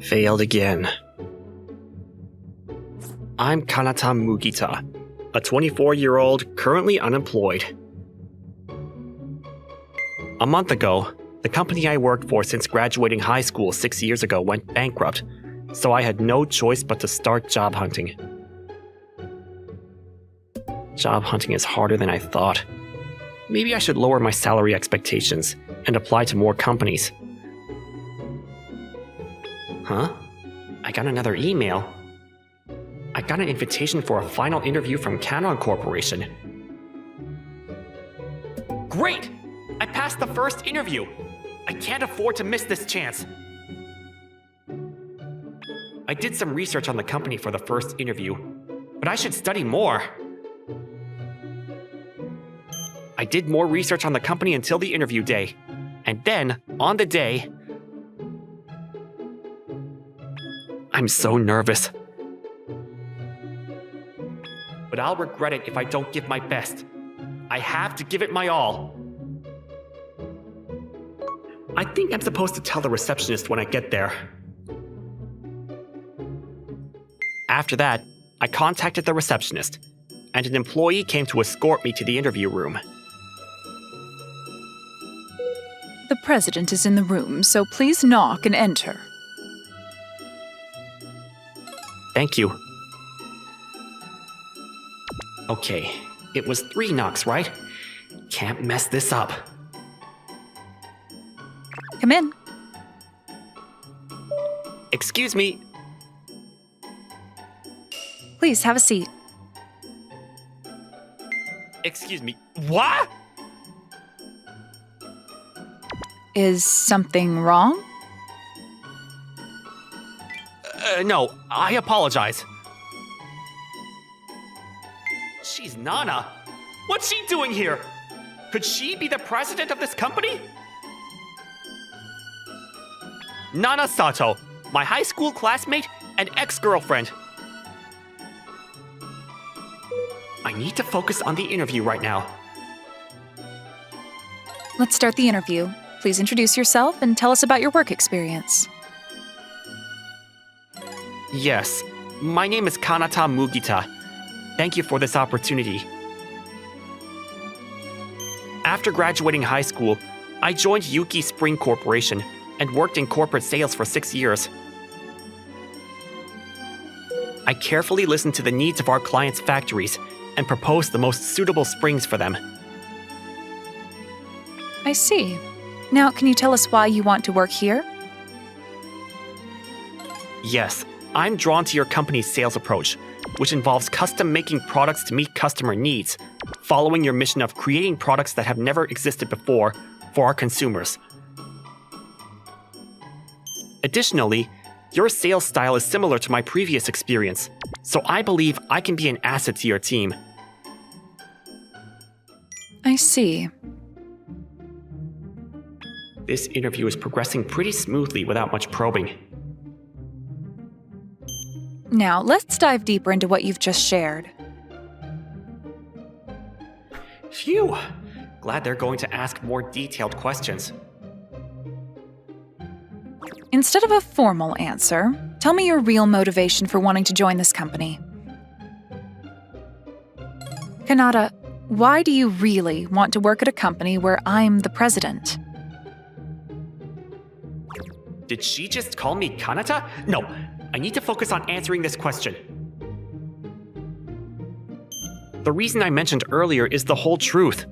Failed again. I'm Kanata Mugita, a 24-year-old currently unemployed. A month ago, the company I worked for since graduating high school 6 years ago went bankrupt, so I had no choice but to start job hunting. Job hunting is harder than I thought. Maybe I should lower my salary expectations and apply to more companies. Huh? I got another email. I got an invitation for a final interview from Kanon Corporation. Great! I passed the first interview! I can't afford to miss this chance. I did some research on the company for the first interview, but I should study more. I did more research on the company until the interview day, and then, on the day, I'm so nervous. But I'll regret it if I don't give my best. I have to give it my all. I think I'm supposed to tell the receptionist when I get there. After that, I contacted the receptionist, and an employee came to escort me to the interview room. The president is in the room, so please knock and enter. Thank you. Okay, it was 3 knocks, right? Can't mess this up. Come in. Excuse me. Please have a seat. Excuse me. What? Is something wrong? No, I apologize. She's Nana. What's she doing here? Could she be the president of this company? Nana Sato, my high school classmate and ex-girlfriend. I need to focus on the interview right now. Let's start the interview. Please introduce yourself and tell us about your work experience. Yes, my name is Kanata Mugita. Thank you for this opportunity. After graduating high school, I joined Yuki Spring Corporation and worked in corporate sales for 6 years. I carefully listened to the needs of our clients' factories and proposed the most suitable springs for them. I see. Now, can you tell us why you want to work here? Yes, I'm drawn to your company's sales approach, which involves custom-making products to meet customer needs, following your mission of creating products that have never existed before for our consumers. Additionally, your sales style is similar to my previous experience, so I believe I can be an asset to your team. I see. This interview is progressing pretty smoothly without much probing. Now, let's dive deeper into what you've just shared. Phew! Glad they're going to ask more detailed questions. Instead of a formal answer, tell me your real motivation for wanting to join this company. Kanata, why do you really want to work at a company where I'm the president? Did she just call me Kanata? No, I need to focus on answering this question. The reason I mentioned earlier is the whole truth.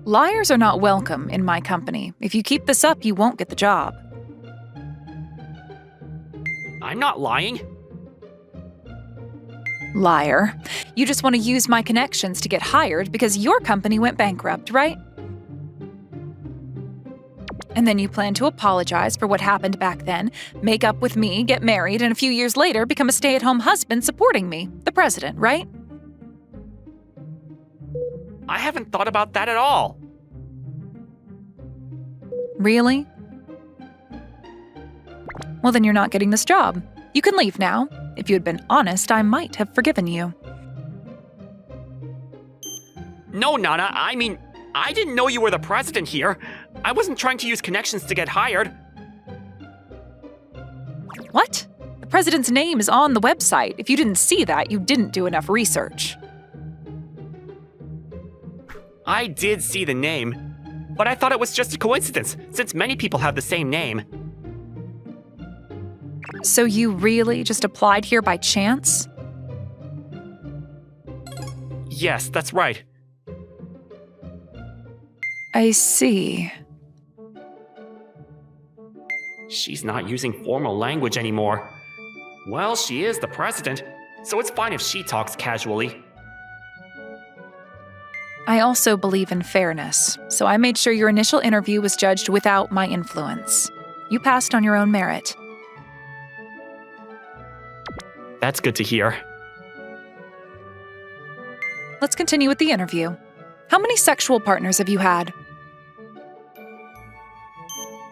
Liars are not welcome in my company. If you keep this up, you won't get the job. I'm not lying. Liar. You just want to use my connections to get hired because your company went bankrupt, right? And then you plan to apologize for what happened back then, make up with me, get married, and a few years later become a stay-at-home husband supporting me, the president, right? I haven't thought about that at all. Really? Well, then you're not getting this job. You can leave now. If you had been honest, I might have forgiven you. No, Nana, I mean, I didn't know you were the president here. I wasn't trying to use connections to get hired. What? The president's name is on the website. If you didn't see that, you didn't do enough research. I did see the name, but I thought it was just a coincidence, since many people have the same name. So you really just applied here by chance? Yes, that's right. I see. She's not using formal language anymore. Well, she is the president, so it's fine if she talks casually. I also believe in fairness, so I made sure your initial interview was judged without my influence. You passed on your own merit. That's good to hear. Let's continue with the interview. How many sexual partners have you had?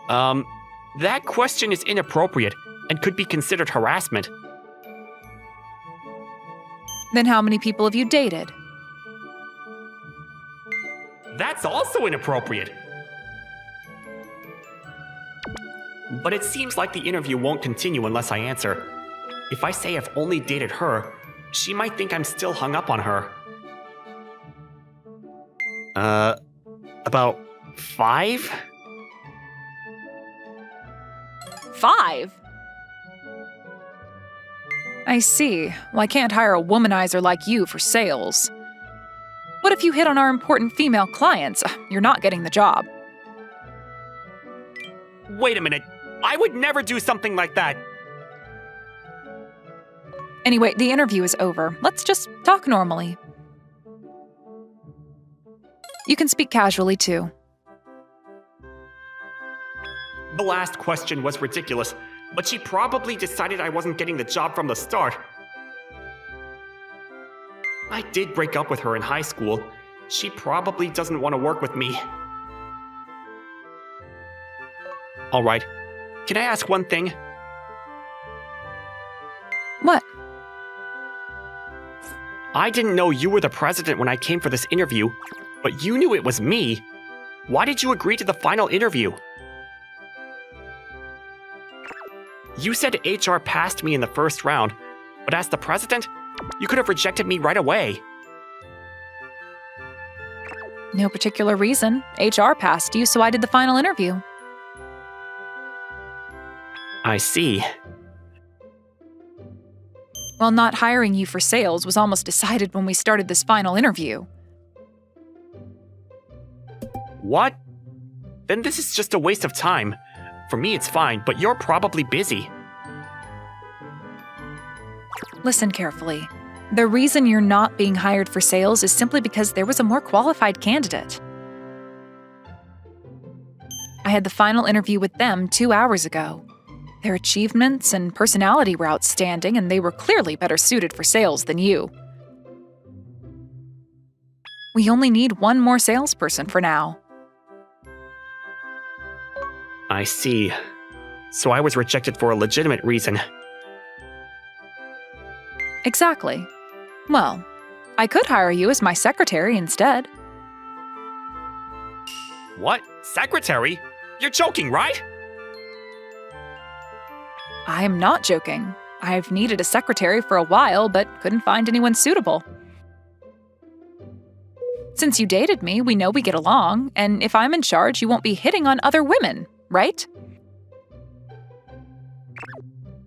That question is inappropriate and could be considered harassment. Then how many people have you dated? That's also inappropriate. But it seems like the interview won't continue unless I answer. If I say I've only dated her, she might think I'm still hung up on her. About 5? 5? I see. Well, I can't hire a womanizer like you for sales. What if you hit on our important female clients? You're not getting the job. Wait a minute. I would never do something like that. Anyway, the interview is over. Let's just talk normally. You can speak casually, too. The last question was ridiculous, but she probably decided I wasn't getting the job from the start. I did break up with her in high school. She probably doesn't want to work with me. All right. Can I ask one thing? What? I didn't know you were the president when I came for this interview, but you knew it was me. Why did you agree to the final interview? You said HR passed me in the first round, but as the president, you could have rejected me right away. No particular reason. HR passed you, so I did the final interview. I see. Well, not hiring you for sales was almost decided when we started this final interview. What? Then this is just a waste of time. For me, it's fine, but you're probably busy. Listen carefully. The reason you're not being hired for sales is simply because there was a more qualified candidate. I had the final interview with them 2 hours ago. Their achievements and personality were outstanding, and they were clearly better suited for sales than you. We only need one more salesperson for now. I see. So I was rejected for a legitimate reason. Exactly. Well, I could hire you as my secretary instead. What? Secretary? You're joking, right? I am not joking. I've needed a secretary for a while, but couldn't find anyone suitable. Since you dated me, we know we get along, and if I'm in charge, you won't be hitting on other women, right?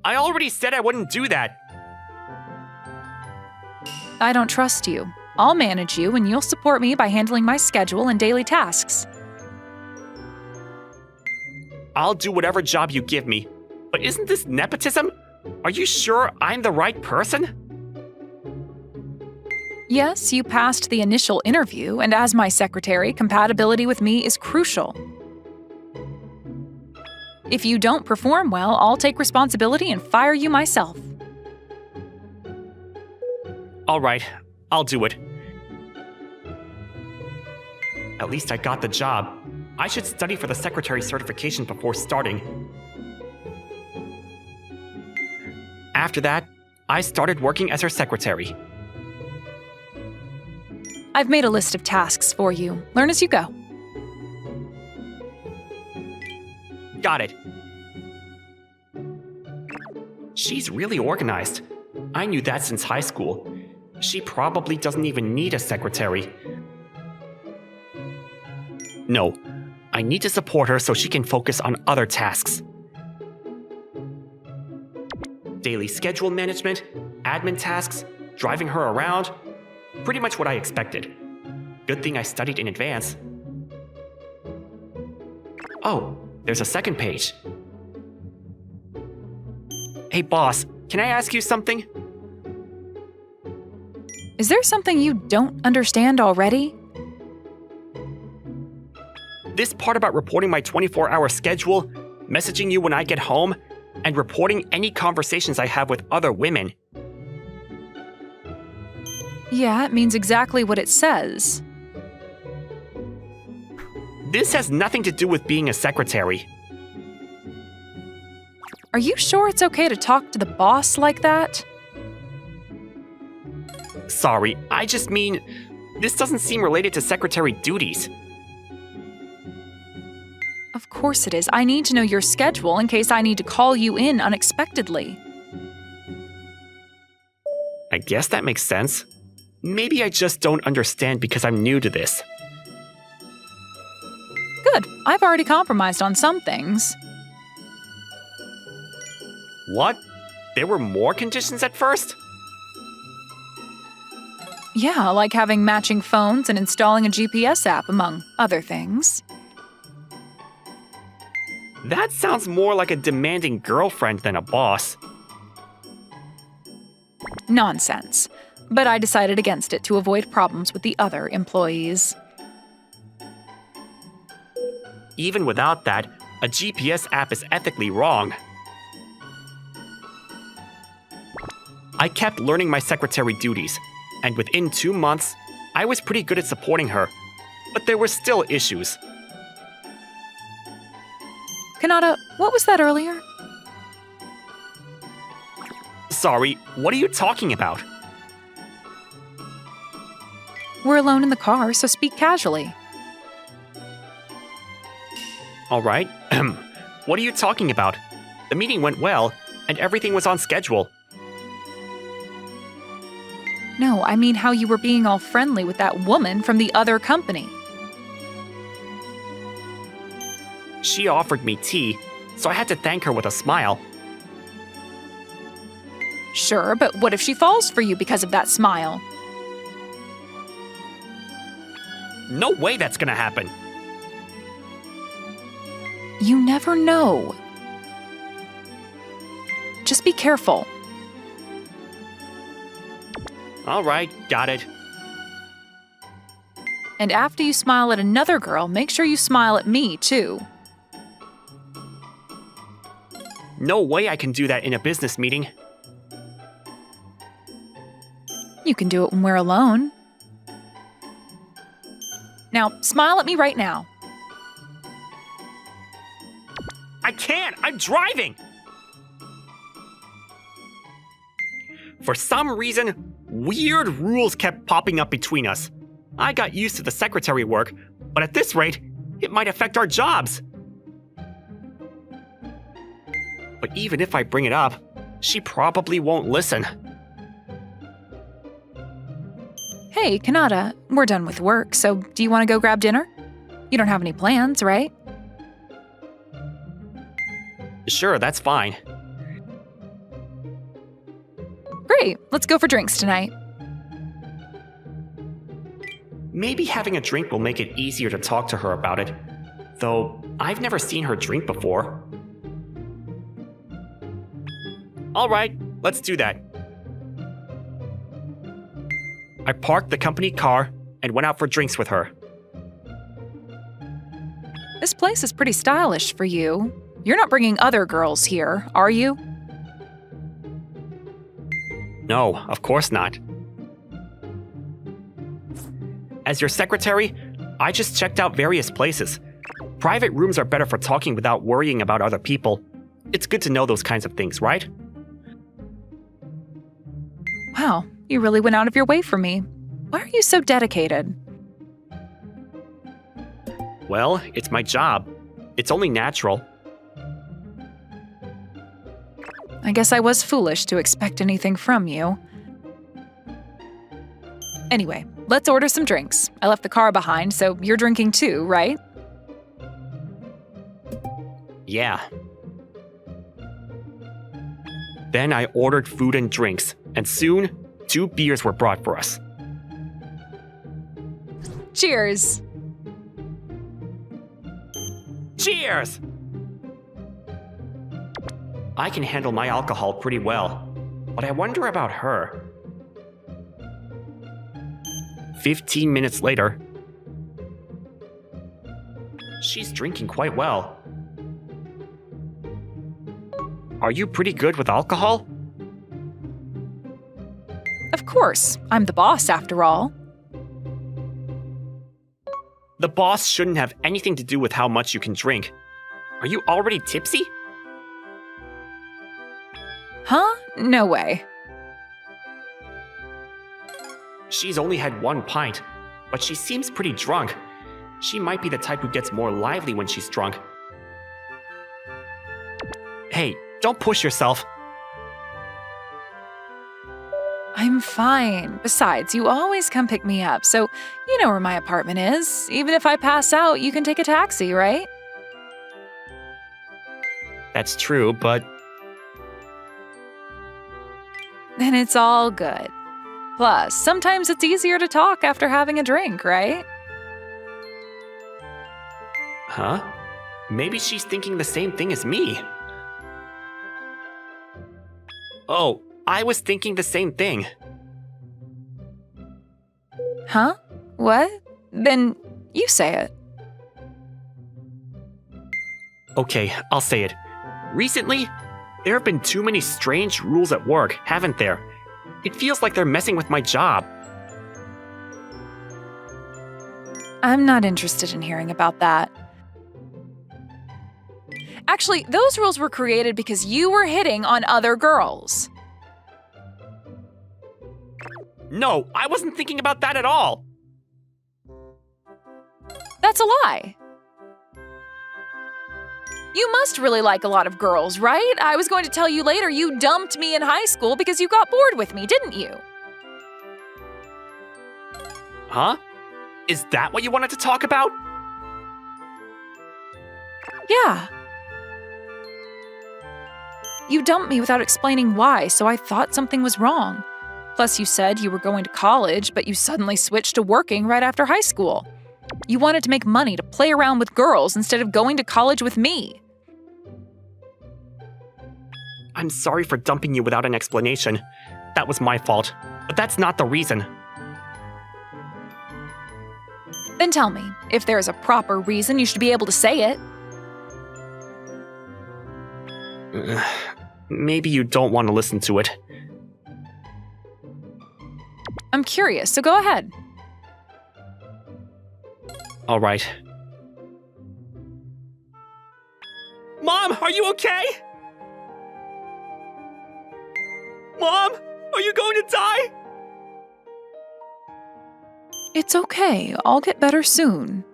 I already said I wouldn't do that. I don't trust you. I'll manage you, and you'll support me by handling my schedule and daily tasks. I'll do whatever job you give me. But isn't this nepotism? Are you sure I'm the right person? Yes, you passed the initial interview, and as my secretary, compatibility with me is crucial. If you don't perform well, I'll take responsibility and fire you myself. All right, I'll do it. At least I got the job. I should study for the secretary certification before starting. After that, I started working as her secretary. I've made a list of tasks for you. Learn as you go. Got it. She's really organized. I knew that since high school. She probably doesn't even need a secretary. No, I need to support her so she can focus on other tasks. Daily schedule management, admin tasks, driving her around. Pretty much what I expected. Good thing I studied in advance. Oh, there's a second page. Hey boss, can I ask you something? Is there something you don't understand already? This part about reporting my 24-hour schedule, messaging you when I get home, and reporting any conversations I have with other women. Yeah, it means exactly what it says. This has nothing to do with being a secretary. Are you sure it's okay to talk to the boss like that? Sorry, I just mean, this doesn't seem related to secretary duties. Of course it is. I need to know your schedule in case I need to call you in unexpectedly. I guess that makes sense. Maybe I just don't understand because I'm new to this. Good. I've already compromised on some things. What? There were more conditions at first? Yeah, like having matching phones and installing a GPS app, among other things. That sounds more like a demanding girlfriend than a boss. Nonsense. But I decided against it to avoid problems with the other employees. Even without that, a GPS app is ethically wrong. I kept learning my secretary duties, and within 2 months, I was pretty good at supporting her, but there were still issues. Kanata, what was that earlier? Sorry, what are you talking about? We're alone in the car, so speak casually. Alright, what are you talking about? The meeting went well, and everything was on schedule. No, I mean how you were being all friendly with that woman from the other company. She offered me tea, so I had to thank her with a smile. Sure, but what if she falls for you because of that smile? No way that's gonna happen. You never know. Just be careful. Alright, got it. And after you smile at another girl, make sure you smile at me, too. No way I can do that in a business meeting. You can do it when we're alone. Now, smile at me right now. I can't! I'm driving! For some reason, weird rules kept popping up between us. I got used to the secretary work, but at this rate, it might affect our jobs. But even if I bring it up, she probably won't listen. Hey, Kanata, we're done with work, so do you want to go grab dinner? You don't have any plans, right? Sure, that's fine. Great, let's go for drinks tonight. Maybe having a drink will make it easier to talk to her about it, though I've never seen her drink before. Alright, let's do that. I parked the company car and went out for drinks with her. This place is pretty stylish for you. You're not bringing other girls here, are you? No, of course not. As your secretary, I just checked out various places. Private rooms are better for talking without worrying about other people. It's good to know those kinds of things, right? Wow, you really went out of your way for me. Why are you so dedicated? Well, it's my job. It's only natural. I guess I was foolish to expect anything from you. Anyway, let's order some drinks. I left the car behind, so you're drinking too, right? Yeah. Then I ordered food and drinks, and soon, 2 beers were brought for us. Cheers! Cheers! I can handle my alcohol pretty well, but I wonder about her. 15 minutes later, she's drinking quite well. Are you pretty good with alcohol? Of course, I'm the boss after all. The boss shouldn't have anything to do with how much you can drink. Are you already tipsy? Huh? No way. She's only had 1 pint, but she seems pretty drunk. She might be the type who gets more lively when she's drunk. Hey, don't push yourself. I'm fine. Besides, you always come pick me up, so you know where my apartment is. Even if I pass out, you can take a taxi, right? That's true, but Then it's all good. Plus, sometimes it's easier to talk after having a drink, right? huh? Maybe she's thinking the same thing as me. Oh, I was thinking the same thing. Huh? What? Then you say it. Okay, I'll say it. Recently, there have been too many strange rules at work, haven't there? It feels like they're messing with my job. I'm not interested in hearing about that. Actually, those rules were created because you were hitting on other girls. No, I wasn't thinking about that at all. That's a lie. You must really like a lot of girls, right? I was going to tell you later you dumped me in high school because you got bored with me, didn't you? Huh? Is that what you wanted to talk about? Yeah. You dumped me without explaining why, so I thought something was wrong. Plus, you said you were going to college, but you suddenly switched to working right after high school. You wanted to make money to play around with girls instead of going to college with me. I'm sorry for dumping you without an explanation. That was my fault, but that's not the reason. Then tell me, if there is a proper reason, you should be able to say it. Maybe you don't want to listen to it. I'm curious, so go ahead. All right. Mom, are you okay? Mom, are you going to die? It's okay. I'll get better soon.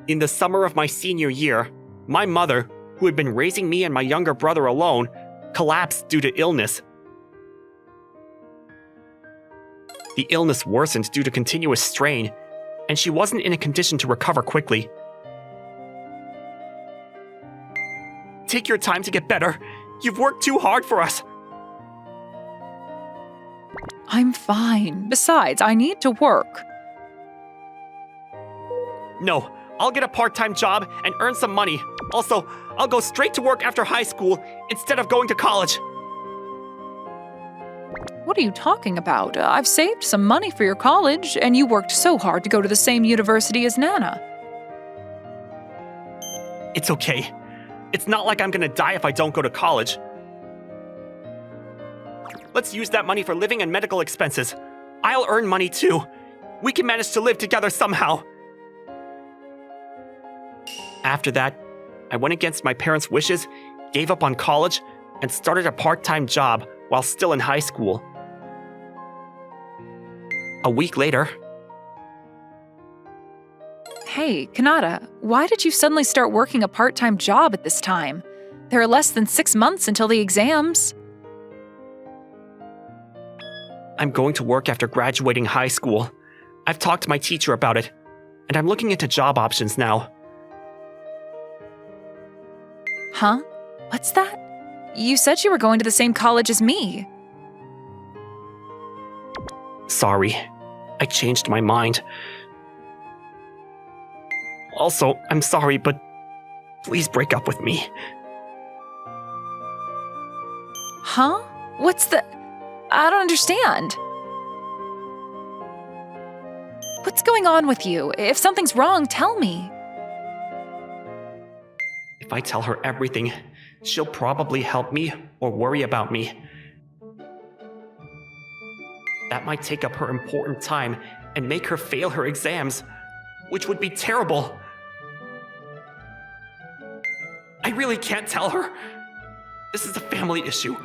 In the summer of my senior year, my mother, who had been raising me and my younger brother alone, collapsed due to illness. The illness worsened due to continuous strain, and she wasn't in a condition to recover quickly. Take your time to get better. You've worked too hard for us. I'm fine. Besides, I need to work. No, I'll get a part-time job and earn some money. Also, I'll go straight to work after high school instead of going to college. What are you talking about? I've saved some money for your college, and you worked so hard to go to the same university as Nana. It's okay. It's not like I'm gonna die if I don't go to college. Let's use that money for living and medical expenses. I'll earn money too. We can manage to live together somehow. After that, I went against my parents' wishes, gave up on college, and started a part-time job while still in high school. A week later... Hey, Kanata, why did you suddenly start working a part-time job at this time? There are less than 6 months until the exams. I'm going to work after graduating high school. I've talked to my teacher about it, and I'm looking into job options now. Huh? What's that? You said you were going to the same college as me. Sorry, I changed my mind. Also, I'm sorry, but please break up with me. Huh? What's the... I don't understand. What's going on with you? If something's wrong, tell me. If I tell her everything, she'll probably help me or worry about me. That might take up her important time and make her fail her exams, which would be terrible. I really can't tell her. This is a family issue,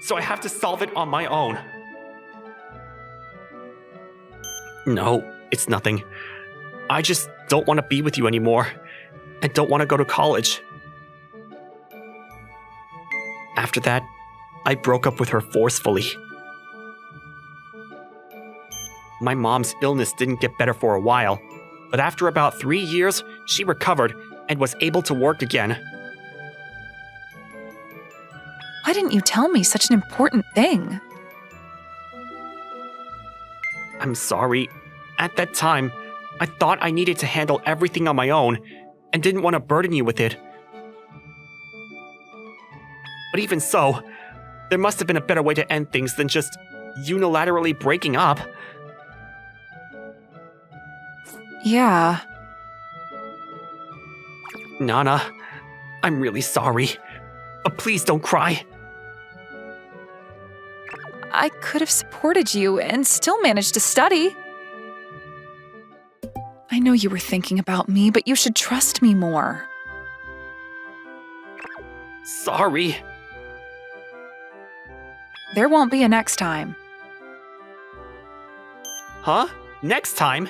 so I have to solve it on my own. No, it's nothing. I just don't want to be with you anymore, and don't want to go to college. After that, I broke up with her forcefully. My mom's illness didn't get better for a while, but after about 3 years, she recovered and was able to work again. Why didn't you tell me such an important thing? I'm sorry. At that time, I thought I needed to handle everything on my own and didn't want to burden you with it. But even so, there must have been a better way to end things than just unilaterally breaking up. Yeah. Nana, I'm really sorry. But please don't cry. I could have supported you and still managed to study. I know you were thinking about me, but you should trust me more. Sorry. There won't be a next time. Huh? Next time?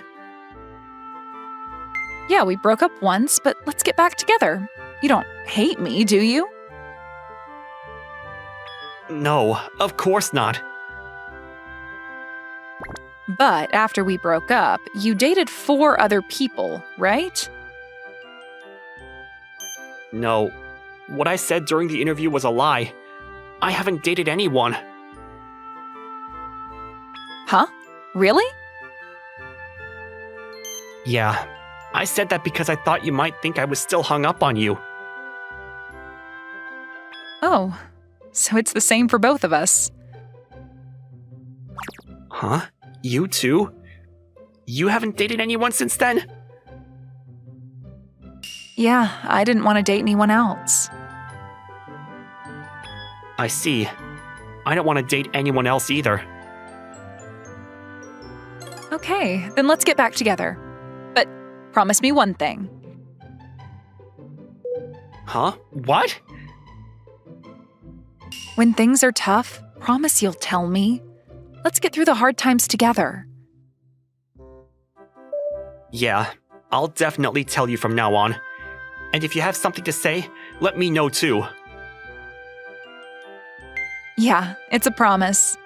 Yeah, we broke up once, but let's get back together. You don't hate me, do you? No, of course not. But after we broke up, you dated 4 other people, right? No. What I said during the interview was a lie. I haven't dated anyone. Huh? Really? Yeah. I said that because I thought you might think I was still hung up on you. Oh, so it's the same for both of us. Huh? You too? You haven't dated anyone since then? Yeah, I didn't want to date anyone else. I see. I don't want to date anyone else either. Okay, then let's get back together. But promise me one thing. Huh? What? When things are tough, promise you'll tell me. Let's get through the hard times together. Yeah, I'll definitely tell you from now on. And if you have something to say, let me know too. Yeah, it's a promise.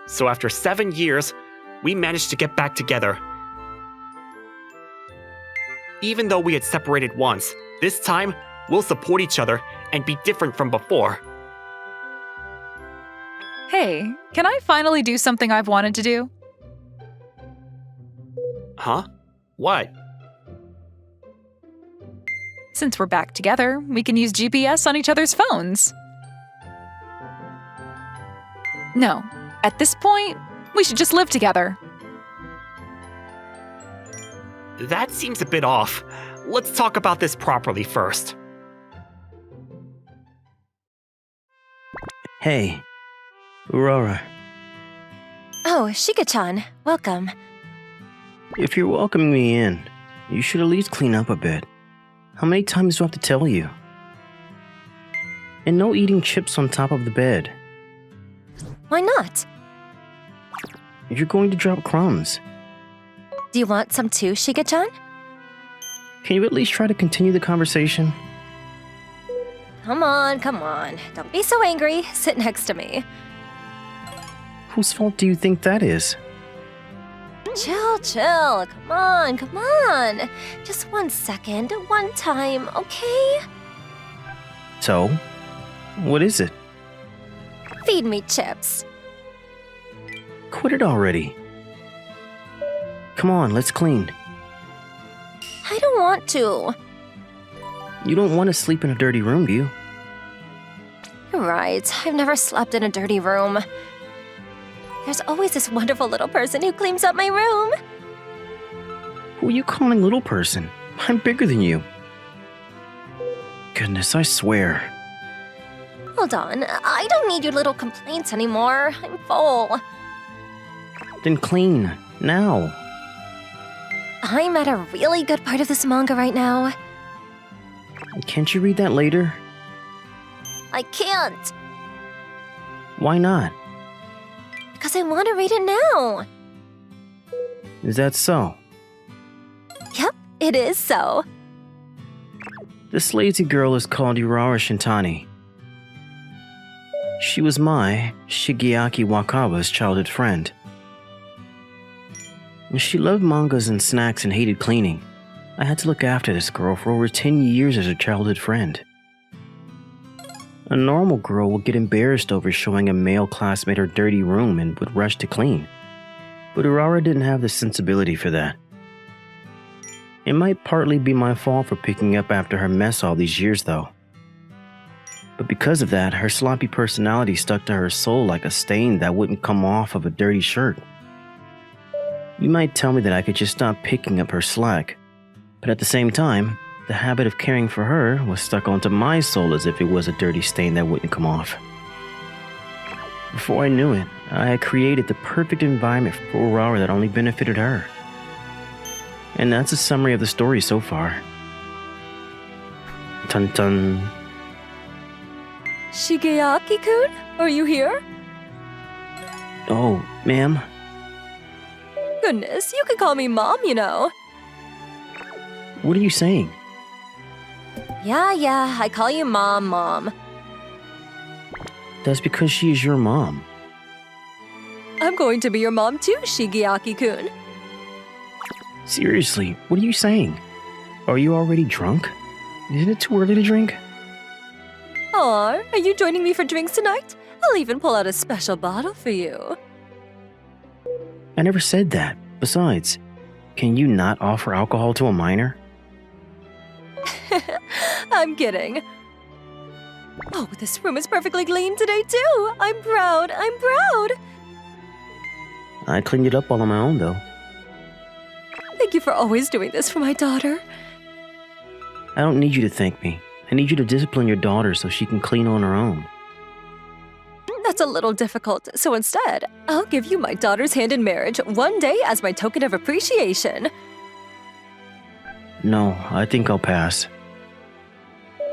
So after 7 years, we managed to get back together. Even though we had separated once, this time, we'll support each other and be different from before. Hey, can I finally do something I've wanted to do? Huh? What? Since we're back together, we can use GPS on each other's phones. No, at this point, we should just live together. That seems a bit off. Let's talk about this properly first. Hey, Aurora. Oh, Shiga-chan, welcome. If you're welcoming me in, you should at least clean up a bit. How many times do I have to tell you? And no eating chips on top of the bed. Why not? You're going to drop crumbs. Do you want some too, Shiga-chan? Can you at least try to continue the conversation? Come on, come on. Don't be so angry. Sit next to me. Whose fault do you think that is? Chill, chill. Come on, come on. Just 1 second, one time, okay? So, what is it? Feed me chips. Quit it already. Come on, let's clean. I don't want to. You don't want to sleep in a dirty room, do you? You're right. I've never slept in a dirty room. There's always this wonderful little person who cleans up my room. Who are you calling little person? I'm bigger than you. Goodness, I swear. Hold on. I don't need your little complaints anymore. I'm full. Then clean, now. I'm at a really good part of this manga right now. Can't you read that later? I can't. Why not? Because I want to read it now. Is that so? Yep, it is so. This lazy girl is called Urara Shintani. She was my, Shigeaki Wakaba's childhood friend. She loved mangas and snacks and hated cleaning. I had to look after this girl for over 10 years as her childhood friend. A normal girl would get embarrassed over showing a male classmate her dirty room and would rush to clean. But Urara didn't have the sensibility for that. It might partly be my fault for picking up after her mess all these years though. But because of that, her sloppy personality stuck to her soul like a stain that wouldn't come off of a dirty shirt. You might tell me that I could just stop picking up her slack, but at the same time, the habit of caring for her was stuck onto my soul as if it was a dirty stain that wouldn't come off. Before I knew it, I had created the perfect environment for Urara that only benefited her. And that's a summary of the story so far. Tun tun. Shigeaki-kun, are you here? Oh, ma'am? Goodness, you can call me Mom, you know. What are you saying? Yeah, I call you Mom. That's because she is your mom. I'm going to be your mom too, Shigeaki-kun. Seriously, what are you saying? Are you already drunk? Isn't it too early to drink? Aw, are you joining me for drinks tonight? I'll even pull out a special bottle for you. I never said that. Besides, can you not offer alcohol to a minor? I'm kidding. Oh, this room is perfectly clean today too. I'm proud. I cleaned it up all on my own though. Thank you for always doing this for my daughter. I don't need you to thank me. I need you to discipline your daughter so she can clean on her own. That's a little difficult, so instead, I'll give you my daughter's hand in marriage one day as my token of appreciation. No, I think I'll pass.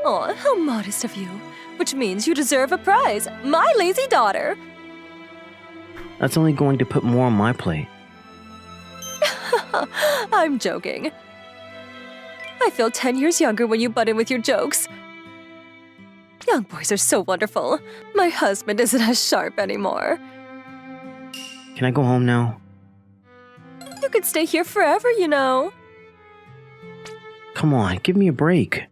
Aw, how modest of you. Which means you deserve a prize, my lazy daughter. That's only going to put more on my plate. I'm joking. I feel 10 years younger when you butt in with your jokes. Young boys are so wonderful. My husband isn't as sharp anymore. Can I go home now? You could stay here forever, you know. Come on, give me a break.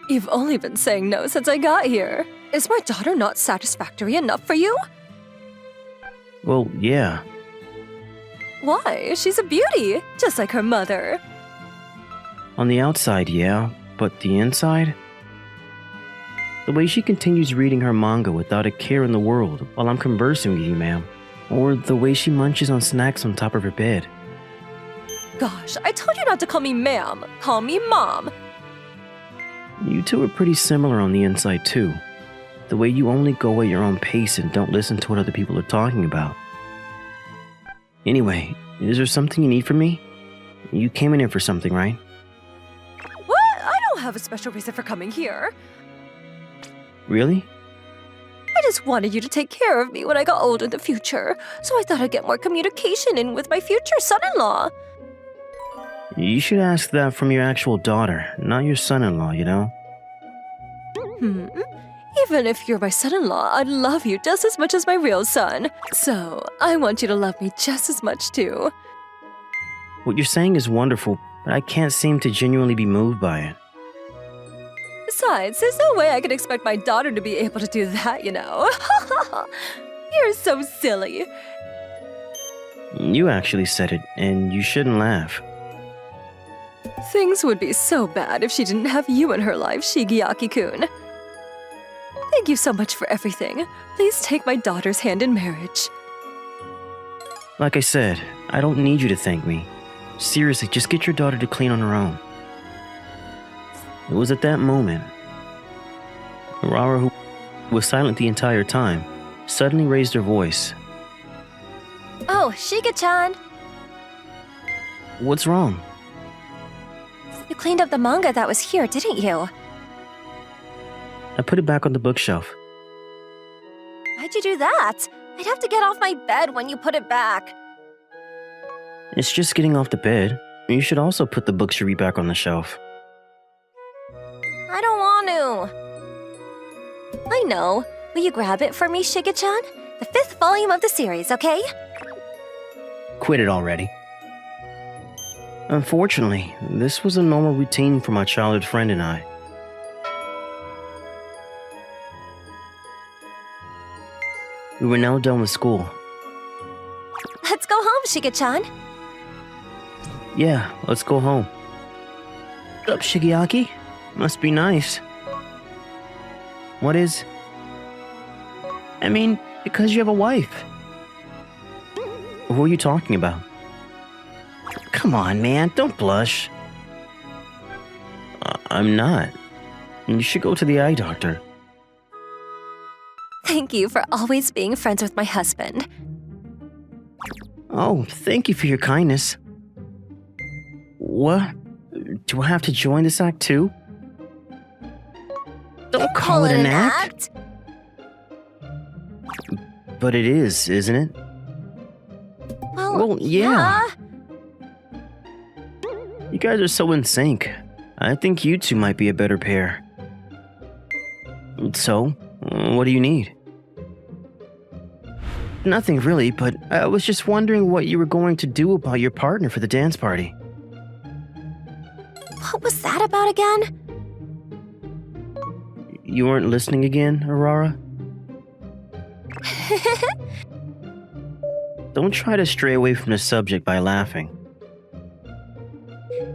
You've only been saying no since I got here. Is my daughter not satisfactory enough for you? Well, yeah. Why? She's a beauty, just like her mother. On the outside, yeah, but the inside? The way she continues reading her manga without a care in the world while I'm conversing with you, ma'am. Or the way she munches on snacks on top of her bed. Gosh, I told you not to call me ma'am. Call me Mom. You two are pretty similar on the inside, too. The way you only go at your own pace and don't listen to what other people are talking about. Anyway, is there something you need from me? You came in here for something, right? What? I don't have a special reason for coming here. Really? I just wanted you to take care of me when I got old in the future, so I thought I'd get more communication in with my future son-in-law. You should ask that from your actual daughter, not your son-in-law, you know? Even if you're my son-in-law, I'd love you just as much as my real son. So, I want you to love me just as much too. What you're saying is wonderful, but I can't seem to genuinely be moved by it. Besides, there's no way I could expect my daughter to be able to do that, you know. You're so silly. You actually said it, and you shouldn't laugh. Things would be so bad if she didn't have you in her life, Shigeaki-kun. Thank you so much for everything. Please take my daughter's hand in marriage. Like I said, I don't need you to thank me. Seriously, just get your daughter to clean on her own. It was at that moment, Aurora, who was silent the entire time, suddenly raised her voice. Oh, Shiga-chan! What's wrong? You cleaned up the manga that was here, didn't you? I put it back on the bookshelf. Why'd you do that? I'd have to get off my bed when you put it back. It's just getting off the bed. You should also put the books you read back on the shelf. I don't want to. I know. Will you grab it for me, Shiga-chan? The 5th volume of the series, okay? Quit it already. Unfortunately, this was a normal routine for my childhood friend and I. We were now done with school. Let's go home, Shiga-chan. Yeah, let's go home. What's up, Shigeaki? Must be nice. What is? I mean, because you have a wife. Who are you talking about? Come on, man, don't blush. I'm not. You should go to the eye doctor. Thank you for always being friends with my husband. Oh, thank you for your kindness. What? Do I have to join this act too? Don't call it an act. But it is, isn't it? Well, yeah. You guys are so in sync. I think you two might be a better pair. So, what do you need? Nothing really, but I was just wondering what you were going to do about your partner for the dance party. What was that about again? You weren't listening again, Aurora? Don't try to stray away from the subject by laughing.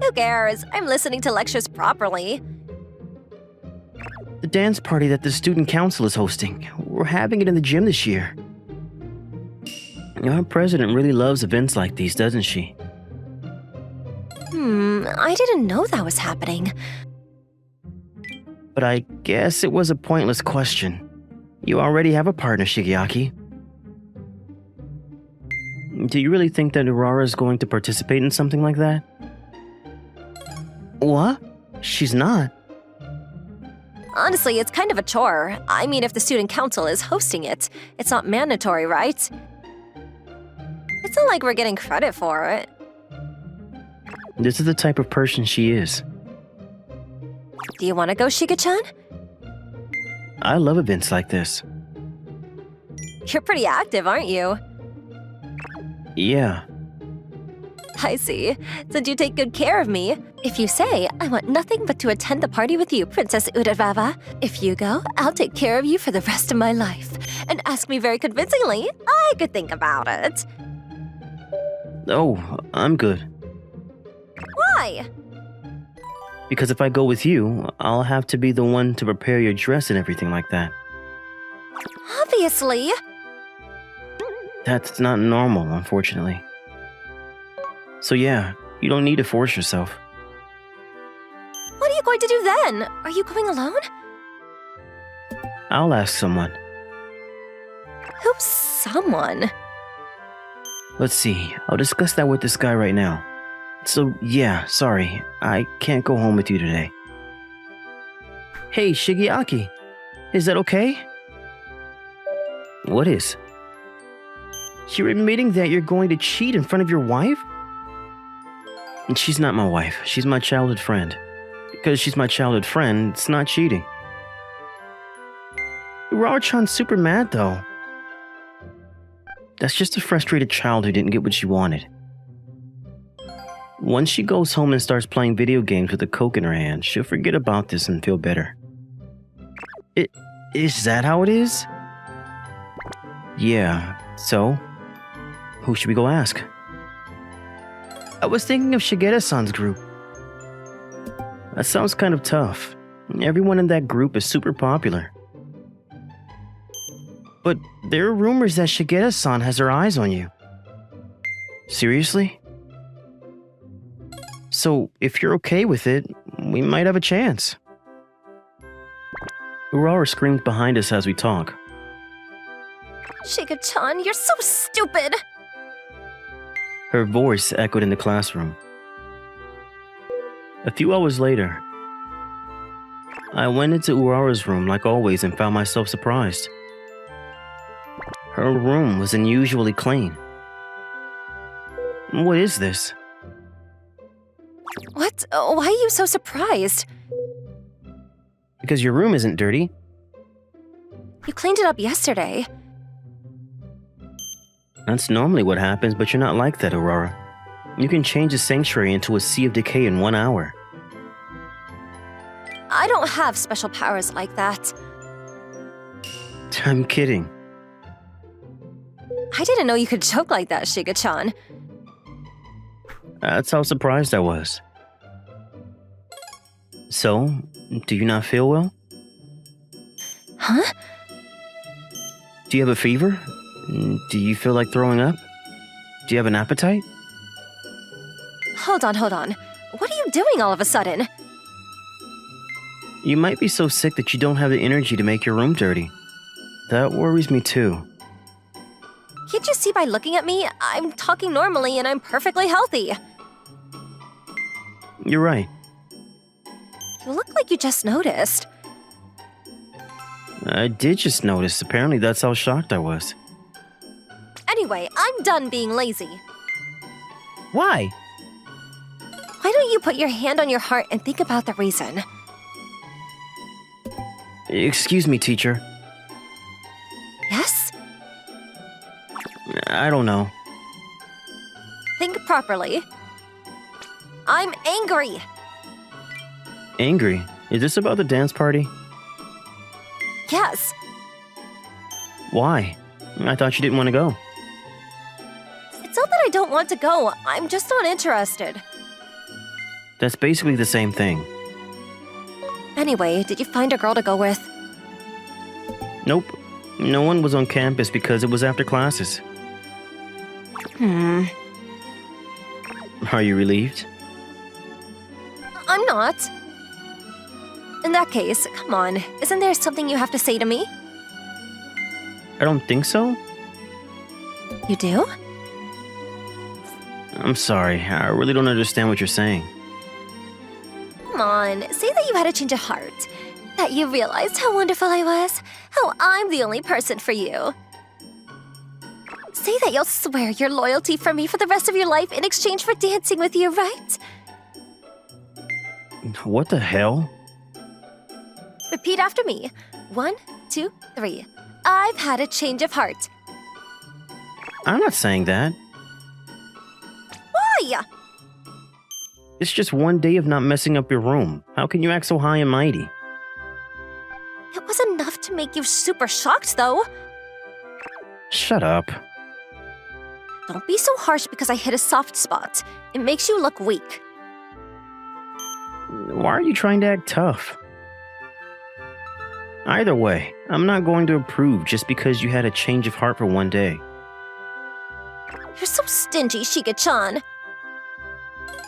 Who cares? I'm listening to lectures properly. The dance party that the student council is hosting. We're having it in the gym this year. Our president really loves events like these, doesn't she? I didn't know that was happening. But I guess it was a pointless question. You already have a partner, Shigeaki. Do you really think that Aurora is going to participate in something like that? What? She's not. Honestly, it's kind of a chore. I mean, if the student council is hosting it, it's not mandatory, right? It's not like we're getting credit for it. This is the type of person she is. Do you want to go, Shiga-chan? I love events like this. You're pretty active, aren't you? Yeah. I see. Since you take good care of me, if you say, I want nothing but to attend the party with you, Princess Urarara. If you go, I'll take care of you for the rest of my life. And ask me very convincingly, I could think about it. Oh, I'm good. Why? Because if I go with you, I'll have to be the one to prepare your dress and everything like that. Obviously. That's not normal, unfortunately. So yeah, you don't need to force yourself. What are you going to do then? Are you going alone? I'll ask someone. Who's someone? Let's see, I'll discuss that with this guy right now. So yeah, sorry, I can't go home with you today. Hey, Shigeaki, is that okay? What is? You're admitting that you're going to cheat in front of your wife? And she's not my wife, she's my childhood friend. Because she's my childhood friend, it's not cheating. Urawa-chan's super mad though. That's just a frustrated child who didn't get what she wanted. Once she goes home and starts playing video games with a Coke in her hand, she'll forget about this and feel better. Is that how it is? Yeah, so? Who should we go ask? I was thinking of Shigeta-san's group. That sounds kind of tough. Everyone in that group is super popular. But there are rumors that Shigeta-san has her eyes on you. Seriously? So, if you're okay with it, we might have a chance. Urawa screams behind us as we talk. Shiga-chan, you're so stupid! Her voice echoed in the classroom. A few hours later, I went into Urawa's room like always and found myself surprised. Her room was unusually clean. What is this? What? Why are you so surprised? Because your room isn't dirty. You cleaned it up yesterday. That's normally what happens, but you're not like that, Aurora. You can change a sanctuary into a sea of decay in 1 hour. I don't have special powers like that. I'm kidding. I didn't know you could joke like that, Shiga-chan. That's how surprised I was. So, do you not feel well? Huh? Do you have a fever? Do you feel like throwing up? Do you have an appetite? Hold on. What are you doing all of a sudden? You might be so sick that you don't have the energy to make your room dirty. That worries me too. Can't you see by looking at me? I'm talking normally and I'm perfectly healthy. You're right. You look like you just noticed. I did just notice. Apparently that's how shocked I was. Anyway, I'm done being lazy. Why? Why don't you put your hand on your heart and think about the reason? Excuse me, teacher. Yes? I don't know. Think properly. I'm angry. Angry? Is this about the dance party? Yes. Why? I thought you didn't want to go. It's not that I don't want to go. I'm just not interested. That's basically the same thing. Anyway, did you find a girl to go with? Nope. No one was on campus because it was after classes. Are you relieved? I'm not. In that case, come on. Isn't there something you have to say to me? I don't think so. You do? I'm sorry. I really don't understand what you're saying. Come on, say that you had a change of heart. That you realized how wonderful I was. How I'm the only person for you. Say that you'll swear your loyalty for me for the rest of your life in exchange for dancing with you, right? What the hell? Repeat after me. 1, 2, 3. I've had a change of heart. I'm not saying that. Why? It's just one day of not messing up your room. How can you act so high and mighty? It was enough to make you super shocked, though. Shut up. Don't be so harsh because I hit a soft spot. It makes you look weak. Why are you trying to act tough? Either way, I'm not going to approve just because you had a change of heart for one day. You're so stingy, Shiga-chan.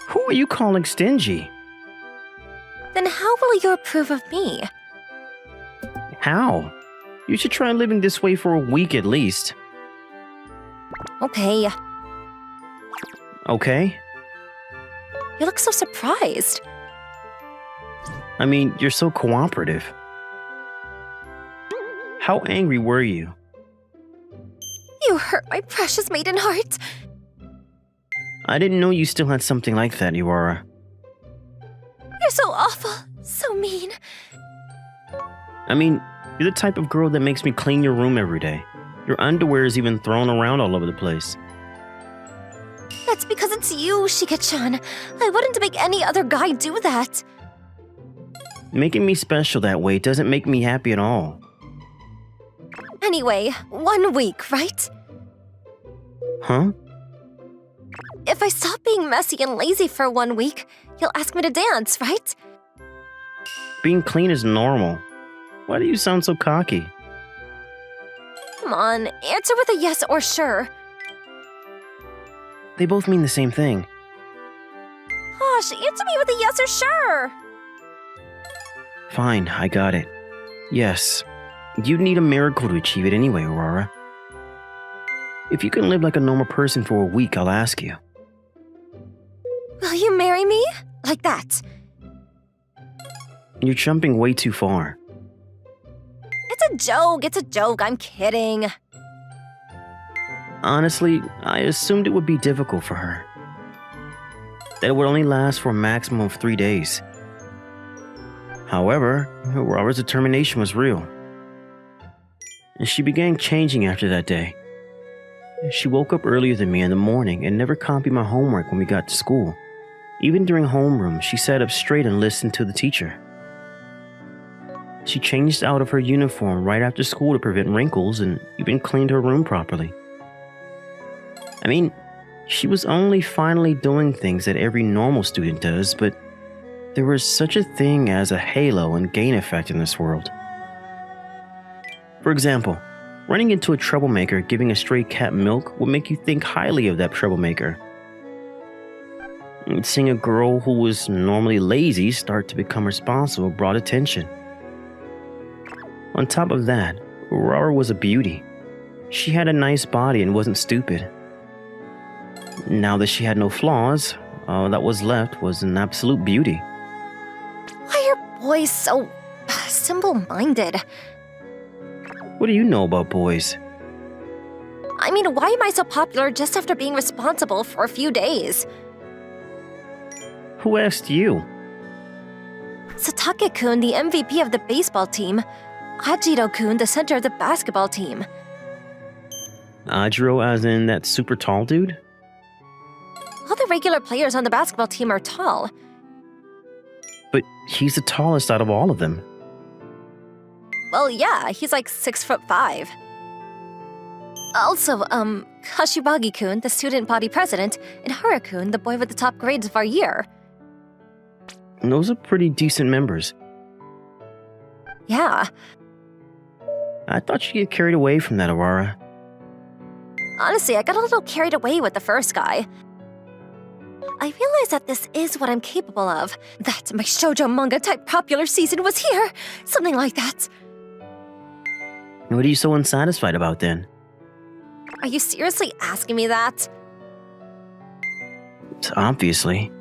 Who are you calling stingy? Then how will you approve of me? How? You should try living this way for a week at least. Okay. Okay? You look so surprised. I mean, you're so cooperative. How angry were you? You hurt my precious maiden heart. I didn't know you still had something like that, Iwara. You're so awful, so mean. I mean, You're the type of girl that makes me clean your room every day. Your underwear is even thrown around all over the place. That's because it's you, Shika-chan. I wouldn't make any other guy do that. Making me special that way doesn't make me happy at all. Anyway, 1 week, right? Huh? If I stop being messy and lazy for 1 week, you'll ask me to dance, right? Being clean is normal. Why do you sound so cocky? Come on, answer with a yes or sure. They both mean the same thing. Gosh, answer me with a yes or sure. Fine, I got it. Yes. You'd need a miracle to achieve it anyway, Aurora. If you can live like a normal person for a week, I'll ask you. Will you marry me? Like that? You're jumping way too far. It's a joke, I'm kidding. Honestly, I assumed it would be difficult for her. That it would only last for a maximum of 3 days. However, Aurora's determination was real. And she began changing after that day. She woke up earlier than me in the morning and never copied my homework when we got to school. Even during homeroom, she sat up straight and listened to the teacher. She changed out of her uniform right after school to prevent wrinkles and even cleaned her room properly. I mean, she was only finally doing things that every normal student does, but there was such a thing as a halo and gain effect in this world. For example, running into a troublemaker giving a stray cat milk would make you think highly of that troublemaker. And seeing a girl who was normally lazy start to become responsible brought attention. On top of that, Aurora was a beauty. She had a nice body and wasn't stupid. Now that she had no flaws, all that was left was an absolute beauty. Why are boys so simple-minded? What do you know about boys? I mean, why am I so popular just after being responsible for a few days? Who asked you? Satake-kun, the MVP of the baseball team. Hajiro-kun, the center of the basketball team. Ajiro as in that super tall dude? All the regular players on the basketball team are tall. But he's the tallest out of all of them. Well, yeah, he's like 6'5". Also, Kashibagi-kun, the student body president, and Hara-kun, the boy with the top grades of our year. Those are pretty decent members. Yeah. I thought you'd get carried away from that, Aurora. Honestly, I got a little carried away with the first guy. I realized that this is what I'm capable of. That my shoujo manga type popular season was here. Something like that. What are you so unsatisfied about then? Are you seriously asking me that? Obviously.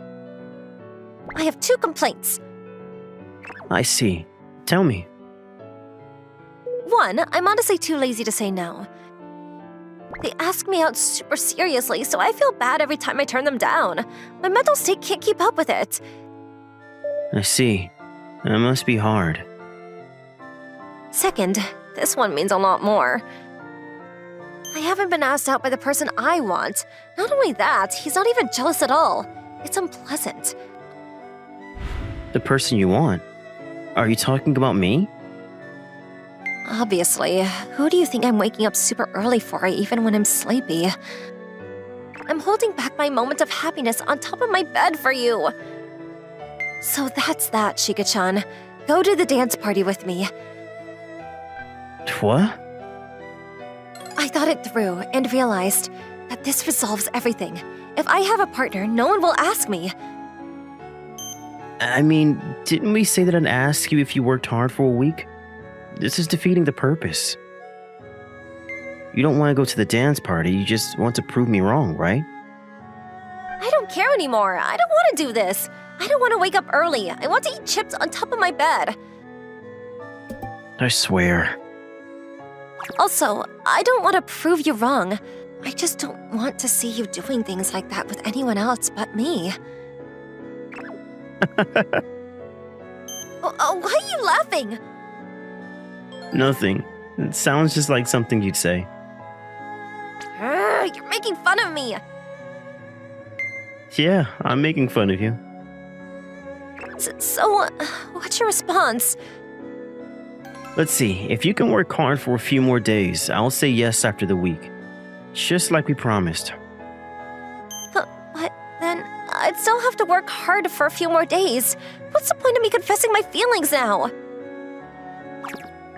I have 2 complaints. I see. Tell me. 1, I'm honestly too lazy to say no. They ask me out super seriously, so I feel bad every time I turn them down. My mental state can't keep up with it. I see. That must be hard. 2nd, this one means a lot more. I haven't been asked out by the person I want. Not only that, he's not even jealous at all. It's unpleasant. The person you want? Are you talking about me? Obviously. Who do you think I'm waking up super early for, even when I'm sleepy? I'm holding back my moment of happiness on top of my bed for you. So that's that, Shika-chan. Go to the dance party with me. What? I thought it through and realized that this resolves everything. If I have a partner, no one will ask me. I mean, didn't we say that I'd ask you if you worked hard for a week? This is defeating the purpose. You don't want to go to the dance party, you just want to prove me wrong, right? I don't care anymore. I don't want to do this. I don't want to wake up early. I want to eat chips on top of my bed. I swear. Also, I don't want to prove you wrong. I just don't want to see you doing things like that with anyone else but me. Why are you laughing? Nothing. It sounds just like something you'd say. You're making fun of me. Yeah, I'm making fun of you. So, what's your response? Let's see, if you can work hard for a few more days, I'll say yes after the week. Just like we promised. But then I'd still have to work hard for a few more days. What's the point of me confessing my feelings now?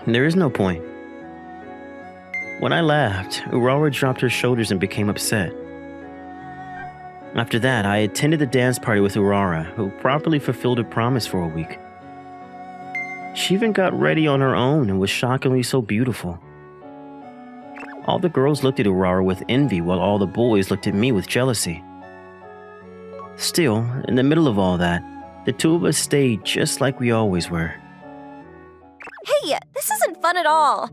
There is no point. When I laughed, Aurora dropped her shoulders and became upset. After that, I attended the dance party with Aurora, who properly fulfilled her promise for a week. She even got ready on her own and was shockingly so beautiful. All the girls looked at Aurora with envy while all the boys looked at me with jealousy. Still, in the middle of all that, the two of us stayed just like we always were. Hey, this isn't fun at all.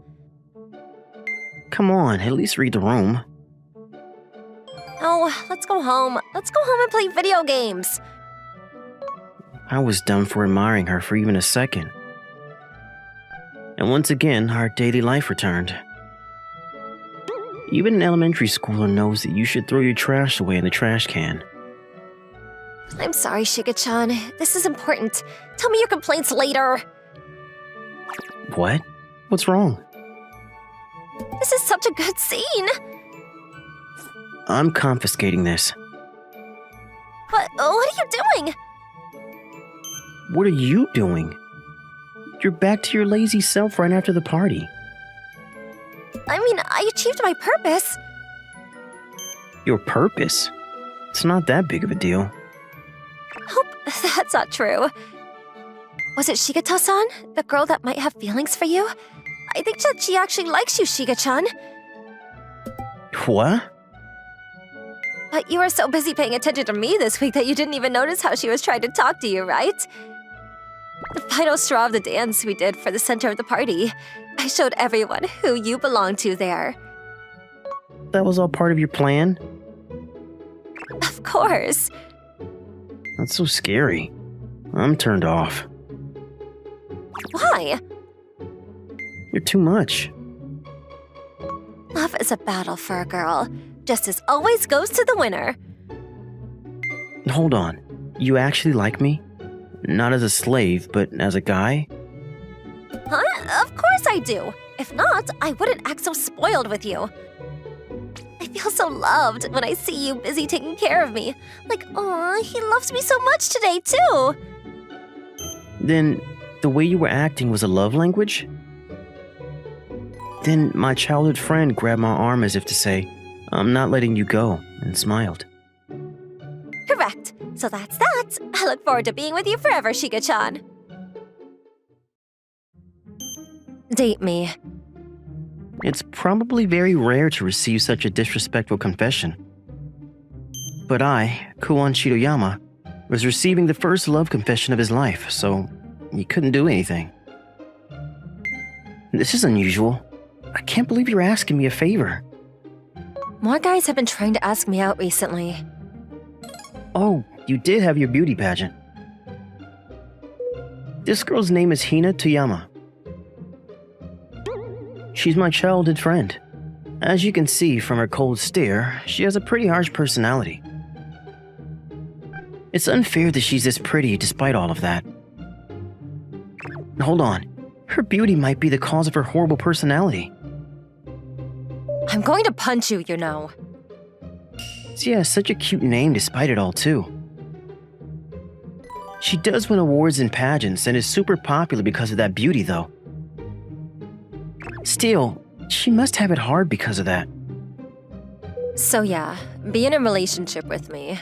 Come on, at least read the room. Oh, let's go home. Let's go home and play video games. I was done for admiring her for even a second. And once again, our daily life returned. Even an elementary schooler knows that you should throw your trash away in the trash can. I'm sorry, Shiga-chan. This is important. Tell me your complaints later. What? What's wrong? This is such a good scene. I'm confiscating this. What are you doing? What are you doing? You're back to your lazy self right after the party. I mean, I achieved my purpose. Your purpose? It's not that big of a deal. Hope that's not true. Was it Shigata-san, the girl that might have feelings for you? I think that she actually likes you, Shiga-chan. What? But you were so busy paying attention to me this week that you didn't even notice how she was trying to talk to you, right? The final straw of the dance we did for the center of the party. I showed everyone who you belong to there. That was all part of your plan? Of course. That's so scary. I'm turned off. Why? You're too much. Love is a battle for a girl. Justice always goes to the winner. Hold on. You actually like me? Not as a slave, but as a guy? Huh? Of course I do. If not, I wouldn't act so spoiled with you. I feel so loved when I see you busy taking care of me. Like, aw, he loves me so much today, too. Then, the way you were acting was a love language? Then my childhood friend grabbed my arm as if to say, I'm not letting you go, and smiled. Correct. So that's that. I look forward to being with you forever, Shiga-chan. Date me. It's probably very rare to receive such a disrespectful confession. But I, Kuon Shidoyama, was receiving the first love confession of his life, so he couldn't do anything. This is unusual. I can't believe you're asking me a favor. More guys have been trying to ask me out recently. Oh, you did have your beauty pageant. This girl's name is Hina Toyama. She's my childhood friend. As you can see from her cold stare, she has a pretty harsh personality. It's unfair that she's this pretty despite all of that. Hold on. Her beauty might be the cause of her horrible personality. I'm going to punch you, you know. She has such a cute name despite it all, too. She does win awards in pageants and is super popular because of that beauty, though. Still, she must have it hard because of that. So yeah, be in a relationship with me.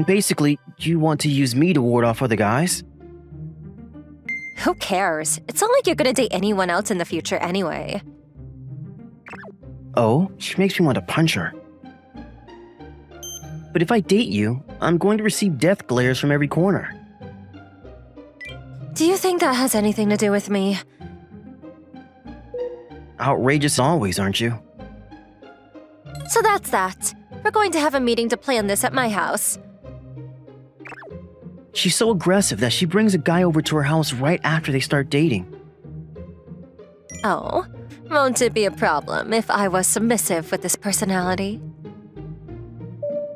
Basically, you want to use me to ward off other guys? Who cares? It's not like you're gonna date anyone else in the future anyway. Oh, she makes me want to punch her. But if I date you, I'm going to receive death glares from every corner. Do you think that has anything to do with me? Outrageous always, aren't you? So that's that. We're going to have a meeting to plan this at my house. She's so aggressive that she brings a guy over to her house right after they start dating. Oh, won't it be a problem if I was submissive with this personality?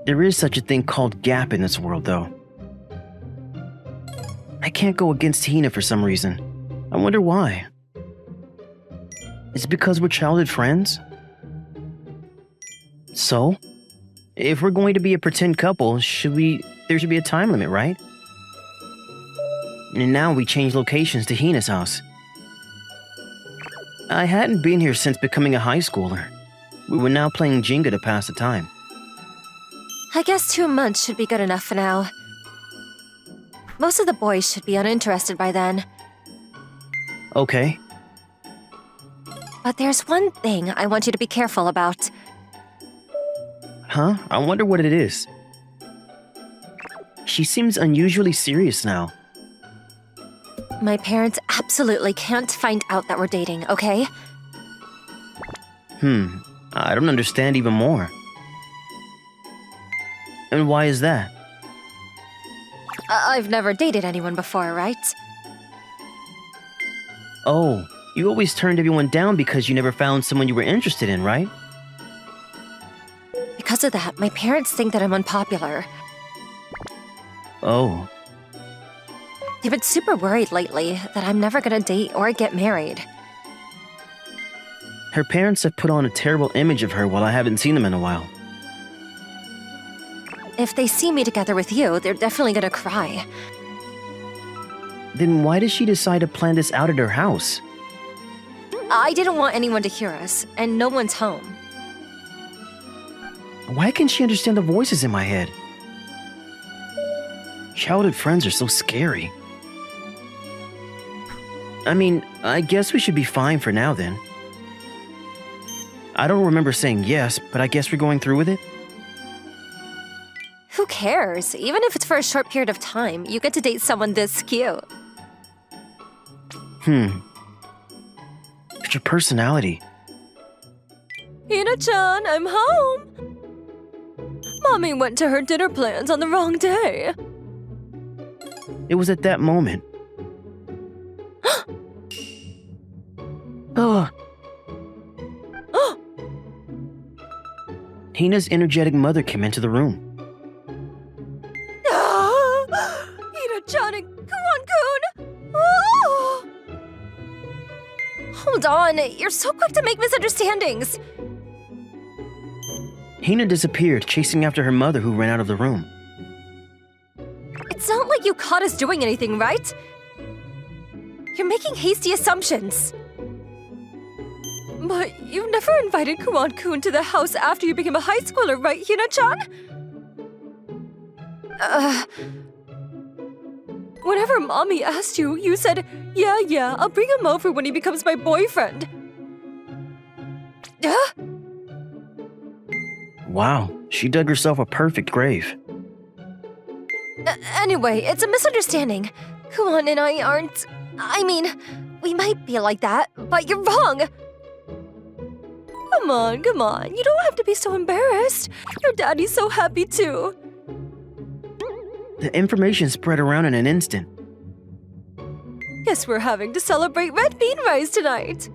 There is such a thing called gap in this world, though. I can't go against Hina for some reason. I wonder why. Is it because we're childhood friends? So, if we're going to be a pretend couple, there should be a time limit, right? And now we change locations to Hina's house. I hadn't been here since becoming a high schooler. We were now playing Jenga to pass the time. I guess 2 months should be good enough for now. Most of the boys should be uninterested by then. Okay. But there's one thing I want you to be careful about. Huh? I wonder what it is. She seems unusually serious now. My parents absolutely can't find out that we're dating, okay? I don't understand even more. And why is that? I've never dated anyone before, right? Oh, you always turned everyone down because you never found someone you were interested in, right? Because of that, my parents think that I'm unpopular. Oh, They've been super worried lately that I'm never gonna date or get married. her parents have put on a terrible image of her while I haven't seen them in a while. If they see me together with you, they're definitely gonna cry. Then why did she decide to plan this out at her house? I didn't want anyone to hear us, and no one's home. Why can't she understand the voices in my head? Childhood friends are so scary. I mean, I guess we should be fine for now then. I don't remember saying yes, but I guess we're going through with it? Who cares? Even if it's for a short period of time, you get to date someone this cute. But your personality. Hina-chan, I'm home! Mommy went to her dinner plans on the wrong day. It was at that moment. Ugh. Hina's energetic mother came into the room. Hina-chan and Kuon-kun! Oh! Hold on, you're so quick to make misunderstandings. Hina disappeared, chasing after her mother who ran out of the room. It's not like you caught us doing anything, right? You're making hasty assumptions. But you've never invited Kuon-kun to the house after you became a high schooler, right, Hina-chan? Whenever Mommy asked you, you said, yeah, I'll bring him over when he becomes my boyfriend. Wow, she dug herself a perfect grave. Anyway, it's a misunderstanding. Kuon and I aren't... I mean, we might be like that, but you're wrong. Come on. You don't have to be so embarrassed. Your daddy's so happy too. The information spread around in an instant. Guess we're having to celebrate Red Bean Rise tonight.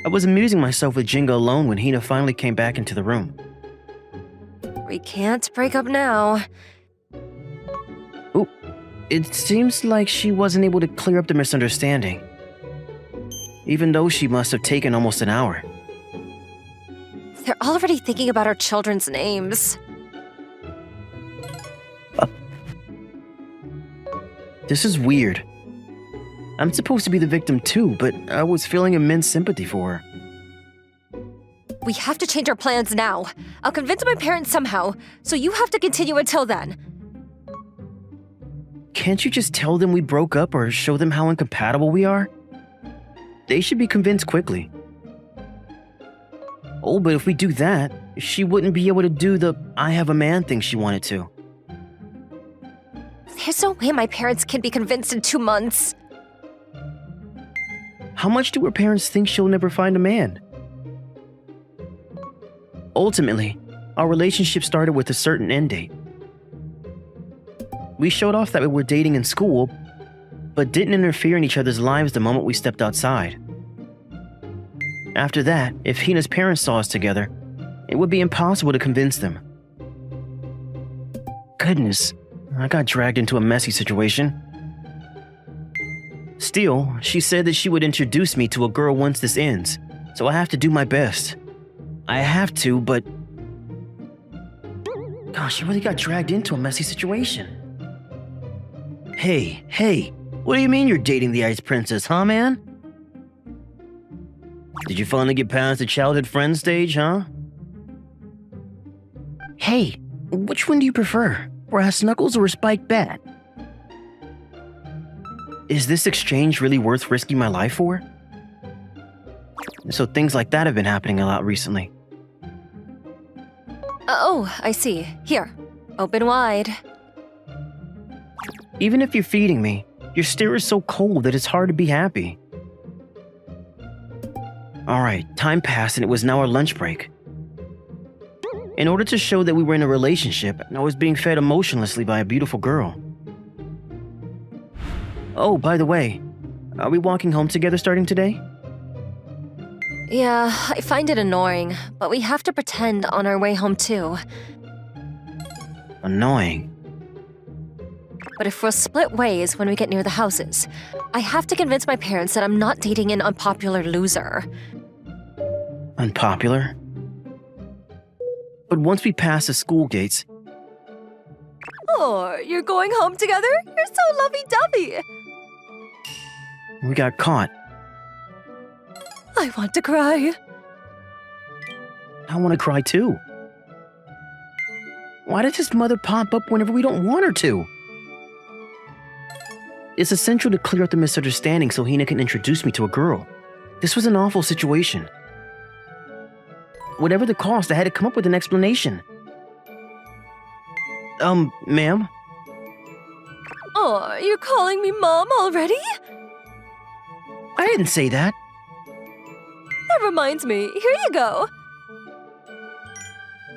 I was amusing myself with Jenga alone when Hina finally came back into the room. We can't break up now. Ooh, it seems like she wasn't able to clear up the misunderstanding. Even though she must have taken almost an hour. They're already thinking about our children's names. This is weird. I'm supposed to be the victim too, but I was feeling immense sympathy for her. We have to change our plans now. I'll convince my parents somehow, so you have to continue until then. Can't you just tell them we broke up or show them how incompatible we are? They should be convinced quickly. Oh, but if we do that, she wouldn't be able to do the I have a man thing she wanted to. There's no way my parents can be convinced in 2 months. How much do her parents think she'll never find a man? Ultimately, our relationship started with a certain end date. We showed off that we were dating in school, but didn't interfere in each other's lives the moment we stepped outside. After that, if Hina's parents saw us together, it would be impossible to convince them. Goodness, I got dragged into a messy situation. Still, she said that she would introduce me to a girl once this ends, so I have to do my best. I have to, but... Gosh, I really got dragged into a messy situation. Hey, what do you mean you're dating the Ice Princess, huh, man? Did you finally get past the childhood friend stage, huh? Hey, which one do you prefer? Brass knuckles or a spiked bat? Is this exchange really worth risking my life for? So things like that have been happening a lot recently. Oh, I see. Here, open wide. Even if you're feeding me, your stare is so cold that it's hard to be happy. Alright, time passed and it was now our lunch break. In order to show that we were in a relationship, I was being fed emotionlessly by a beautiful girl. Oh, by the way, are we walking home together starting today? Yeah, I find it annoying, but we have to pretend on our way home too. Annoying. But if we'll split ways when we get near the houses, I have to convince my parents that I'm not dating an unpopular loser. Unpopular? But once we pass the school gates... Oh, you're going home together? You're so lovey-dovey. We got caught. I want to cry. I want to cry too. Why does his mother pop up whenever we don't want her to? It's essential to clear up the misunderstanding so Hina can introduce me to a girl. This was an awful situation. Whatever the cost, I had to come up with an explanation. Ma'am? Oh, you're calling me Mom already? I didn't say that. That reminds me, here you go.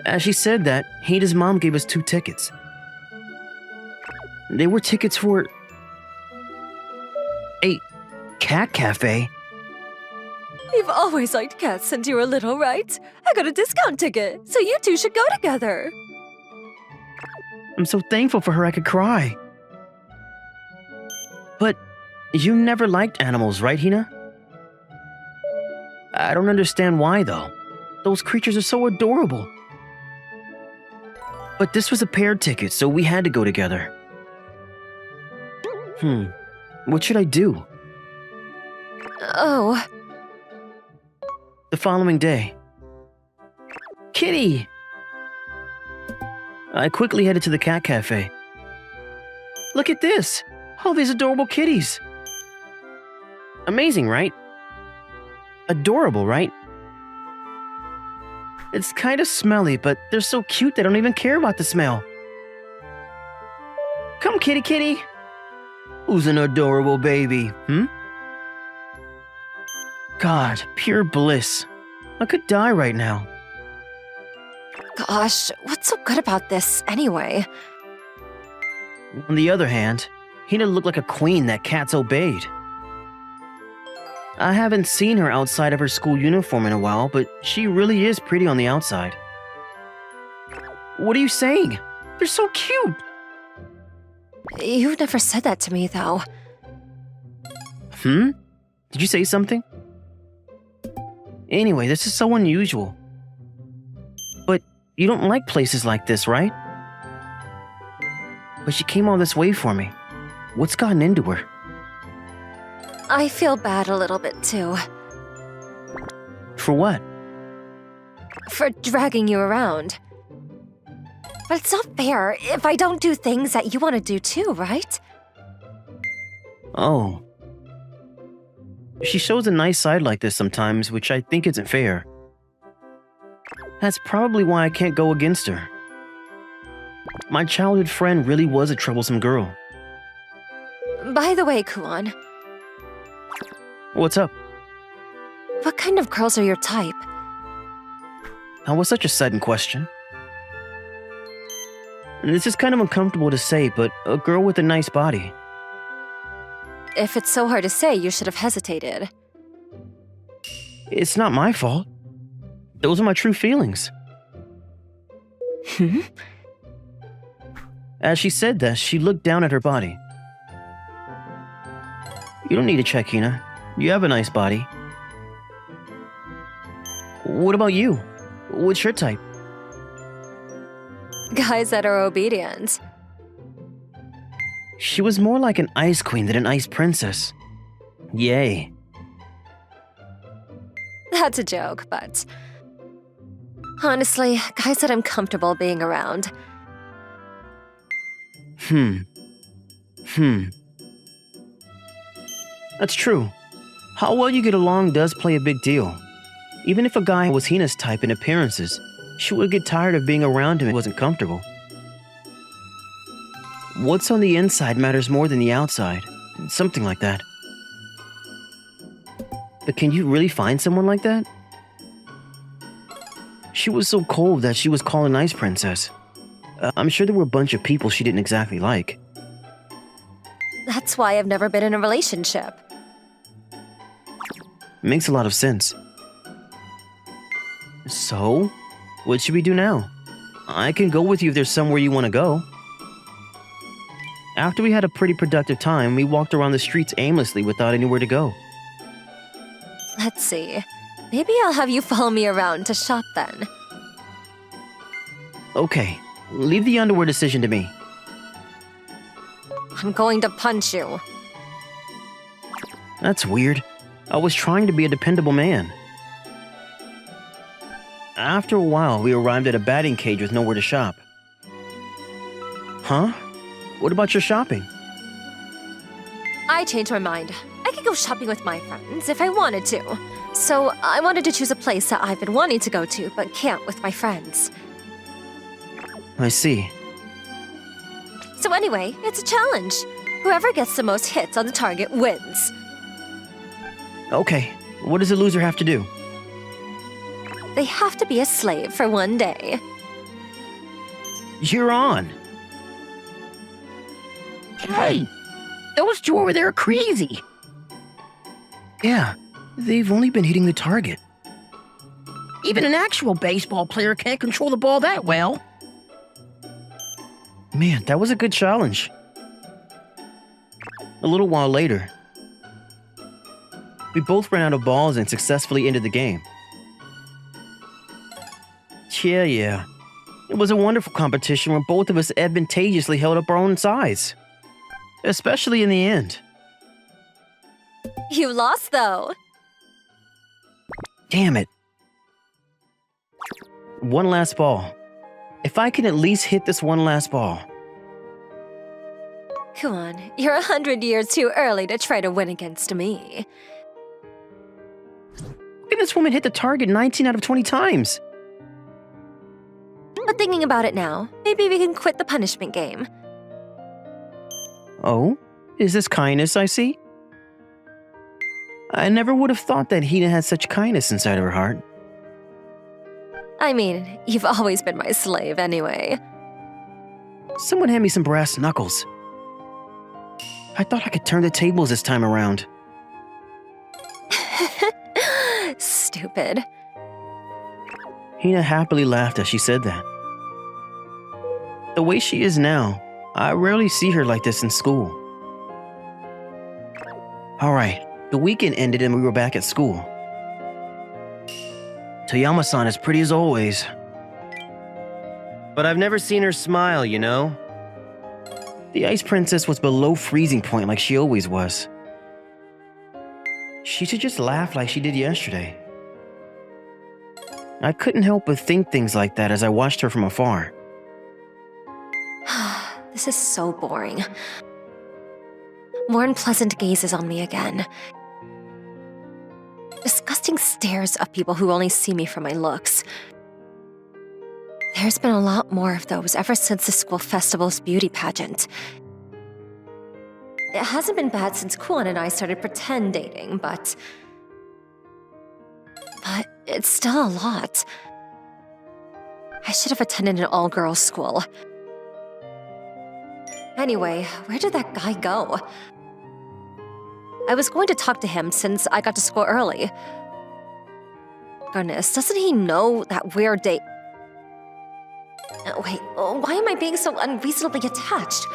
As she said that, Hina's mom gave us 2 tickets. They were tickets for... a cat cafe. You've always liked cats since you were little, right? I got a discount ticket, so you two should go together. I'm so thankful for her I could cry. But you never liked animals, right, Hina? I don't understand why, though. Those creatures are so adorable. But this was a paired ticket, so we had to go together. What should I do? Oh. The following day. Kitty! I quickly headed to the cat cafe. Look at this! All these adorable kitties! Amazing, right? Adorable, right? It's kind of smelly, but they're so cute they don't even care about the smell. Come, kitty kitty! Who's an adorable baby, God, pure bliss. I could die right now. Gosh, what's so good about this anyway? On the other hand, Hina looked like a queen that cats obeyed. I haven't seen her outside of her school uniform in a while, but she really is pretty on the outside. What are you saying? They're so cute! You never said that to me, though. Did you say something? Anyway, this is so unusual. But you don't like places like this, right? But she came all this way for me. What's gotten into her? I feel bad a little bit, too. For what? For dragging you around. But it's not fair if I don't do things that you want to do too, right? Oh. She shows a nice side like this sometimes, which I think isn't fair. That's probably why I can't go against her. My childhood friend really was a troublesome girl. By the way, Kuon, What's up? what kind of girls are your type? That was such a sudden question. And this is kind of uncomfortable to say, but a girl with a nice body. If it's so hard to say, you should have hesitated. It's not my fault. Those are my true feelings. As she said that, she looked down at her body. You don't need to check, Hina. You have a nice body. What about you? What's your type? Guys that are obedient. She was more like an ice queen than an ice princess. Yay. That's a joke, but honestly, guys that I'm comfortable being around. That's true. How well you get along does play a big deal. Even if a guy was Hina's type in appearances, she would get tired of being around him if he wasn't comfortable. What's on the inside matters more than the outside. Something like that. But can you really find someone like that? She was so cold that she was called an ice princess. I'm sure there were a bunch of people she didn't exactly like. That's why I've never been in a relationship. Makes a lot of sense. So, what should we do now? I can go with you if there's somewhere you want to go. After we had a pretty productive time, we walked around the streets aimlessly without anywhere to go. Let's see. Maybe I'll have you follow me around to shop then. Okay, leave the underwear decision to me. I'm going to punch you. That's weird. I was trying to be a dependable man. After a while, we arrived at a batting cage with nowhere to shop. Huh? What about your shopping? I changed my mind. I could go shopping with my friends if I wanted to. So I wanted to choose a place that I've been wanting to go to but can't with my friends. I see. So anyway, it's a challenge. Whoever gets the most hits on the target wins. Okay, what does the loser have to do? They have to be a slave for one day. You're on. Hey, those two over there are crazy. Yeah, they've only been hitting the target. Even an actual baseball player can't control the ball that well. Man, that was a good challenge. A little while later, we both ran out of balls and successfully ended the game. Yeah. It was a wonderful competition where both of us advantageously held up our own sides. Especially in the end. You lost, though. Damn it. One last ball. If I can at least hit this one last ball. Come on, you're 100 years too early to try to win against me. Look at this woman hit the target 19 out of 20 times. But thinking about it now, maybe we can quit the punishment game. Oh? Is this kindness I see? I never would have thought that Hina had such kindness inside of her heart. I mean, you've always been my slave anyway. Someone hand me some brass knuckles. I thought I could turn the tables this time around. Stupid. Hina happily laughed as she said that. The way she is now, I rarely see her like this in school. Alright, the weekend ended and we were back at school. Toyama-san is pretty as always. But I've never seen her smile, you know? The Ice Princess was below freezing point like she always was. She should just laugh like she did yesterday. I couldn't help but think things like that as I watched her from afar. This is so boring. More unpleasant gazes on me again. Disgusting stares of people who only see me for my looks. There's been a lot more of those ever since the school festival's beauty pageant. It hasn't been bad since Kuon and I started pretend dating, but it's still a lot. I should have attended an all-girls school. Anyway, where did that guy go? I was going to talk to him since I got to school early. Goodness, doesn't he know that we're date? Wait, why am I being so unreasonably attached?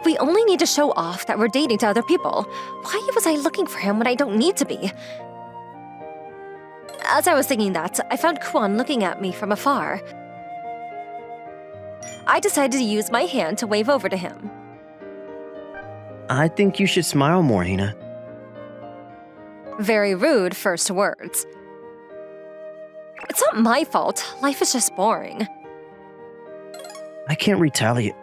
We only need to show off that we're dating to other people. Why was I looking for him when I don't need to be? As I was thinking that, I found Kwon looking at me from afar. I decided to use my hand to wave over to him. I think you should smile more, Hina. Very rude first words. It's not my fault. Life is just boring. I can't retaliate.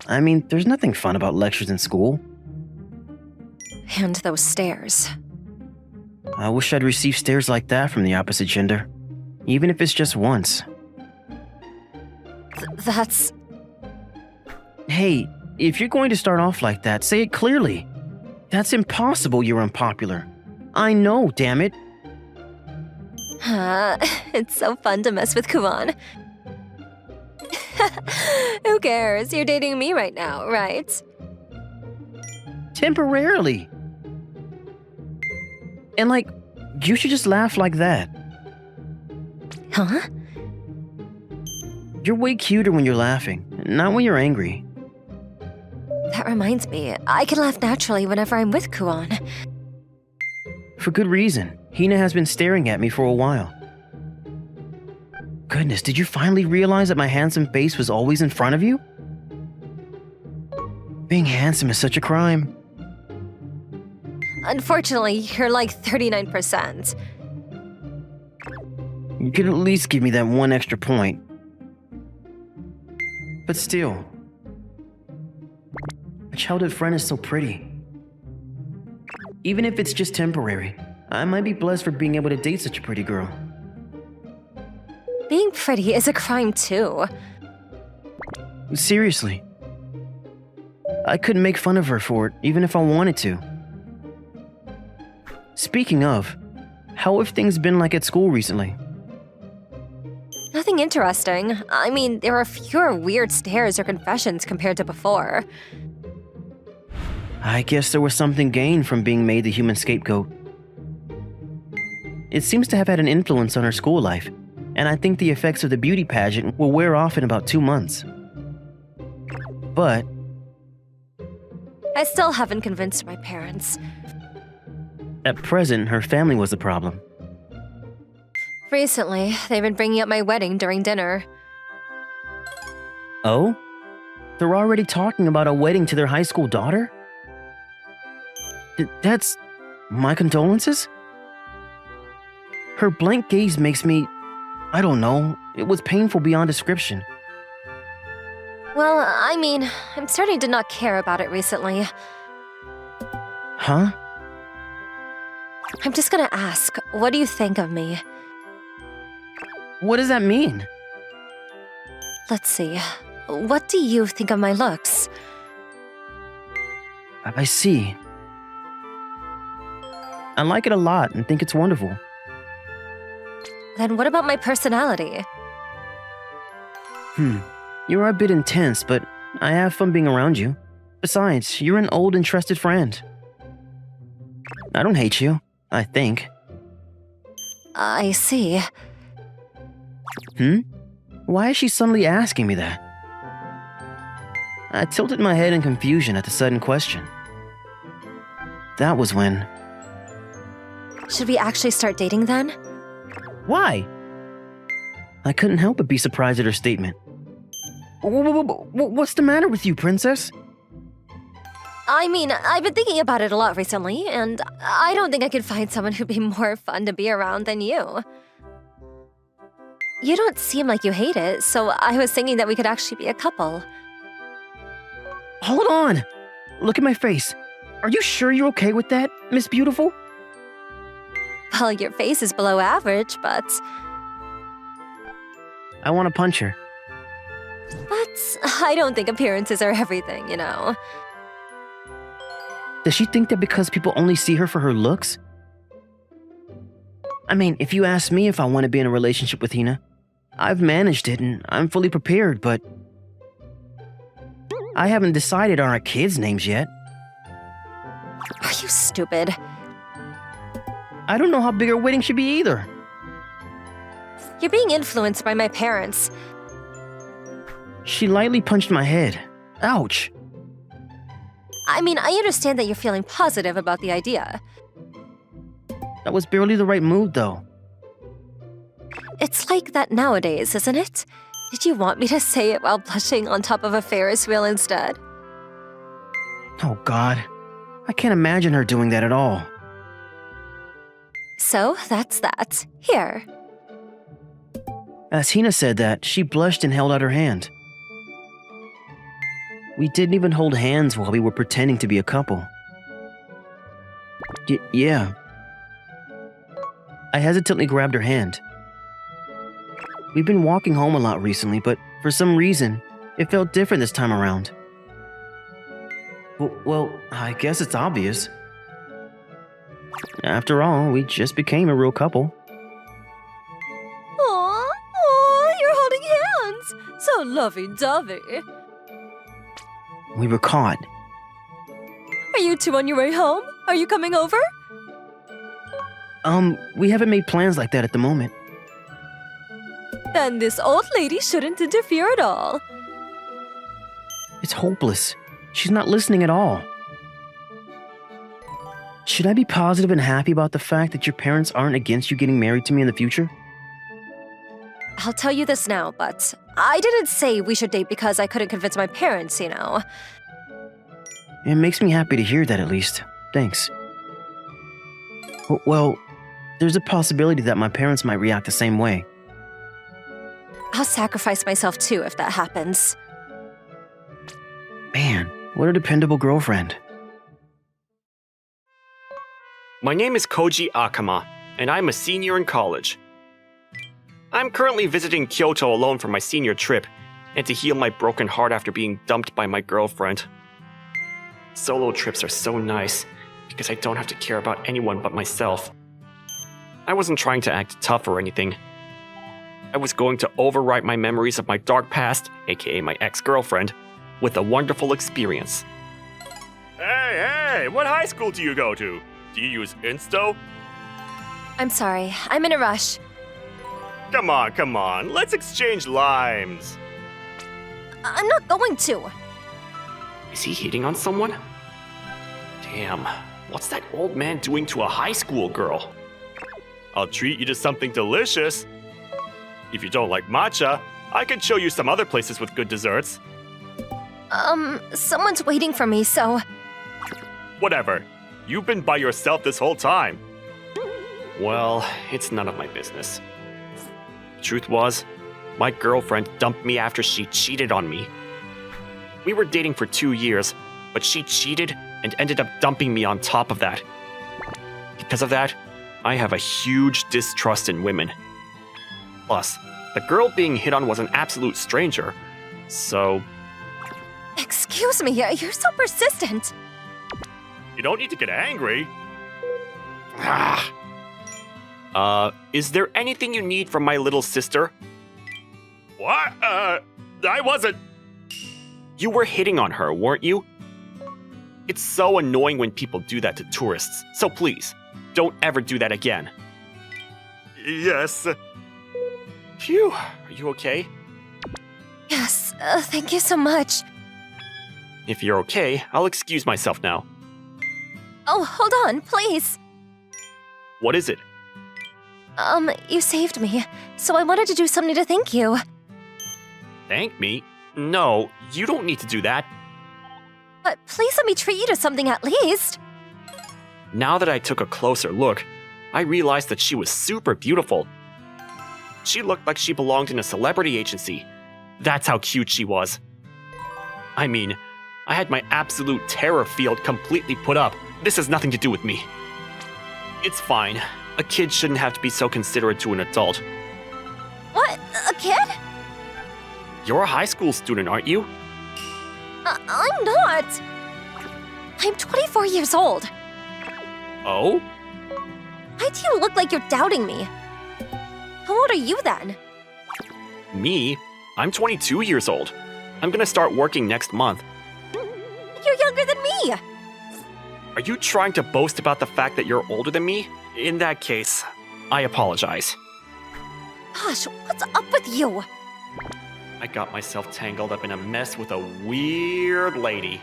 I mean, there's nothing fun about lectures in school. And those stares. I wish I'd received stares like that from the opposite gender. Even if it's just once. That's... Hey, if you're going to start off like that, say it clearly. That's impossible you're unpopular. I know, damn it. It's so fun to mess with Kwon. Who cares? You're dating me right now, right? Temporarily. And like, you should just laugh like that. Huh? You're way cuter when you're laughing, not when you're angry. That reminds me, I can laugh naturally whenever I'm with Kwon. For good reason. Hina has been staring at me for a while. Goodness, did you finally realize that my handsome face was always in front of you? Being handsome is such a crime. Unfortunately, you're like 39%. You could at least give me that one extra point. But still, a childhood friend is so pretty. Even if it's just temporary, I might be blessed for being able to date such a pretty girl. Being pretty is a crime too. Seriously. I couldn't make fun of her for it, even if I wanted to. Speaking of, how have things been like at school recently? Nothing interesting. I mean, there are fewer weird stares or confessions compared to before. I guess there was something gained from being made the human scapegoat. It seems to have had an influence on her school life, and I think the effects of the beauty pageant will wear off in about 2 months. But I still haven't convinced my parents. at present, her family was the problem. Recently, they've been bringing up my wedding during dinner. Oh? They're already talking about a wedding to their high school daughter? That's... my condolences? Her blank gaze makes me... I don't know. It was painful beyond description. Well, I mean, I'm starting to not care about it recently. Huh? I'm just gonna ask, what do you think of me? What does that mean? Let's see. What do you think of my looks? I see. I like it a lot and think it's wonderful. Then what about my personality? You're a bit intense, but I have fun being around you. Besides, you're an old and trusted friend. I don't hate you, I think. I see. Why is she suddenly asking me that? I tilted my head in confusion at the sudden question. That was when... Should we actually start dating then? Why? I couldn't help but be surprised at her statement. What's the matter with you, princess? I mean, I've been thinking about it a lot recently, and I don't think I could find someone who'd be more fun to be around than you. You don't seem like you hate it, so I was thinking that we could actually be a couple. Hold on! Look at my face. Are you sure you're okay with that, Miss Beautiful? Well, your face is below average, but I want to punch her. I don't think appearances are everything, you know. Does she think that because people only see her for her looks? I mean, if you ask me if I want to be in a relationship with Hina, I've managed it and I'm fully prepared, but I haven't decided on our kids' names yet. Are you stupid? I don't know how big our wedding should be either. You're being influenced by my parents. She lightly punched my head. Ouch. I mean, I understand that you're feeling positive about the idea. That was barely the right mood, though. It's like that nowadays, isn't it? Did you want me to say it while blushing on top of a Ferris wheel instead? Oh, God. I can't imagine her doing that at all. So, that's that. Here. As Hina said that, she blushed and held out her hand. We didn't even hold hands while we were pretending to be a couple. Yeah. I hesitantly grabbed her hand. We've been walking home a lot recently, but for some reason, it felt different this time around. Well, I guess it's obvious. After all, we just became a real couple. Aww, you're holding hands. So lovey-dovey. We were caught. Are you two on your way home? Are you coming over? We haven't made plans like that at the moment. Then this old lady shouldn't interfere at all. It's hopeless. She's not listening at all. Should I be positive and happy about the fact that your parents aren't against you getting married to me in the future? I'll tell you this now, but I didn't say we should date because I couldn't convince my parents, you know. It makes me happy to hear that at least. Thanks. Well, there's a possibility that my parents might react the same way. I'll sacrifice myself too if that happens. Man, what a dependable girlfriend. My name is Koji Akama, and I'm a senior in college. I'm currently visiting Kyoto alone for my senior trip, and to heal my broken heart after being dumped by my girlfriend. Solo trips are so nice, because I don't have to care about anyone but myself. I wasn't trying to act tough or anything. I was going to overwrite my memories of my dark past, aka my ex-girlfriend, with a wonderful experience. Hey, what high school do you go to? Do you use Insto? I'm sorry, I'm in a rush. Come on, let's exchange limes. I'm not going to. Is he hitting on someone? Damn, what's that old man doing to a high school girl? I'll treat you to something delicious. If you don't like matcha, I could show you some other places with good desserts. Someone's waiting for me, so... Whatever. You've been by yourself this whole time. Well, it's none of my business. Truth was, my girlfriend dumped me after she cheated on me. We were dating for 2 years, but she cheated and ended up dumping me on top of that. Because of that, I have a huge distrust in women. Plus, the girl being hit on was an absolute stranger, so... Excuse me, you're so persistent. You don't need to get angry. Is there anything you need from my little sister? What? I wasn't... You were hitting on her, weren't you? It's so annoying when people do that to tourists, so please, don't ever do that again. Yes. Phew, are you okay? Yes, thank you so much. If you're okay, I'll excuse myself now. Oh, hold on, please. What is it? You saved me, so I wanted to do something to thank you. Thank me? No, you don't need to do that. But please let me treat you to something at least. Now that I took a closer look, I realized that she was super beautiful. She looked like she belonged in a celebrity agency. That's how cute she was. I mean, I had my absolute terror field completely put up. This has nothing to do with me. It's fine. A kid shouldn't have to be so considerate to an adult. What? A kid? You're a high school student, aren't you? I'm not. I'm 24 years old. Oh? Why do you look like you're doubting me? How old are you then? Me? I'm 22 years old. I'm gonna start working next month. You're younger than me. Are you trying to boast about the fact that you're older than me? In that case, I apologize. Gosh, what's up with you? I got myself tangled up in a mess with a weird lady.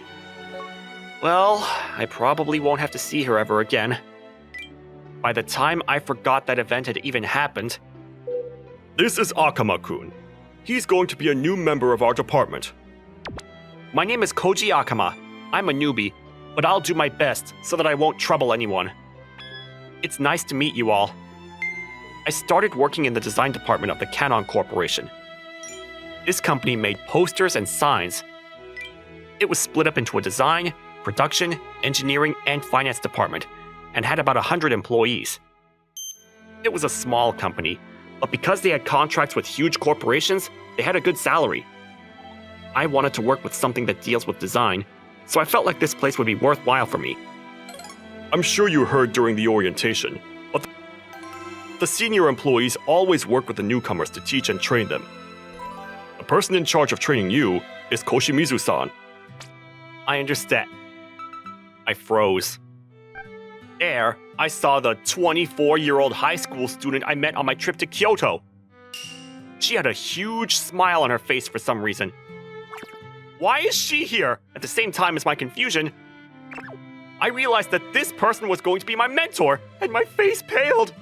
Well, I probably won't have to see her ever again. By the time I forgot that event had even happened... This is Akama-kun. He's going to be a new member of our department. My name is Koji Akama. I'm a newbie, but I'll do my best so that I won't trouble anyone. It's nice to meet you all. I started working in the design department of the Kanon Corporation. This company made posters and signs. It was split up into a design, production, engineering, and finance department, and had about 100 employees. It was a small company, but because they had contracts with huge corporations, they had a good salary. I wanted to work with something that deals with design, so I felt like this place would be worthwhile for me. I'm sure you heard during the orientation, but the senior employees always work with the newcomers to teach and train them. The person in charge of training you is Koshimizu-san. I understand. I froze. There, I saw the 24-year-old high school student I met on my trip to Kyoto. She had a huge smile on her face for some reason. Why is she here? At the same time as my confusion, I realized that this person was going to be my mentor, and my face paled.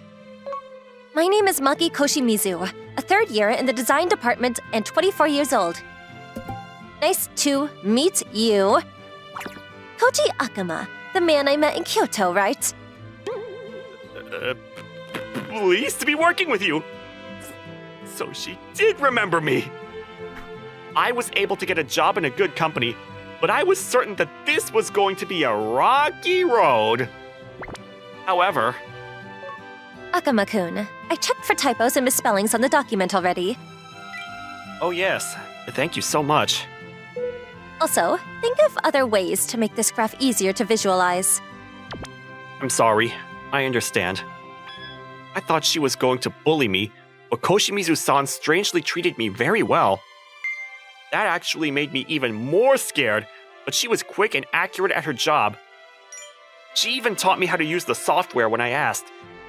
My name is Maki Koshimizu, a third year in the design department and 24 years old. Nice to meet you. Koji Akama, the man I met in Kyoto, right? Pleased to be working with you. So she did remember me. I was able to get a job in a good company, but I was certain that this was going to be a rocky road. However... Akama-kun, I checked for typos and misspellings on the document already. Oh yes, thank you so much. Also, think of other ways to make this graph easier to visualize. I'm sorry, I understand. I thought she was going to bully me, but Koshimizu-san strangely treated me very well. That actually made me even more scared, but she was quick and accurate at her job. She even taught me how to use the software when I asked.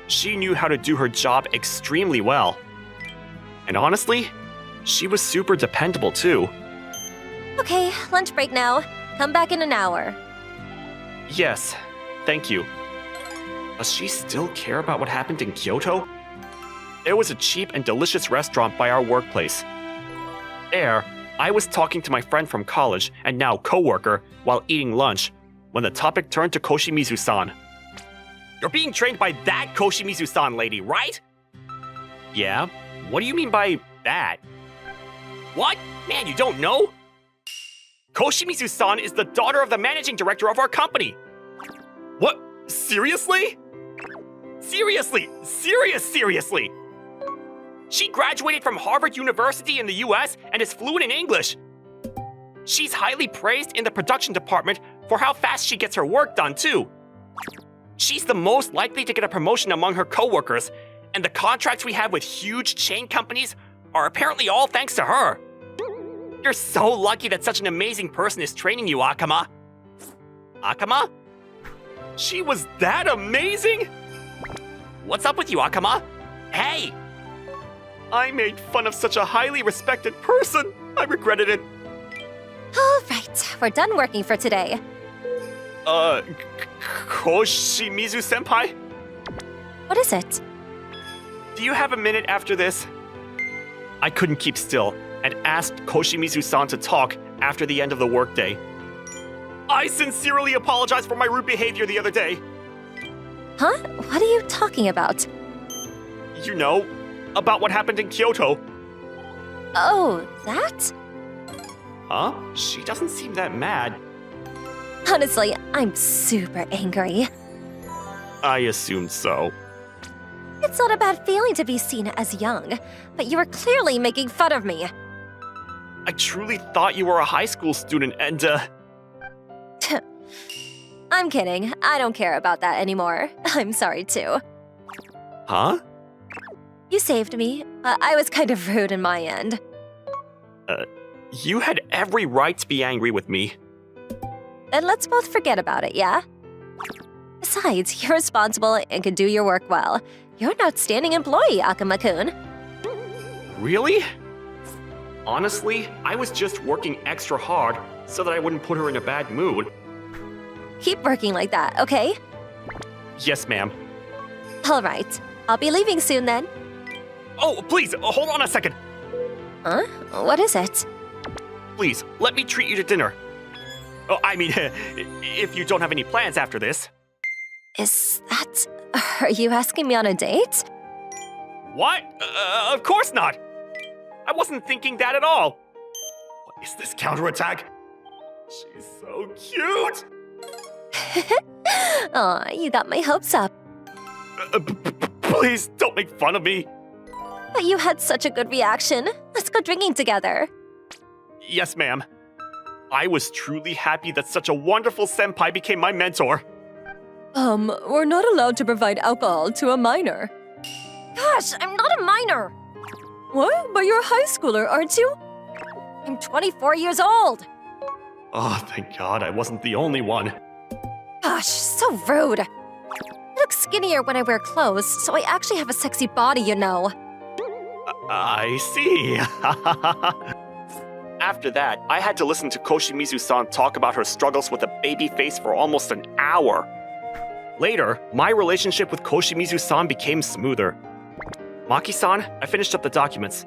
She knew how to do her job extremely well. And honestly, she was super dependable too. Okay, lunch break now. Come back in an hour. Yes, thank you. Does she still care about what happened in Kyoto? There was a cheap and delicious restaurant by our workplace. There, I was talking to my friend from college and now coworker while eating lunch when the topic turned to Koshimizu-san. You're being trained by that Koshimizu-san lady, right? Yeah? What do you mean by that? What? Man, you don't know? Koshimizu-san is the daughter of the managing director of our company. What? Seriously? Seriously! Seriously! She graduated from Harvard University in the US and is fluent in English. She's highly praised in the production department for how fast she gets her work done, too. She's the most likely to get a promotion among her coworkers, and the contracts we have with huge chain companies are apparently all thanks to her. You're so lucky that such an amazing person is training you, Akama. Akama? She was that amazing? What's up with you, Akama? Hey! I made fun of such a highly respected person. I regretted it. All right, we're done working for today. Koshimizu-senpai? What is it? Do you have a minute after this? I couldn't keep still and asked Koshimizu-san to talk after the end of the workday. I sincerely apologize for my rude behavior the other day. Huh? What are you talking about? You know, about what happened in Kyoto. Oh, that? Huh? She doesn't seem that mad. Honestly, I'm super angry. I assumed so. It's not a bad feeling to be seen as young, but you were clearly making fun of me. I truly thought you were a high school student and, I'm kidding. I don't care about that anymore. I'm sorry, too. Huh? You saved me. I was kind of rude in my end. You had every right to be angry with me. Then let's both forget about it, yeah? Besides, you're responsible and can do your work well. You're an outstanding employee, Akuma-kun. Really? Honestly, I was just working extra hard so that I wouldn't put her in a bad mood. Keep working like that, okay? Yes, ma'am. All right. I'll be leaving soon then. Oh, please, hold on a second. Huh? What is it? Please, let me treat you to dinner. Oh, I mean, if you don't have any plans after this. Is that... Are you asking me on a date? What? Of course not. I wasn't thinking that at all. What is this counterattack? She's so cute. Aw, you got my hopes up. Please don't make fun of me. But you had such a good reaction. Let's go drinking together. Yes, ma'am. I was truly happy that such a wonderful senpai became my mentor. We're not allowed to provide alcohol to a minor. Gosh, I'm not a minor. What? But you're a high schooler, aren't you? I'm 24 years old. Oh, thank God I wasn't the only one. Gosh, so rude. I look skinnier when I wear clothes, so I actually have a sexy body, you know. I see. After that, I had to listen to Koshimizu-san talk about her struggles with a baby face for almost an hour. Later, my relationship with Koshimizu-san became smoother. Maki-san, I finished up the documents.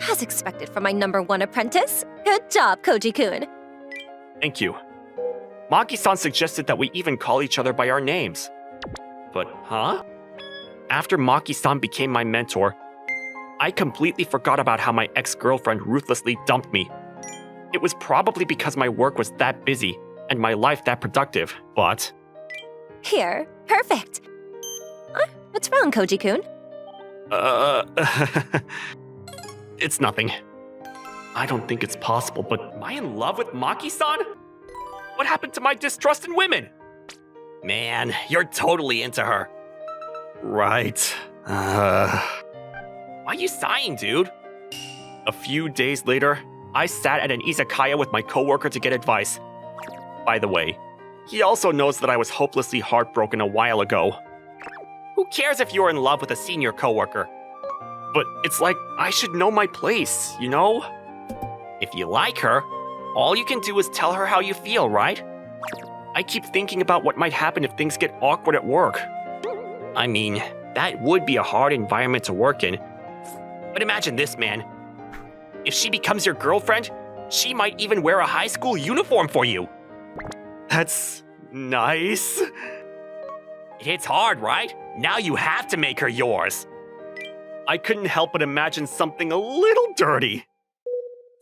As expected from my #1 apprentice. Good job, Koji-kun. Thank you. Maki-san suggested that we even call each other by our names. But, huh? After Maki-san became my mentor, I completely forgot about how my ex-girlfriend ruthlessly dumped me. It was probably because my work was that busy and my life that productive, but... Here, perfect. What's wrong, Koji-kun? It's nothing. I don't think it's possible, but am I in love with Maki-san? What happened to my distrust in women? Man, you're totally into her. Right. Why are you sighing, dude? A few days later, I sat at an izakaya with my coworker to get advice. By the way, he also knows that I was hopelessly heartbroken a while ago. Who cares if you're in love with a senior coworker? But it's like I should know my place, you know? If you like her, all you can do is tell her how you feel, right? I keep thinking about what might happen if things get awkward at work. I mean, that would be a hard environment to work in. But imagine this, man. If she becomes your girlfriend, she might even wear a high school uniform for you. That's nice. It hits hard, right? Now you have to make her yours. I couldn't help but imagine something a little dirty.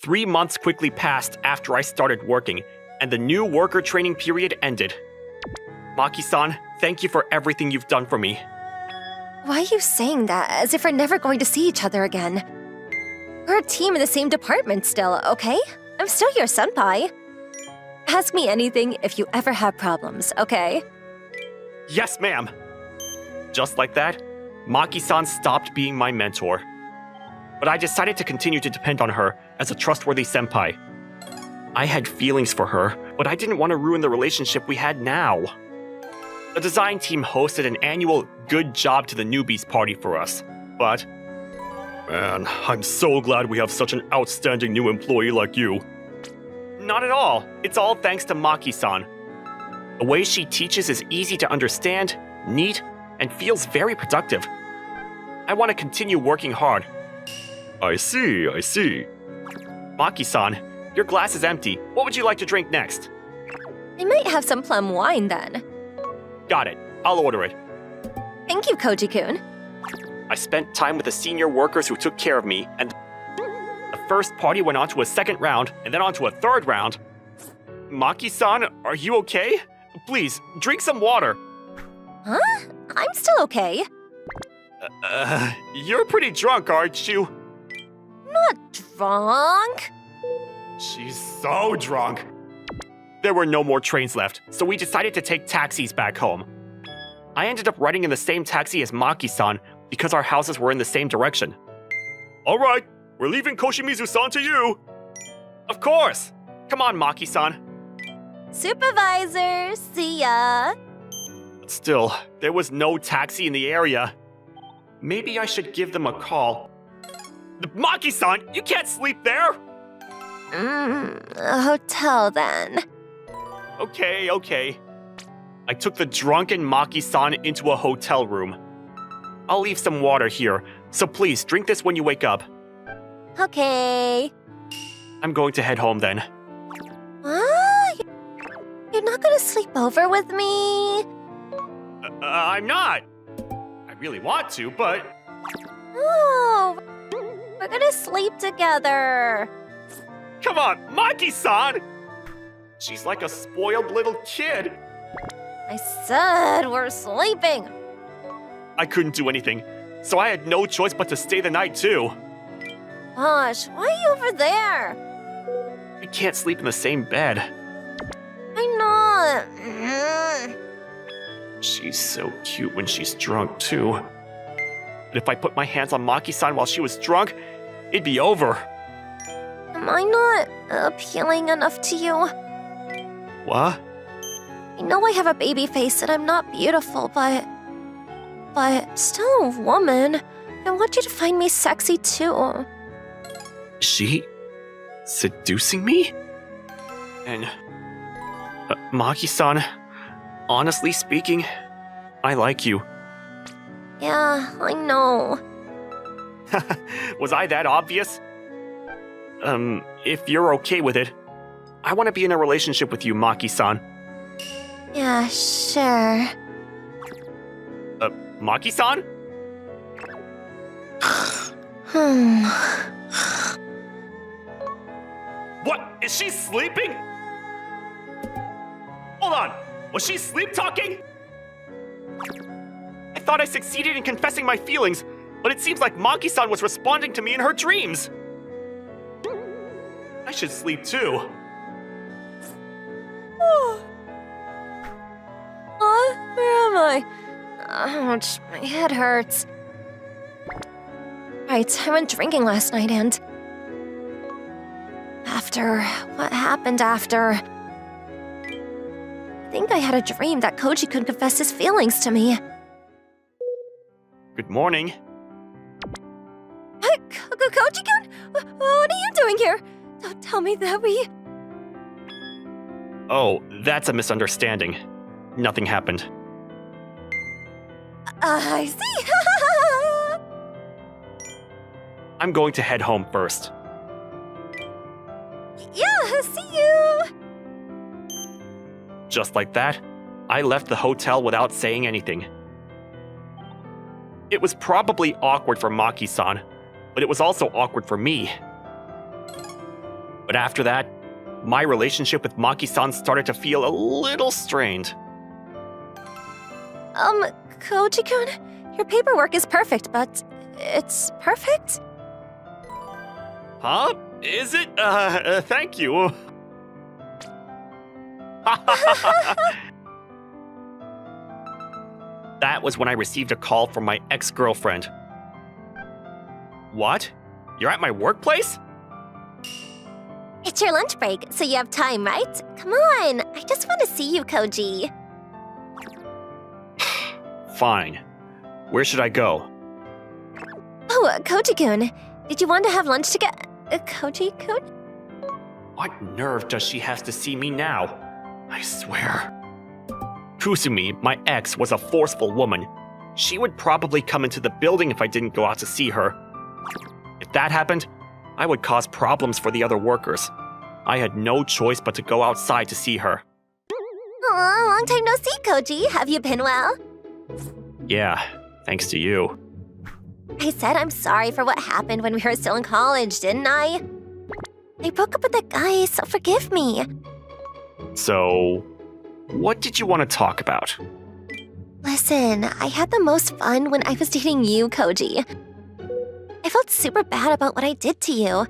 3 months quickly passed after I started working, and the new worker training period ended. Maki-san, thank you for everything you've done for me. Why are you saying that as if we're never going to see each other again? We're a team in the same department still, okay? I'm still your senpai. Ask me anything if you ever have problems, okay? Yes, ma'am. Just like that, Maki-san stopped being my mentor. But I decided to continue to depend on her as a trustworthy senpai. I had feelings for her, but I didn't want to ruin the relationship we had now. The design team hosted an annual good job to the newbies party for us, but... Man, I'm so glad we have such an outstanding new employee like you. Not at all. It's all thanks to Maki-san. The way she teaches is easy to understand, neat, and feels very productive. I want to continue working hard. I see. Maki-san, your glass is empty. What would you like to drink next? I might have some plum wine then. Got it. I'll order it. Thank you, Koji-kun. I spent time with the senior workers who took care of me, and the first party went on to a second round, and then on to a third round. Maki-san, are you okay? Please, drink some water. Huh? I'm still okay. You're pretty drunk, aren't you? Not drunk. She's so drunk. There were no more trains left, so we decided to take taxis back home. I ended up riding in the same taxi as Maki-san because our houses were in the same direction. All right, we're leaving Koshimizu-san to you. Of course. Come on, Maki-san. Supervisor, see ya. Still, there was no taxi in the area. Maybe I should give them a call. Maki-san, you can't sleep there! A hotel then. Okay. I took the drunken Maki-san into a hotel room. I'll leave some water here, so please drink this when you wake up. Okay. I'm going to head home then. You're not gonna sleep over with me? I'm not. I really want to, but... Oh, we're gonna sleep together. Come on, Maki-san! She's like a spoiled little kid. I said we're sleeping. I couldn't do anything, so I had no choice but to stay the night too. Gosh, why are you over there? We can't sleep in the same bed. Why not? She's so cute when she's drunk too. But if I put my hands on Maki-san while she was drunk, it'd be over. Am I not appealing enough to you? What? I know I have a baby face and I'm not beautiful, but still a woman. I want you to find me sexy too. Is she seducing me? And Maki-san, honestly speaking, I like you. Yeah, I know. Was I that obvious? If you're okay with it, I want to be in a relationship with you, Maki-san. Yeah, sure. Maki-san? What? Is she sleeping? Hold on. Was she sleep talking? I thought I succeeded in confessing my feelings, but it seems like Maki-san was responding to me in her dreams. I should sleep too. Where am I? Ouch, my head hurts. Right, I went drinking last night and... What happened after? I think I had a dream that Koji could confess his feelings to me. Good morning. Koji-kun? What are you doing here? Don't tell me that we... Oh, that's a misunderstanding. Nothing happened. I see. I'm going to head home first. Yeah, see you. Just like that, I left the hotel without saying anything. It was probably awkward for Maki-san, but it was also awkward for me. But after that, my relationship with Maki-san started to feel a little strained. Koji-kun, your paperwork is perfect, but it's perfect? Huh? Is it? Thank you. That was when I received a call from my ex-girlfriend. What? You're at my workplace? It's your lunch break, so you have time, right? Come on, I just want to see you, Koji. Fine. Where should I go? Oh, Koji-kun, did you want to have lunch together? Koji-kun? What nerve does she have to see me now? I swear. Kusumi, my ex, was a forceful woman. She would probably come into the building if I didn't go out to see her. If that happened, I would cause problems for the other workers. I had no choice but to go outside to see her. Aw, long time no see, Koji. Have you been well? Yeah, thanks to you. I said I'm sorry for what happened when we were still in college, didn't I? I broke up with that guy, so forgive me. So, what did you want to talk about? Listen, I had the most fun when I was dating you, Koji. I felt super bad about what I did to you.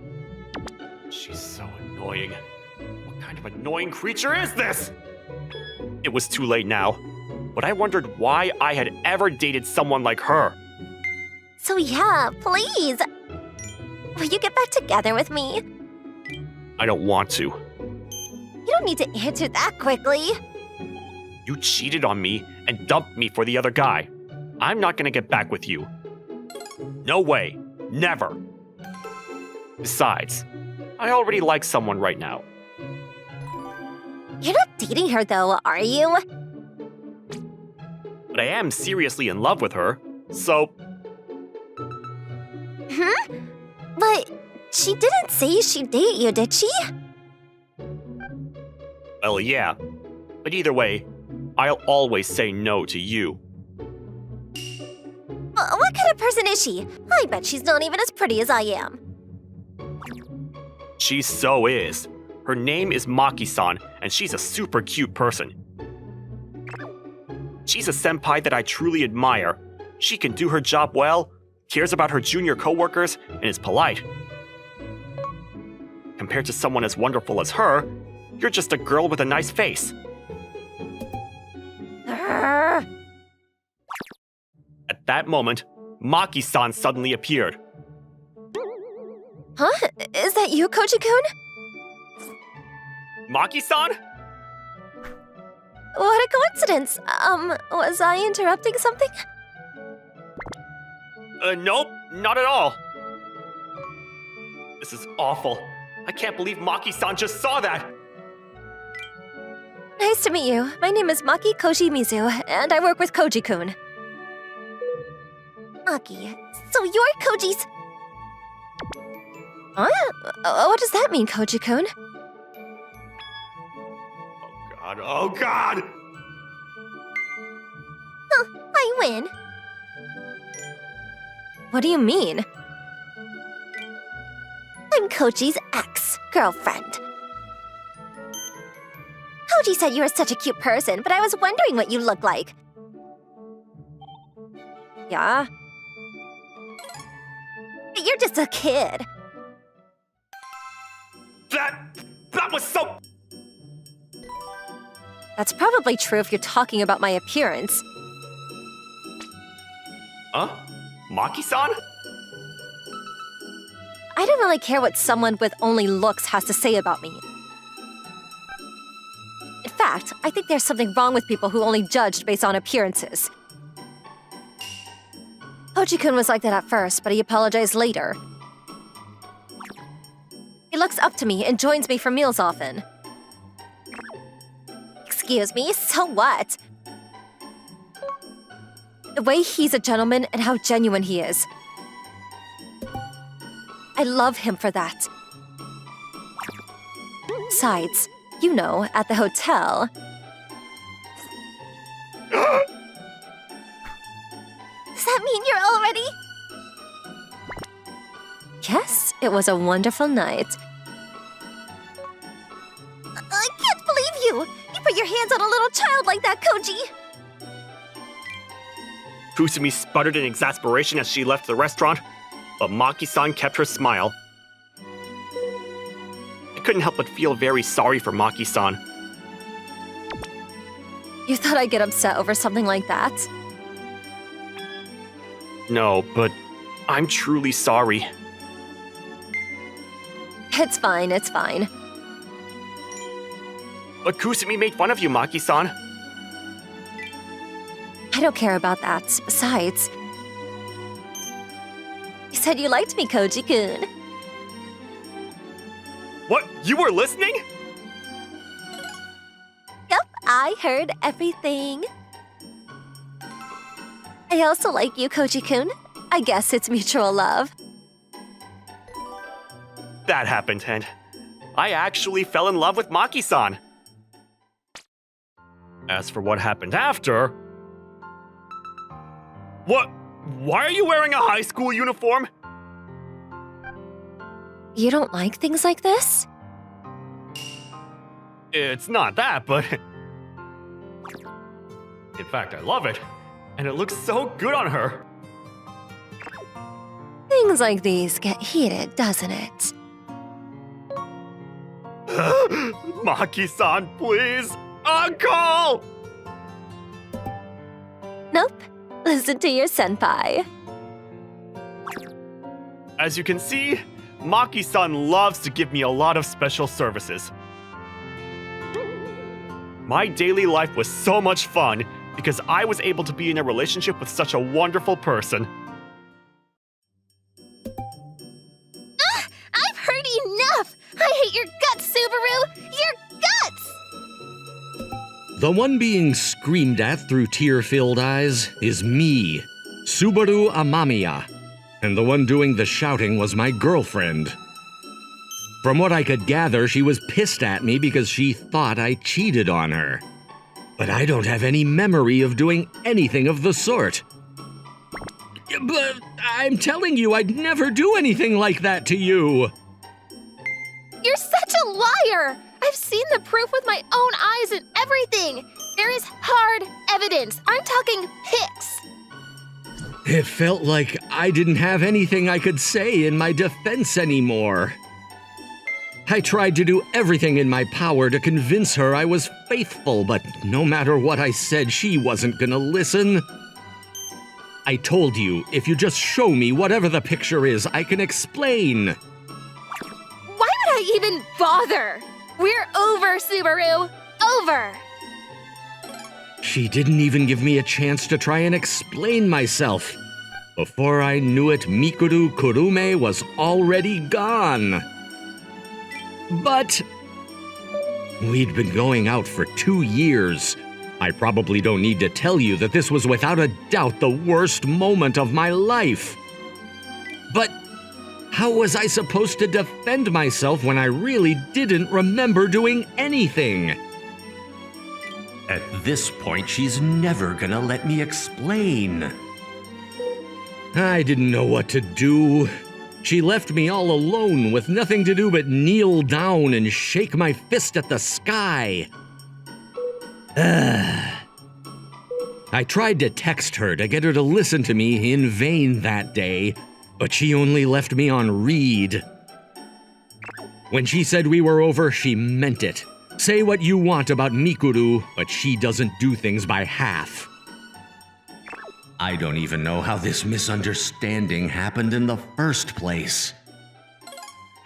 She's so annoying. What kind of annoying creature is this? It was too late now, but I wondered why I had ever dated someone like her. So yeah, please. Will you get back together with me? I don't want to. You don't need to answer that quickly. You You cheated on me and dumped me for the other guy. I'm not gonna get back with you. No way. Never. Besides, I already like someone right now. You're not dating her though, are you? But I am seriously in love with her, so But she didn't say she'd date you, did she? well, yeah. But either way, I'll always say no to you. What kind of person is she? I bet she's not even as pretty as I am. She so is. Her name is Maki-san, and she's a super cute person. She's a senpai that I truly admire. She can do her job well, cares about her junior coworkers, and is polite. Compared to someone as wonderful as her, you're just a girl with a nice face. Grr. At that moment, Maki-san suddenly appeared. Huh? Is that you, Koji-kun? Maki-san? What a coincidence. Was I interrupting something? Nope, not at all. This is awful. I can't believe Maki-san just saw that. Nice to meet you. My name is Maki Koshimizu, and I work with Koji-kun. Maki, so you're Koji's... Huh? What does that mean, Koji-kun? Oh god! I win. What do you mean? I'm Koji's ex-girlfriend. Koji said you were such a cute person, but I was wondering what you look like. Yeah? But you're just a kid. That was so... That's probably true if you're talking about my appearance. Huh? Maki-san? I don't really care what someone with only looks has to say about me. In fact, I think there's something wrong with people who only judged based on appearances. Koji-kun was like that at first, but he apologized later. He looks up to me and joins me for meals often. Excuse me, so what? The way he's a gentleman and how genuine he is. I love him for that. Besides, you know, at the hotel... Does that mean you're already... Yes, it was a wonderful night. I can't believe you! You put your hands on a little child like that, Koji! Kusumi sputtered in exasperation as she left the restaurant, but Maki-san kept her smile. I couldn't help but feel very sorry for Maki-san. You thought I'd get upset over something like that? No, but I'm truly sorry. It's fine, it's fine. But Kusumi made fun of you, Maki-san. I don't care about that. Besides... You said you liked me, Koji-kun. What? You were listening? Yep, I heard everything. I also like you, Koji-kun. I guess it's mutual love. That happened, and I actually fell in love with Maki-san. As for what happened after... What? Why are you wearing a high school uniform? You don't like things like this? It's not that, but... In fact, I love it. And it looks so good on her. Things like these get heated, doesn't it? Maki-san, please! Uncle! Nope. Listen to your senpai. As you can see, Maki-san loves to give me a lot of special services. My daily life was so much fun because I was able to be in a relationship with such a wonderful person. I've heard enough! I hate your guts, Subaru! Your guts! The one being screamed at through tear-filled eyes is me, Subaru Amamiya, and the one doing the shouting was my girlfriend. From what I could gather, she was pissed at me because she thought I cheated on her. But I don't have any memory of doing anything of the sort. But I'm telling you, I'd never do anything like that to you. You're such a liar! I've seen the proof with my own eyes and everything! There is hard evidence. I'm talking pics. It felt like I didn't have anything I could say in my defense anymore. I tried to do everything in my power to convince her I was faithful, but no matter what I said, she wasn't gonna listen. I told you, if you just show me whatever the picture is, I can explain. Why would I even bother? We're over, Subaru! Over! She didn't even give me a chance to try and explain myself. Before I knew it, Mikuru Kurume was already gone. But we'd been going out for 2 years. I probably don't need to tell you that this was without a doubt the worst moment of my life. But how was I supposed to defend myself when I really didn't remember doing anything? At this point, she's never gonna let me explain. I didn't know what to do. She left me all alone with nothing to do but kneel down and shake my fist at the sky. I tried to text her to get her to listen to me in vain that day, but she only left me on read. When she said we were over, she meant it. Say what you want about Mikuru, but she doesn't do things by half. I don't even know how this misunderstanding happened in the first place.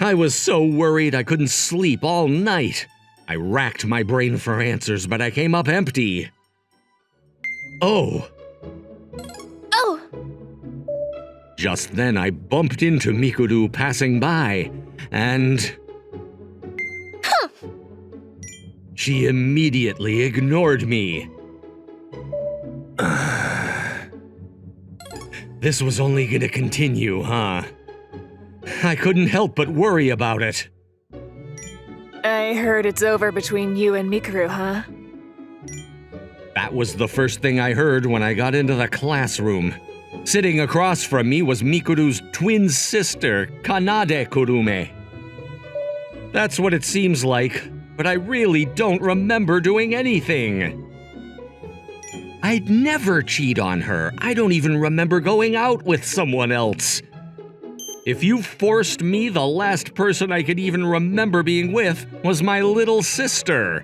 I was so worried I couldn't sleep all night. I racked my brain for answers, but I came up empty. Oh. Just then I bumped into Mikuru passing by, and she immediately ignored me. This was only gonna continue, huh? I couldn't help but worry about it. I heard it's over between you and Mikuru, huh? That was the first thing I heard when I got into the classroom. Sitting across from me was Mikuru's twin sister, Kanade Kurume. That's what it seems like, but I really don't remember doing anything. I'd never cheat on her. I don't even remember going out with someone else. If you forced me, the last person I could even remember being with was my little sister.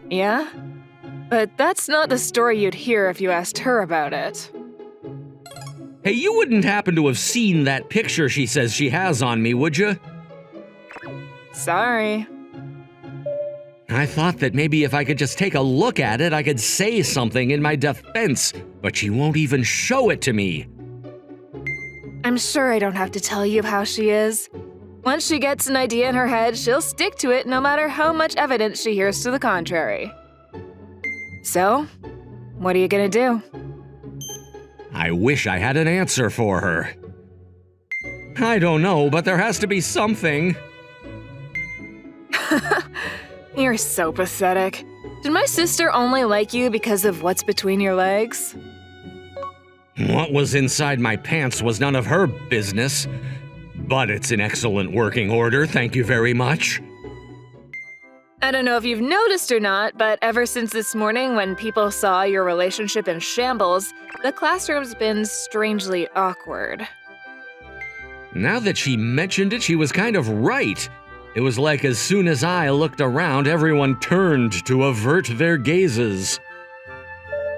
Yeah? But that's not the story you'd hear if you asked her about it. Hey, you wouldn't happen to have seen that picture she says she has on me, would you? Sorry. I thought that maybe if I could just take a look at it, I could say something in my defense, but she won't even show it to me. I'm sure I don't have to tell you how she is. Once she gets an idea in her head, she'll stick to it no matter how much evidence she hears to the contrary. So, what are you gonna do? I wish I had an answer for her. I don't know, but there has to be something. You're so pathetic. Did my sister only like you because of what's between your legs? What was inside my pants was none of her business, but it's in excellent working order, thank you very much. I don't know if you've noticed or not, but ever since this morning when people saw your relationship in shambles, the classroom's been strangely awkward. Now that she mentioned it, she was kind of right. It was like as soon as I looked around, everyone turned to avert their gazes.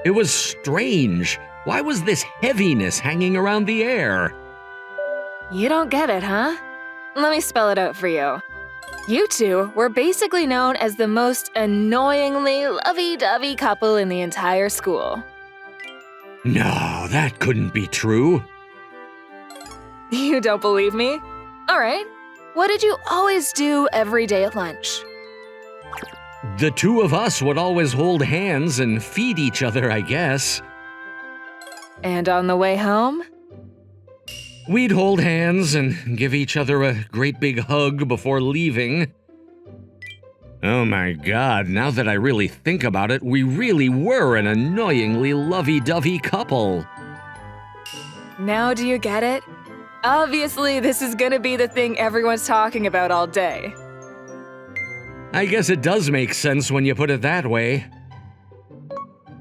It was strange. Why was this heaviness hanging around the air? You don't get it, huh? Let me spell it out for you. You two were basically known as the most annoyingly lovey-dovey couple in the entire school. No, that couldn't be true. You don't believe me? All right. What did you always do every day at lunch? The two of us would always hold hands and feed each other, I guess. And on the way home? We'd hold hands and give each other a great big hug before leaving. Oh my god, now that I really think about it, we really were an annoyingly lovey-dovey couple. Now do you get it? Obviously, this is gonna be the thing everyone's talking about all day. I guess it does make sense when you put it that way.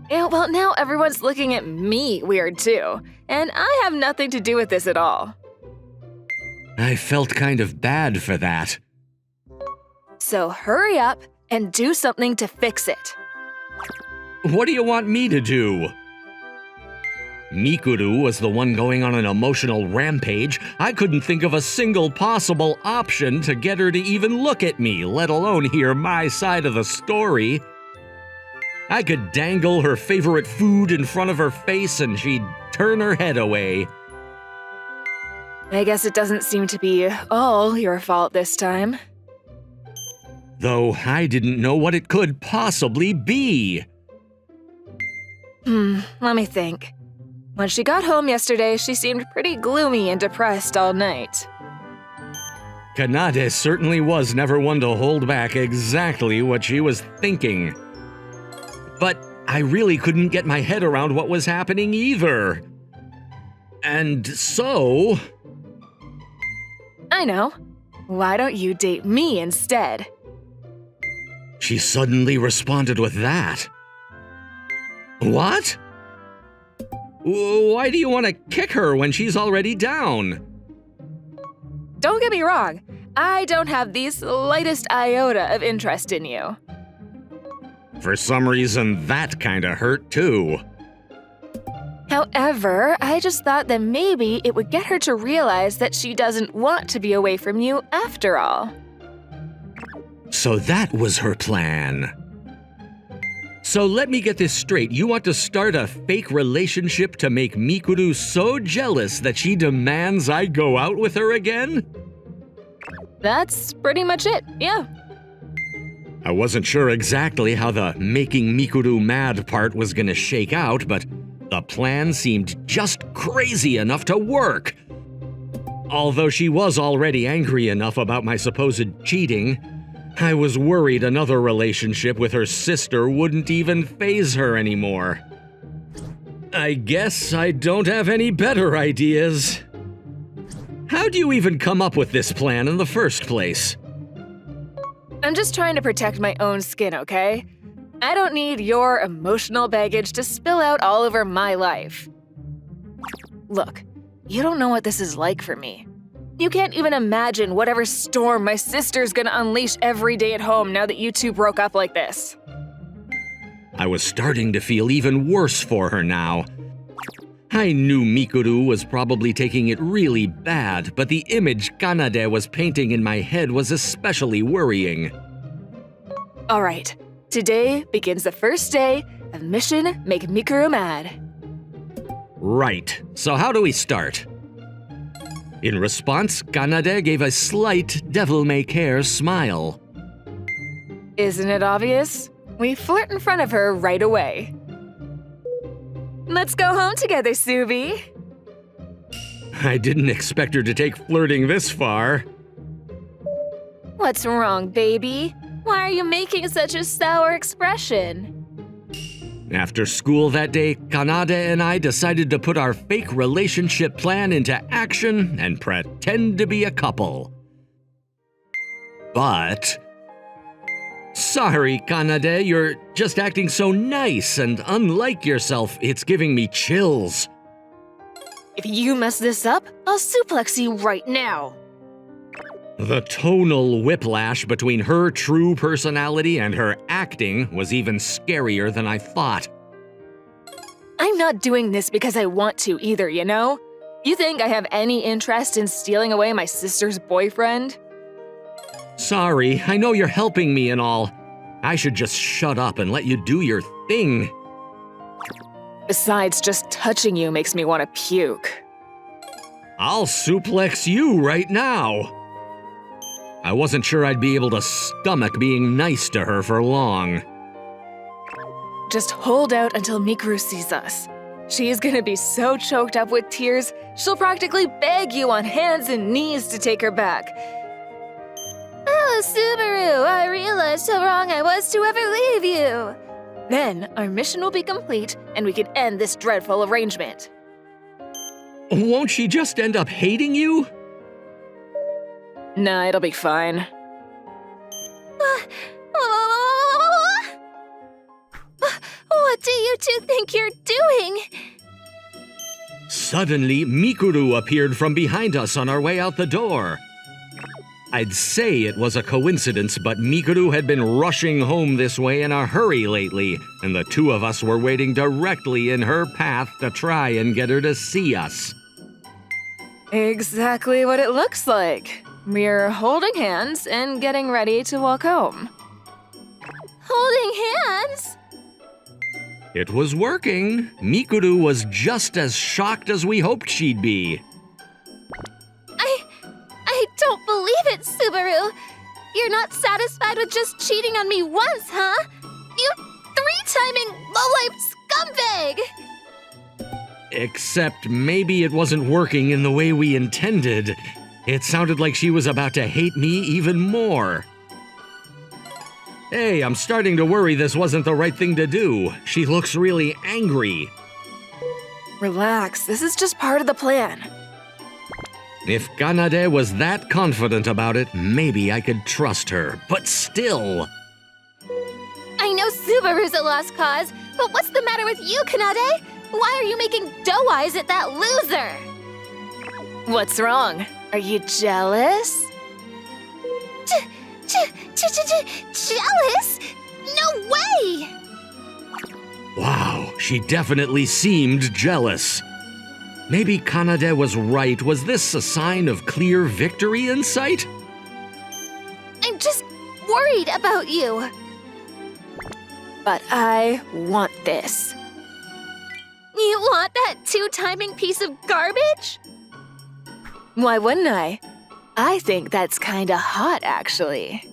Yeah, well, now everyone's looking at me weird too, and I have nothing to do with this at all. I felt kind of bad for that. So hurry up and do something to fix it. What do you want me to do? Mikuru was the one going on an emotional rampage. I couldn't think of a single possible option to get her to even look at me, let alone hear my side of the story. I could dangle her favorite food in front of her face and she'd turn her head away. I guess it doesn't seem to be all your fault this time. Though I didn't know what it could possibly be. Let me think. When she got home yesterday, she seemed pretty gloomy and depressed all night. Kanade certainly was never one to hold back exactly what she was thinking. But I really couldn't get my head around what was happening either. And so... I know. Why don't you date me instead? She suddenly responded with that. What? Why do you want to kick her when she's already down? Don't get me wrong. I don't have the slightest iota of interest in you. For some reason, that kinda hurt too. However, I just thought that maybe it would get her to realize that she doesn't want to be away from you after all. So that was her plan. So let me get this straight. You want to start a fake relationship to make Mikuru so jealous that she demands I go out with her again? That's pretty much it, yeah. I wasn't sure exactly how the making Mikuru mad part was gonna shake out, but the plan seemed just crazy enough to work. Although she was already angry enough about my supposed cheating, I was worried another relationship with her sister wouldn't even faze her anymore. I guess I don't have any better ideas. How do you even come up with this plan in the first place? I'm just trying to protect my own skin, okay? I don't need your emotional baggage to spill out all over my life. Look, you don't know what this is like for me. You can't even imagine whatever storm my sister's gonna unleash every day at home now that you two broke up like this. I was starting to feel even worse for her now. I knew Mikuru was probably taking it really bad, but the image Kanade was painting in my head was especially worrying. All right, today begins the first day of Mission Make Mikuru Mad. Right, so how do we start? In response, Kanade gave a slight devil-may-care smile. Isn't it obvious? We flirt in front of her right away. Let's go home together, Subi. I didn't expect her to take flirting this far. What's wrong, baby? Why are you making such a sour expression? After school that day, Kanade and I decided to put our fake relationship plan into action and pretend to be a couple. But... Sorry, Kanade, you're just acting so nice and unlike yourself, it's giving me chills. If you mess this up, I'll suplex you right now. The tonal whiplash between her true personality and her acting was even scarier than I thought. I'm not doing this because I want to either, you know? You think I have any interest in stealing away my sister's boyfriend? Sorry, I know you're helping me and all. I should just shut up and let you do your thing. Besides, just touching you makes me want to puke. I'll suplex you right now. I wasn't sure I'd be able to stomach being nice to her for long. Just hold out until Mikuru sees us. She's gonna be so choked up with tears, she'll practically beg you on hands and knees to take her back. Oh, Subaru, I realized how wrong I was to ever leave you. Then our mission will be complete and we can end this dreadful arrangement. Won't she just end up hating you? Nah, it'll be fine. What do you two think you're doing? Suddenly, Mikuru appeared from behind us on our way out the door. I'd say it was a coincidence, but Mikuru had been rushing home this way in a hurry lately, and the two of us were waiting directly in her path to try and get her to see us. Exactly what it looks like. We're holding hands and getting ready to walk home. Holding hands? It was working. Mikuru was just as shocked as we hoped she'd be. I don't believe it, Subaru. You're not satisfied with just cheating on me once, huh? You three-timing lowlife scumbag! Except maybe it wasn't working in the way we intended. It sounded like she was about to hate me even more. Hey, I'm starting to worry this wasn't the right thing to do. She looks really angry. Relax, this is just part of the plan. If Kanade was that confident about it, maybe I could trust her. But still... I know Subaru's a lost cause, but what's the matter with you, Kanade? Why are you making doe eyes at that loser? What's wrong? Are you jealous? Jealous? No way! Wow, she definitely seemed jealous. Maybe Kanade was right. Was this a sign of clear victory in sight? I'm just worried about you. But I want this. You want that two-timing piece of garbage? Why wouldn't I? I think that's kinda hot, actually.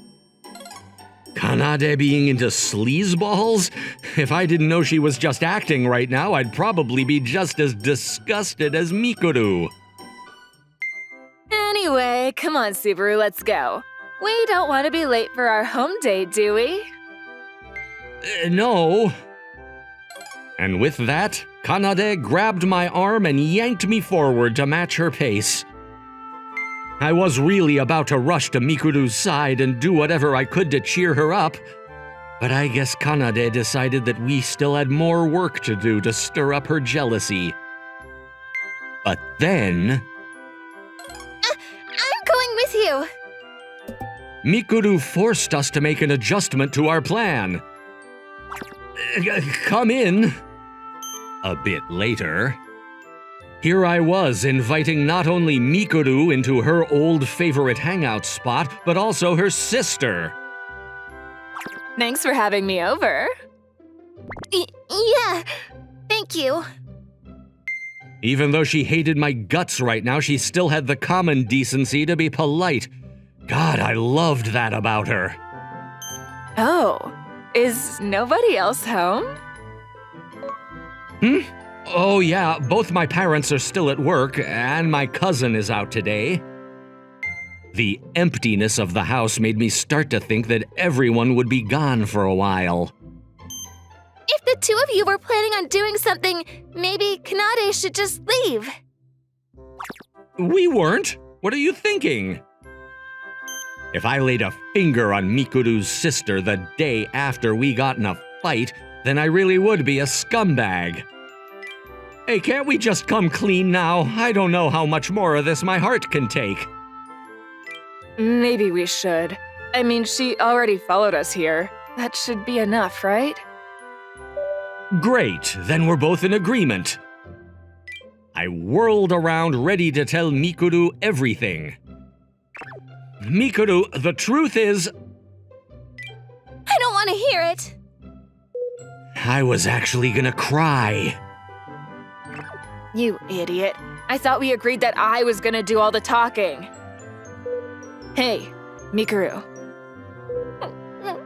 Kanade being into sleazeballs? If I didn't know she was just acting right now, I'd probably be just as disgusted as Mikuru. Anyway, come on, Subaru, let's go. We don't want to be late for our home date, do we? No. And with that, Kanade grabbed my arm and yanked me forward to match her pace. I was really about to rush to Mikuru's side and do whatever I could to cheer her up, but I guess Kanade decided that we still had more work to do to stir up her jealousy. But then... I'm going with you. Mikuru forced us to make an adjustment to our plan. Come in. A bit later... Here I was, inviting not only Mikuru into her old favorite hangout spot, but also her sister. Thanks for having me over. Yeah, thank you. Even though she hated my guts right now, she still had the common decency to be polite. God, I loved that about her. Oh, is nobody else home? Oh yeah, both my parents are still at work, and my cousin is out today. The emptiness of the house made me start to think that everyone would be gone for a while. If the two of you were planning on doing something, maybe Kanade should just leave. We weren't. What are you thinking? If I laid a finger on Mikuru's sister the day after we got in a fight, then I really would be a scumbag. Hey, can't we just come clean now? I don't know how much more of this my heart can take. Maybe we should. I mean, she already followed us here. That should be enough, right? Great, then we're both in agreement. I whirled around ready to tell Mikuru everything. Mikuru, the truth is, I don't want to hear it. I was actually gonna cry. You idiot. I thought we agreed that I was gonna do all the talking. Hey, Mikuru.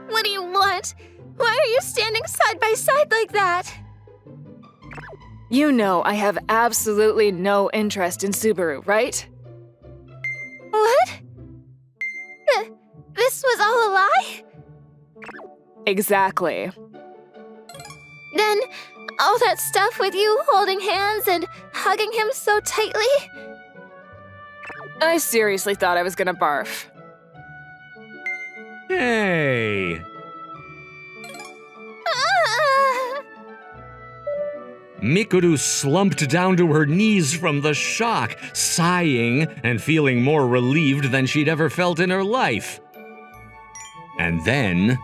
What do you want? Why are you standing side by side like that? You know I have absolutely no interest in Subaru, right? What? This was all a lie? Exactly. Then, all that stuff with you holding hands and hugging him so tightly? I seriously thought I was gonna barf. Hey. Ah! Mikuru slumped down to her knees from the shock, sighing and feeling more relieved than she'd ever felt in her life. And then...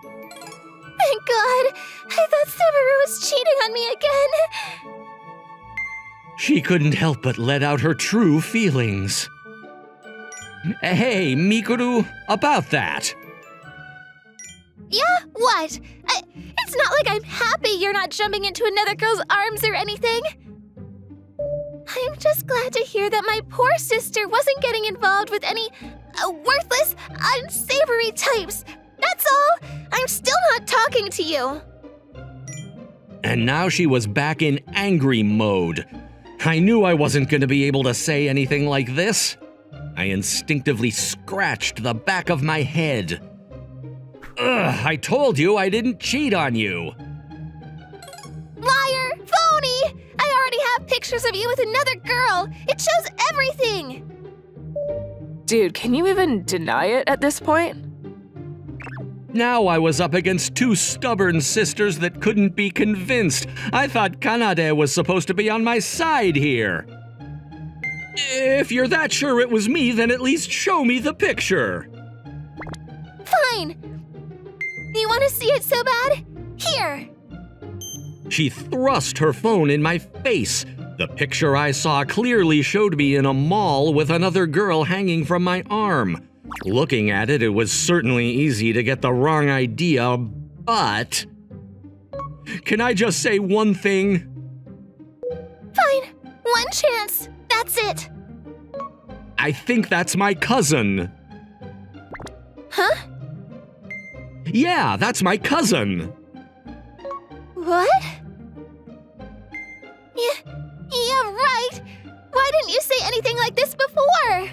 Thank God! I thought Subaru was cheating on me again! she couldn't help but let out her true feelings. Hey, Mikuru, about that. Yeah? What? It's not like I'm happy you're not jumping into another girl's arms or anything. I'm just glad to hear that my poor sister wasn't getting involved with any worthless, unsavory types. That's all. I'm still not talking to you. And now she was back in angry mode. I knew I wasn't going to be able to say anything like this. I instinctively scratched the back of my head. Ugh, I told you I didn't cheat on you. Liar! Phony! I already have pictures of you with another girl. It shows everything. Dude, can you even deny it at this point? Now I was up against two stubborn sisters that couldn't be convinced. I thought Kanade was supposed to be on my side here. If you're that sure it was me, then at least show me the picture. Fine. You want to see it so bad? Here. She thrust her phone in my face. The picture I saw clearly showed me in a mall with another girl hanging from my arm. Looking at it, it was certainly easy to get the wrong idea, but... Can I just say one thing? Fine. One chance. That's it. I think that's my cousin. Huh? Yeah, that's my cousin. What? Yeah, right. Why didn't you say anything like this before?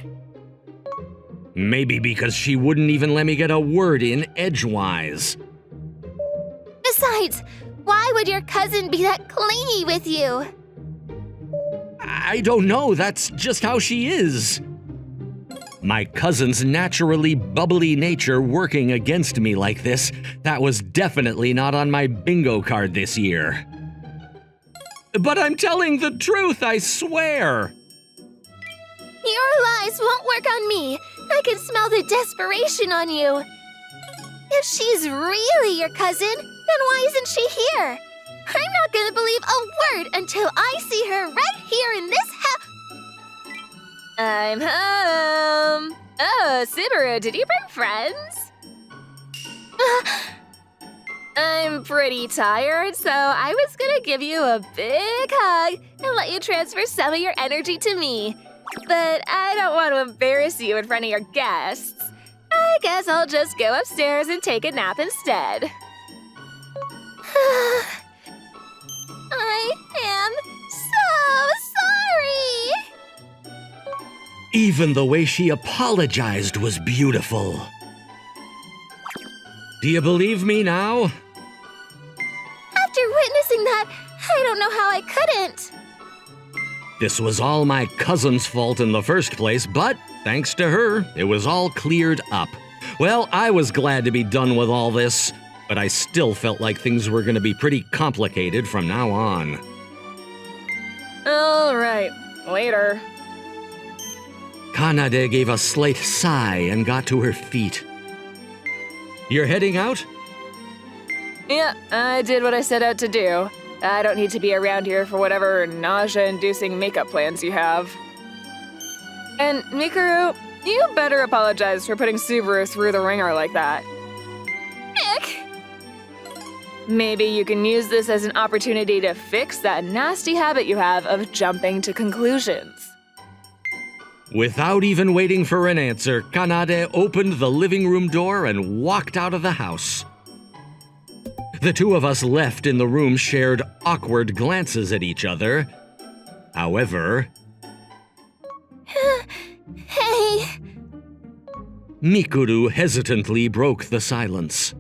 Maybe because she wouldn't even let me get a word in edgewise. Besides, why would your cousin be that clingy with you? I don't know, that's just how she is. My cousin's naturally bubbly nature working against me like this, that was definitely not on my bingo card this year. But I'm telling the truth, I swear. Your lies won't work on me. I can smell the desperation on you. If she's really your cousin, then why isn't she here? I'm not gonna believe a word until I see her right here in this house. I'm home. Oh, Subaru, did you bring friends? I'm pretty tired, so I was gonna give you a big hug and let you transfer some of your energy to me. But I don't want to embarrass you in front of your guests. I guess I'll just go upstairs and take a nap instead. I am so sorry. Even the way she apologized was beautiful. Do you believe me now? After witnessing that, I don't know how I couldn't. This was all my cousin's fault in the first place, but thanks to her, it was all cleared up. Well, I was glad to be done with all this, but I still felt like things were going to be pretty complicated from now on. All right, later. Kanade gave a slight sigh and got to her feet. You're heading out? Yeah, I did what I set out to do. I don't need to be around here for whatever nausea-inducing makeup plans you have. And Mikuru, You better apologize for putting Subaru through the ringer like that. Ick. Maybe you can use this as an opportunity to fix that nasty habit you have of jumping to conclusions. Without even waiting for an answer, Kanade opened the living room door and walked out of the house. The two of us left in the room shared awkward glances at each other. However, Hey. Mikuru hesitantly broke the silence.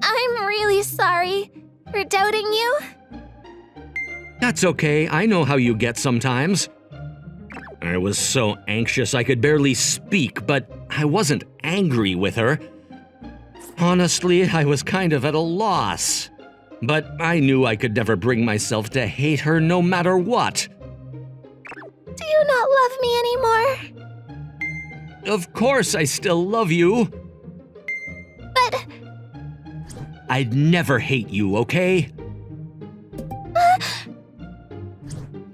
I'm really sorry for doubting you. That's okay, I know how you get sometimes. I was so anxious I could barely speak, but I wasn't angry with her. Honestly, I was kind of at a loss. But I knew I could never bring myself to hate her no matter what. Do you not love me anymore? Of course I still love you. But I'd never hate you, okay?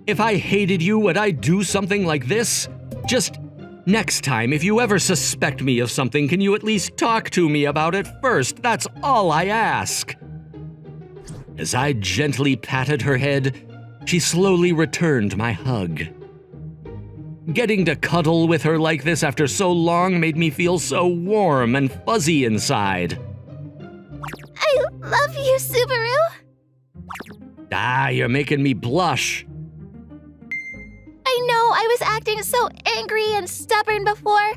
If I hated you, would I do something like this? Just next time, if you ever suspect me of something, can you at least talk to me about it first? That's all I ask. As I gently patted her head, she slowly returned my hug. Getting to cuddle with her like this after so long made me feel so warm and fuzzy inside. I love you, Subaru. Ah, you're making me blush. I know I was acting so angry and stubborn before,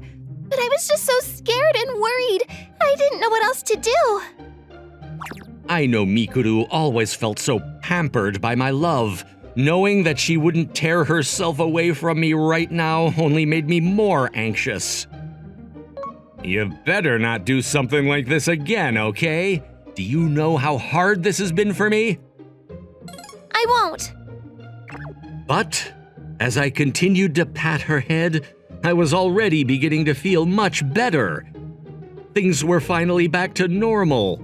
but I was just so scared and worried. I didn't know what else to do. I know Mikuru always felt so pampered by my love. Knowing that she wouldn't tear herself away from me right now only made me more anxious. You better not do something like this again, okay? Do you know how hard this has been for me? I won't. But as I continued to pat her head, I was already beginning to feel much better. Things were finally back to normal.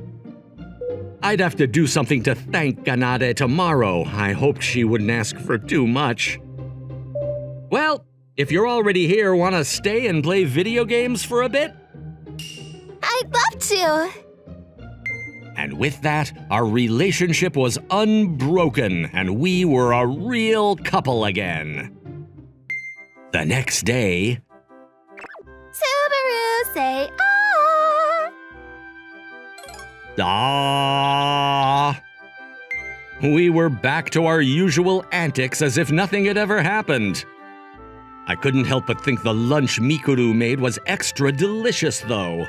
I'd have to do something to thank Kanade tomorrow. I hoped she wouldn't ask for too much. Well, if you're already here, want to stay and play video games for a bit? I'd love to. And with that, our relationship was unbroken, and we were a real couple again. The next day, Subaru, say ah. we were back to our usual antics as if nothing had ever happened. I couldn't help but think the lunch Mikuru made was extra delicious, though.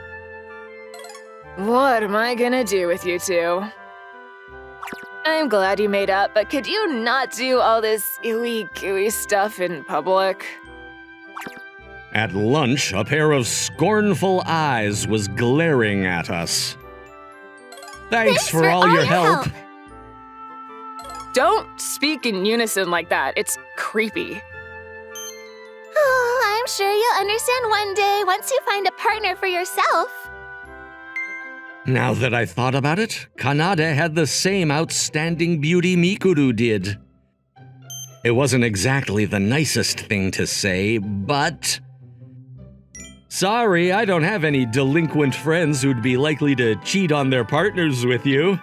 What am I gonna do with you two? I'm glad you made up, but could you not do all this ooey-gooey stuff in public? At lunch, a pair of scornful eyes was glaring at us. Thanks for all your help. Don't speak in unison like that. It's creepy. Oh, I'm sure you'll understand one day once you find a partner for yourself. Now that I thought about it, Kanade had the same outstanding beauty Mikuru did. It wasn't exactly the nicest thing to say, but... Sorry, I don't have any delinquent friends who'd be likely to cheat on their partners with you.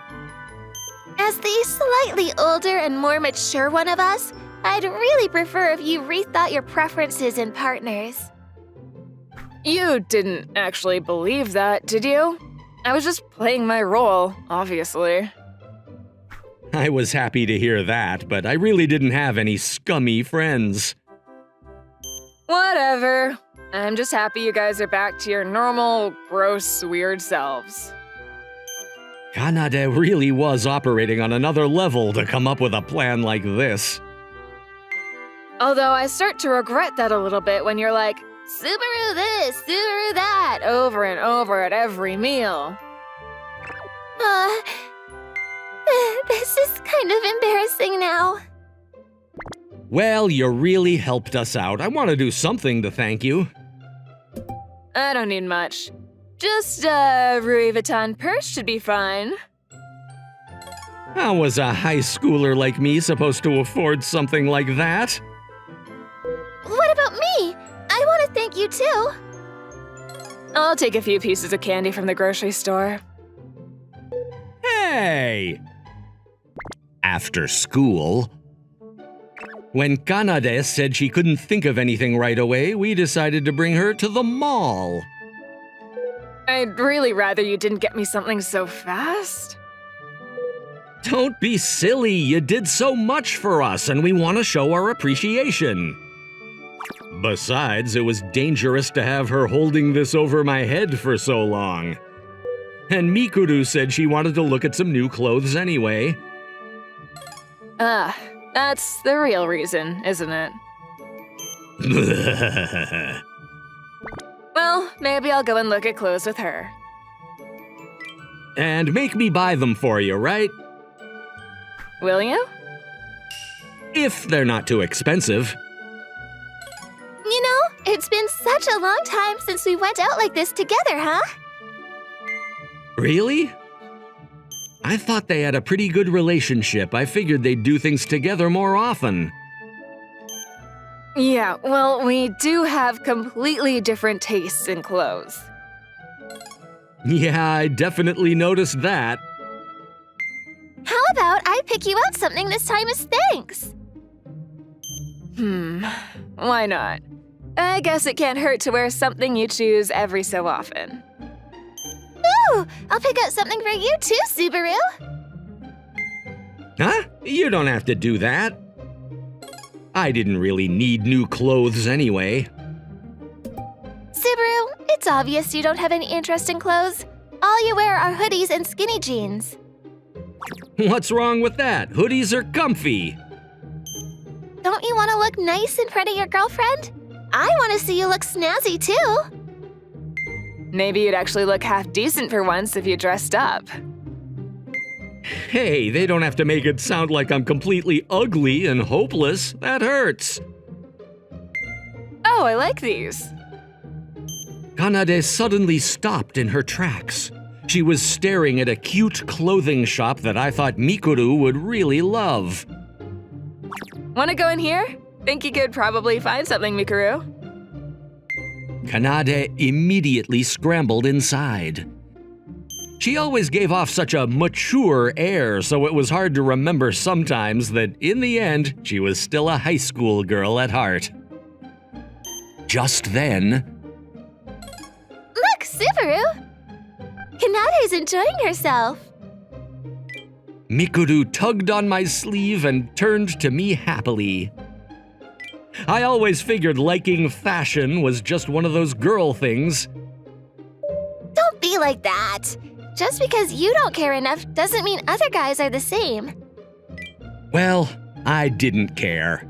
As the slightly older and more mature one of us, I'd really prefer if you rethought your preferences in partners. You didn't actually believe that, did you? I was just playing my role, obviously. I was happy to hear that, but I really didn't have any scummy friends. Whatever. I'm just happy you guys are back to your normal, gross, weird selves. Kanade really was operating on another level to come up with a plan like this. Although I start to regret that a little bit when you're like, Subaru this, Subaru that, over and over at every meal. This is kind of embarrassing now. Well, you really helped us out. I want to do something to thank you. I don't need much. Just a Louis Vuitton purse should be fine. How was a high schooler like me supposed to afford something like that? What about me? I want to Thank you too. I'll take a few pieces of candy from the grocery store. Hey! After school, when Kanade said she couldn't think of anything right away, we decided to bring her to the mall. I'd really rather you didn't get me something so fast. Don't be silly, you did so much for us and we want to show our appreciation. Besides, it was dangerous to have her holding this over my head for so long. And Mikuru said she wanted to look at some new clothes anyway. That's the real reason, isn't it? Well, maybe I'll go and look at clothes with her. And make me buy them for you, right? Will you? If they're not too expensive. You know, it's been such a long time since we went out like this together, huh? Really? I thought they had a pretty good relationship. I figured they'd do things together more often. Yeah, well, we do have completely different tastes in clothes. Yeah, I definitely noticed that. How about I pick you out something this time as thanks? Why not? I guess it can't hurt to wear something you choose every so often. Ooh, I'll pick out something for you too, Subaru. Huh? You don't have to do that. I didn't really need new clothes anyway. Subaru, it's obvious you don't have any interest in clothes. All you wear are hoodies and skinny jeans. What's wrong with that? Hoodies are comfy. Don't you want to look nice in front of your girlfriend? I want to see you look snazzy too. Maybe you'd actually look half decent for once if you dressed up. Hey, they don't have to make it sound like I'm completely ugly and hopeless. That hurts. Oh, I like these. Kanade suddenly stopped in her tracks. She was staring at a cute clothing shop that I thought Mikuru would really love. Want to go in here? Think you could probably find something, Mikuru. Kanade immediately scrambled inside. She always gave off such a mature air, so it was hard to remember sometimes that in the end, she was still a high school girl at heart. Just then, Look, Subaru! Kanade's enjoying herself. Mikuru tugged on my sleeve and turned to me happily. I always figured liking fashion was just one of those girl things. Don't be like that. Just because you don't care enough doesn't mean other guys are the same. Well, I didn't care.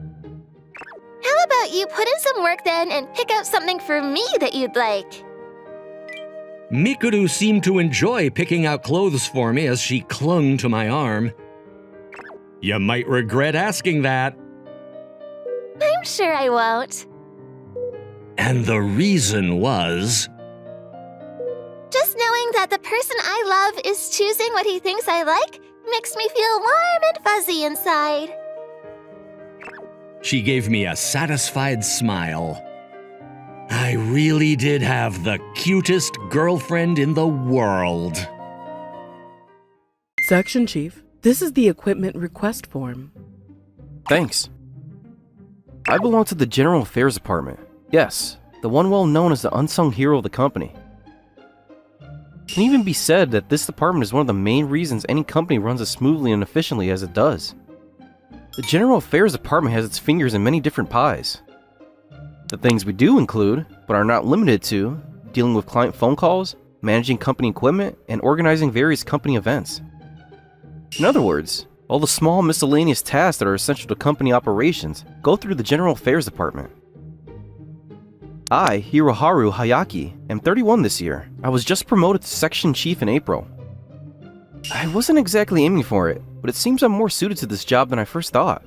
How about you put in some work then and pick out something for me that you'd like? Mikuru seemed to enjoy picking out clothes for me as she clung to my arm. You might regret asking that. I'm sure I won't. And the reason was... Just knowing that the person I love is choosing what he thinks I like makes me feel warm and fuzzy inside. She gave me a satisfied smile. I really did have the cutest girlfriend in the world. Section Chief, this is the equipment request form. Thanks. I belong to the General Affairs Department. Yes, the one well known as the unsung hero of the company. It can even be said that this department is one of the main reasons any company runs as smoothly and efficiently as it does. The General Affairs Department has its fingers in many different pies. The things we do include, but are not limited to, dealing with client phone calls, managing company equipment, and organizing various company events. In other words, all the small miscellaneous tasks that are essential to company operations go through the General Affairs Department. I, Hiroharu Hayaki, am 31 this year. I was just promoted to Section Chief in April. I wasn't exactly aiming for it, but it seems I'm more suited to this job than I first thought.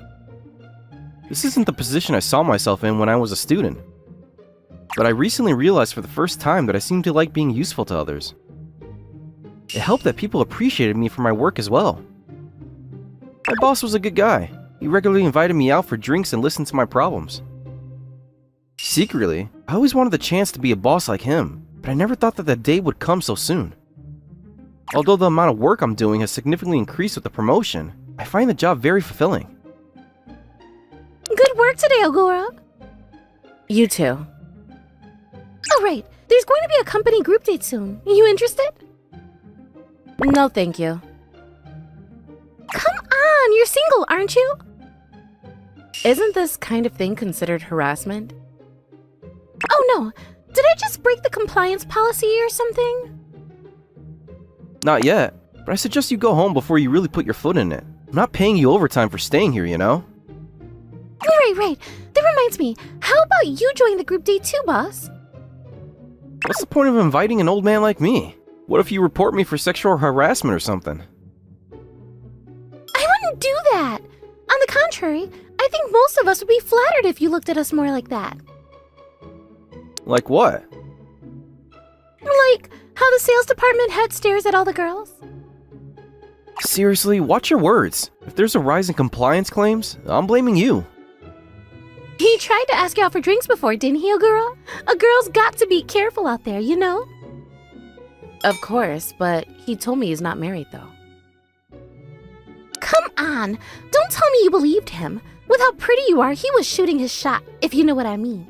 This isn't the position I saw myself in when I was a student. But I recently realized for the first time that I seem to like being useful to others. It helped that people appreciated me for my work as well. My boss was a good guy. He regularly invited me out for drinks and listened to my problems. Secretly, I always wanted the chance to be a boss like him, but I never thought that the day would come so soon. Although the amount of work I'm doing has significantly increased with the promotion, I find the job very fulfilling. Good work today, Ogura. You too. Oh, right. There's going to be a company group date soon. You interested? No, thank you. Come on, you're single, aren't you? Isn't this kind of thing considered harassment? Oh no, did I just break the compliance policy or something? Not yet, but I suggest you go home before you really put your foot in it. I'm not paying you overtime for staying here, you know? Right. That reminds me, how about you join the group date too, boss? What's the point of inviting an old man like me? What if you report me for sexual harassment or something? I wouldn't do that. On the contrary, I think most of us would be flattered if you looked at us more like that. Like what? Like how the sales department head stares at all the girls. Seriously, watch your words. If there's a rise in compliance claims, I'm blaming you. He tried to ask you out for drinks before, didn't he, Ogura? A girl's got to be careful out there, you know? Of course, but he told me he's not married though. Come on, don't tell me you believed him. With how pretty you are, he was shooting his shot, if you know what I mean.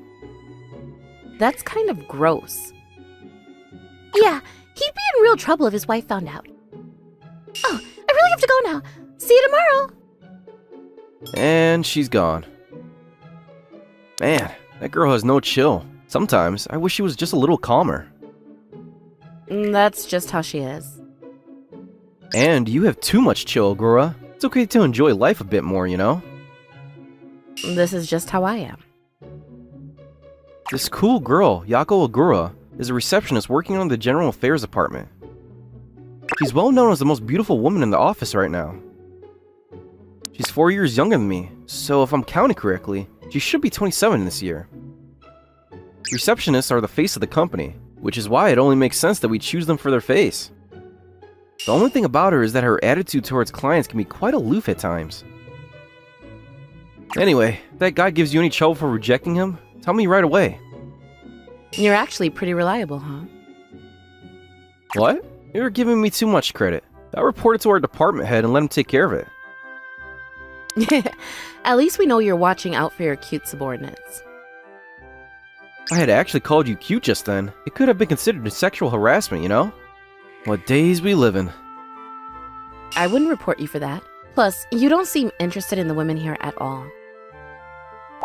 That's kind of gross. Yeah, he'd be in real trouble if his wife found out. Oh, I really have to go now. See you tomorrow. And she's gone. Man, that girl has no chill. Sometimes I wish she was just a little calmer. That's just how she is. And you have too much chill, Ogura. It's okay to enjoy life a bit more, you know? This is just how I am. This cool girl, Yako Ogura, is a receptionist working on the General Affairs Department. She's well known as the most beautiful woman in the office right now. She's 4 years younger than me, so if I'm counting correctly, she should be 27 this year. Receptionists are the face of the company, which is why it only makes sense that we choose them for their face. The only thing about her is that her attitude towards clients can be quite aloof at times. Anyway, if that guy gives you any trouble for rejecting him, tell me right away. You're actually pretty reliable, huh? What? You're giving me too much credit. I'll report it to our department head and let him take care of it. At least we know you're watching out for your cute subordinates. If I had actually called you cute just then, it could have been considered sexual harassment, you know? What days we live in. I wouldn't report you for that. Plus, you don't seem interested in the women here at all.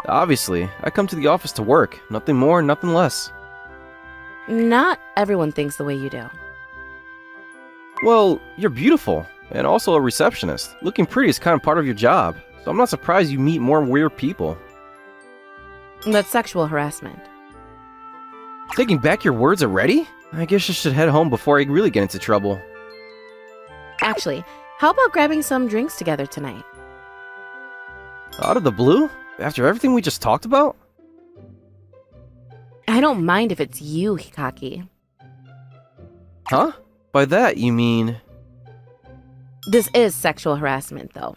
Obviously, I come to the office to work. Nothing more, nothing less. Not everyone thinks the way you do. Well, you're beautiful, and also a receptionist. Looking pretty is kind of part of your job, so I'm not surprised you meet more weird people. That's sexual harassment. Taking back your words already? I guess I should head home before I really get into trouble. Actually, how about grabbing some drinks together tonight? Out of the blue? After everything we just talked about? I don't mind if it's you, Hikaki. Huh? By that, you mean... This is sexual harassment, though.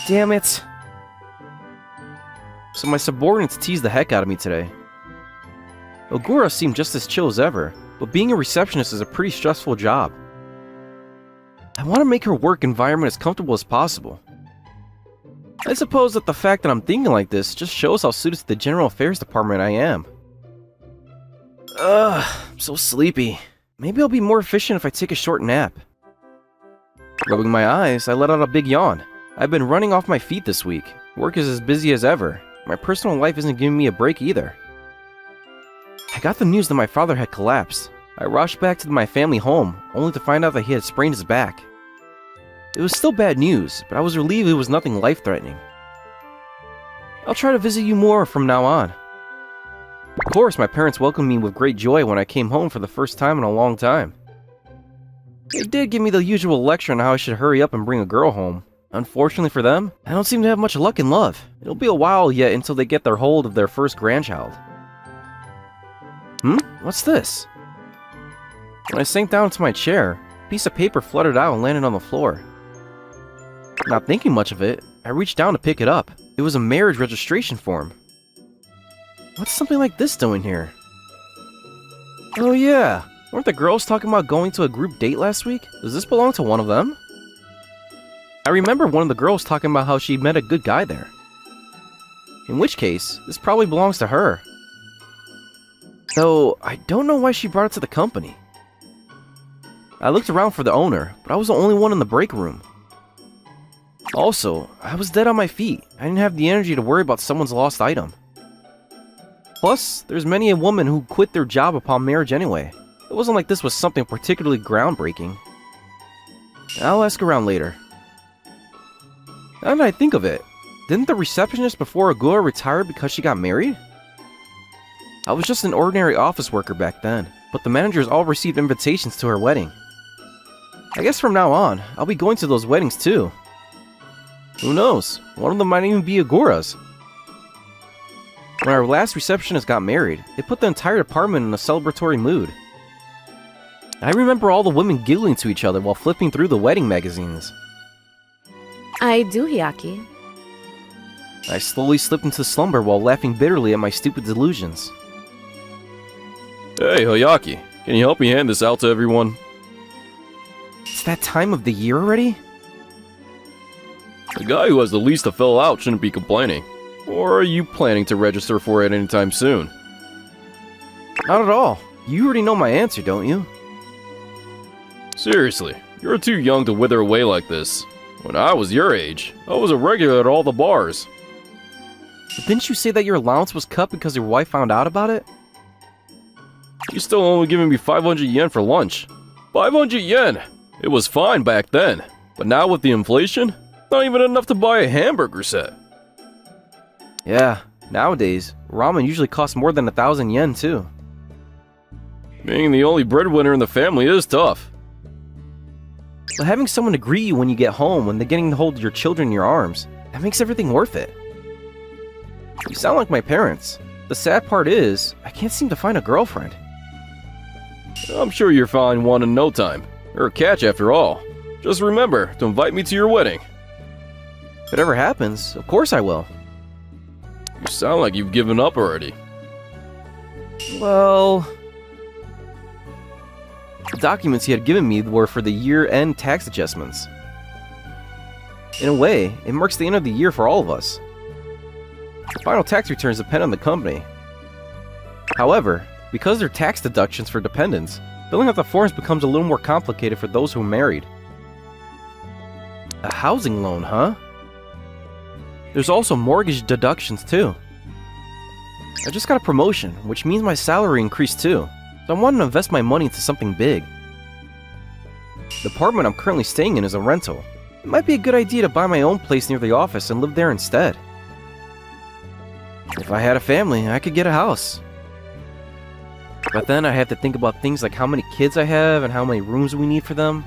Damn it. So my subordinates teased the heck out of me today. Ogura seemed just as chill as ever, but being a receptionist is a pretty stressful job. I want to make her work environment as comfortable as possible. I suppose that the fact that I'm thinking like this just shows how suited to the General Affairs Department I am. I'm so sleepy. Maybe I'll be more efficient if I take a short nap. Rubbing my eyes, I let out a big yawn. I've been running off my feet this week. Work is as busy as ever. My personal life isn't giving me a break either. I got the news that my father had collapsed. I rushed back to my family home, only to find out that he had sprained his back. It was still bad news, but I was relieved it was nothing life-threatening. I'll try to visit you more from now on. Of course, my parents welcomed me with great joy when I came home for the first time in a long time. They did give me the usual lecture on how I should hurry up and bring a girl home. Unfortunately for them, I don't seem to have much luck in love. It'll be a while yet until they get their hold of their first grandchild. What's this? When I sank down into my chair, a piece of paper fluttered out and landed on the floor. Not thinking much of it, I reached down to pick it up. It was a marriage registration form. What's something like this doing here? Oh yeah, weren't the girls talking about going to a group date last week? Does this belong to one of them? I remember one of the girls talking about how she met a good guy there. In which case, this probably belongs to her. Though, I don't know why she brought it to the company. I looked around for the owner, but I was the only one in the break room. Also, I was dead on my feet. I didn't have the energy to worry about someone's lost item. Plus, there's many a woman who quit their job upon marriage anyway. It wasn't like this was something particularly groundbreaking. I'll ask around later. Now that I think of it, didn't the receptionist before Ogura retire because she got married? I was just an ordinary office worker back then, but the managers all received invitations to her wedding. I guess from now on, I'll be going to those weddings too. Who knows, one of them might even be Ogura's. When our last receptionist got married, it put the entire department in a celebratory mood. I remember all the women giggling to each other while flipping through the wedding magazines. I do, Hyaki. I slowly slipped into slumber while laughing bitterly at my stupid delusions. Hey, Hayaki, can you help me hand this out to everyone? It's that time of the year already? The guy who has the least to fill out shouldn't be complaining. Or are you planning to register for it anytime soon? Not at all. You already know my answer, don't you? Seriously, you're too young to wither away like this. When I was your age, I was a regular at all the bars. But didn't you say that your allowance was cut because your wife found out about it? She's still only giving me 500 yen for lunch. 500 yen! It was fine back then, but now with the inflation, not even enough to buy a hamburger set. Yeah, nowadays, ramen usually costs more than 1,000 yen too. Being the only breadwinner in the family is tough. But having someone to greet you when you get home, when they're getting to hold your children in your arms, that makes everything worth it. You sound like my parents. The sad part is, I can't seem to find a girlfriend. I'm sure you'll find one in no time. You're a catch after all. Just remember to invite me to your wedding. If it ever happens, of course I will. You sound like you've given up already. Well... The documents he had given me were for the year-end tax adjustments. In a way, it marks the end of the year for all of us. The final tax returns depend on the company. However, because they're tax deductions for dependents, filling out the forms becomes a little more complicated for those who are married. A housing loan, huh? There's also mortgage deductions too. I just got a promotion, which means my salary increased too, so I wanted to invest my money into something big. The apartment I'm currently staying in is a rental. It might be a good idea to buy my own place near the office and live there instead. If I had a family, I could get a house. But then I have to think about things like how many kids I have and how many rooms we need for them.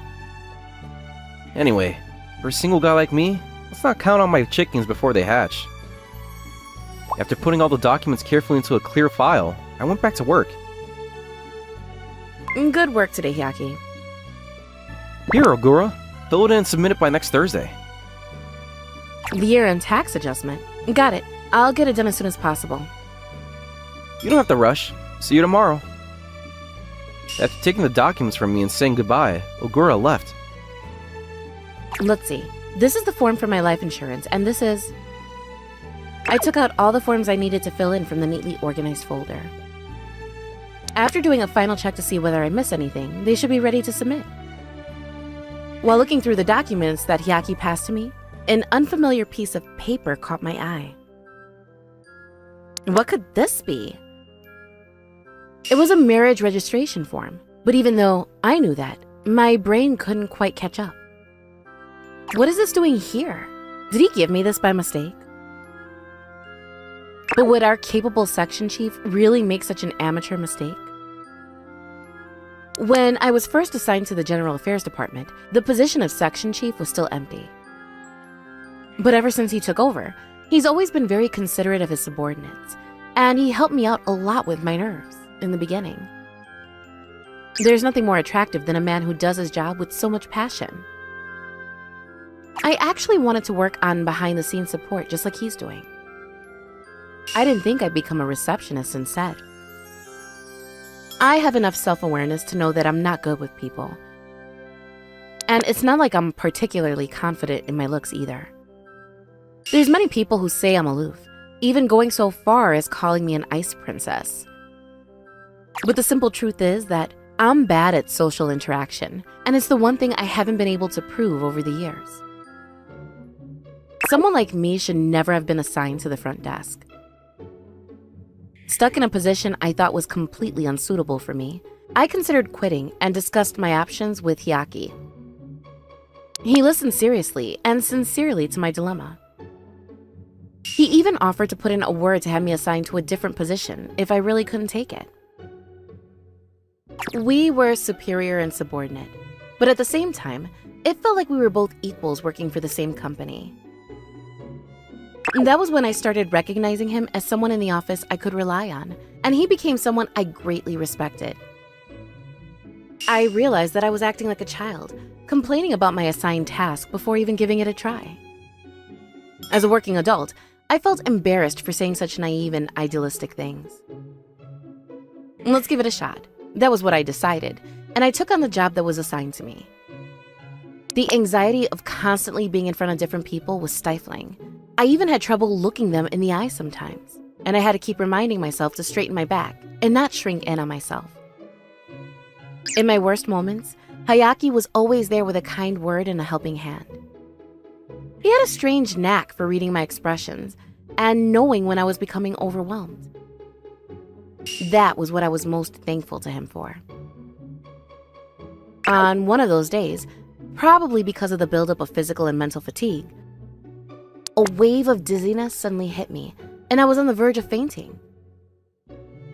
Anyway, for a single guy like me, let's not count on my chickens before they hatch. After putting all the documents carefully into a clear file, I went back to work. Good work today, Hyaki. Here, Ogura. Fill it in and submit it by next Thursday. The year-end tax adjustment. Got it. I'll get it done as soon as possible. You don't have to rush. See you tomorrow. After taking the documents from me and saying goodbye, Ogura left. Let's see. This is the form for my life insurance, and this is... I took out all the forms I needed to fill in from the neatly organized folder. After doing a final check to see whether I miss anything, they should be ready to submit. While looking through the documents that Hyaki passed to me, an unfamiliar piece of paper caught my eye. What could this be? It was a marriage registration form, but even though I knew that, my brain couldn't quite catch up. What is this doing here? Did he give me this by mistake? But would our capable section chief really make such an amateur mistake? When I was first assigned to the General Affairs Department, the position of section chief was still empty. But ever since he took over, he's always been very considerate of his subordinates, and he helped me out a lot with my nerves in the beginning. There's nothing more attractive than a man who does his job with so much passion. I actually wanted to work on behind-the-scenes support just like he's doing. I didn't think I'd become a receptionist instead. I have enough self-awareness to know that I'm not good with people. And it's not like I'm particularly confident in my looks either. There's many people who say I'm aloof, even going so far as calling me an ice princess. But the simple truth is that I'm bad at social interaction, and it's the one thing I haven't been able to prove over the years. Someone like me should never have been assigned to the front desk. Stuck in a position I thought was completely unsuitable for me, I considered quitting and discussed my options with Hyaki. He listened seriously and sincerely to my dilemma. He even offered to put in a word to have me assigned to a different position if I really couldn't take it. We were superior and subordinate, but at the same time, it felt like we were both equals working for the same company. That was when I started recognizing him as someone in the office I could rely on, and he became someone I greatly respected. I realized that I was acting like a child, complaining about my assigned task before even giving it a try. As a working adult, I felt embarrassed for saying such naive and idealistic things. Let's give it a shot. That was what I decided, and I took on the job that was assigned to me. The anxiety of constantly being in front of different people was stifling. I even had trouble looking them in the eye sometimes, and I had to keep reminding myself to straighten my back and not shrink in on myself. In my worst moments, Hyaki was always there with a kind word and a helping hand. He had a strange knack for reading my expressions and knowing when I was becoming overwhelmed. That was what I was most thankful to him for. On one of those days, probably because of the buildup of physical and mental fatigue, a wave of dizziness suddenly hit me, and I was on the verge of fainting.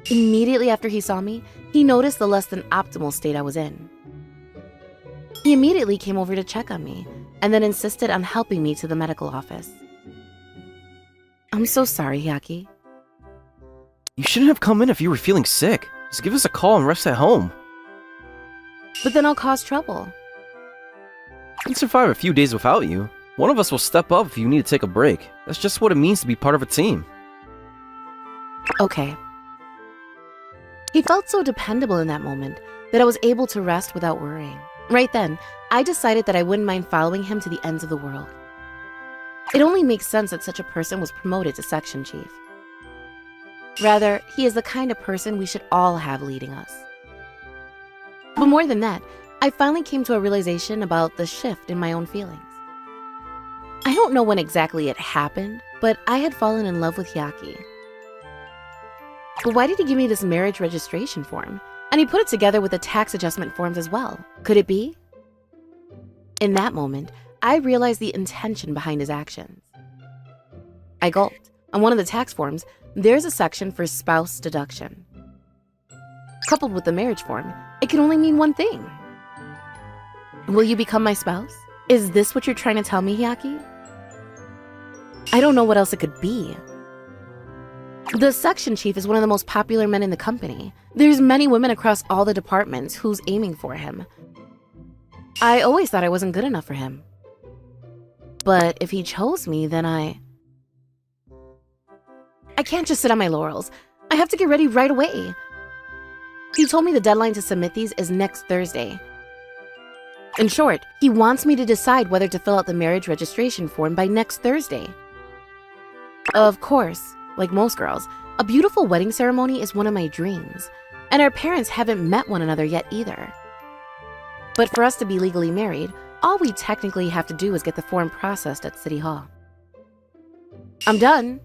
Immediately after he saw me, he noticed the less than optimal state I was in. He immediately came over to check on me, and then insisted on helping me to the medical office. I'm so sorry, Hyaki. You shouldn't have come in if you were feeling sick. Just give us a call and rest at home. But then I'll cause trouble. I can survive a few days without you. One of us will step up if you need to take a break. That's just what it means to be part of a team. Okay. He felt so dependable in that moment that I was able to rest without worrying. Right then, I decided that I wouldn't mind following him to the ends of the world. It only makes sense that such a person was promoted to section chief. Rather, he is the kind of person we should all have leading us. But more than that, I finally came to a realization about the shift in my own feelings. I don't know when exactly it happened, but I had fallen in love with Hyaki. But why did he give me this marriage registration form? And he put it together with the tax adjustment forms as well. Could it be? In that moment, I realized the intention behind his actions. I gulped. On one of the tax forms, there's a section for spouse deduction. Coupled with the marriage form, it can only mean one thing. Will you become my spouse? Is this what you're trying to tell me, Hyaki? I don't know what else it could be. The section chief is one of the most popular men in the company. There's many women across all the departments who's aiming for him. I always thought I wasn't good enough for him. But if he chose me, then I can't just sit on my laurels. I have to get ready right away. He told me the deadline to submit these is next Thursday. In short, he wants me to decide whether to fill out the marriage registration form by next Thursday. Of course, like most girls, a beautiful wedding ceremony is one of my dreams, and our parents haven't met one another yet either. But for us to be legally married, all we technically have to do is get the form processed at City Hall. I'm done.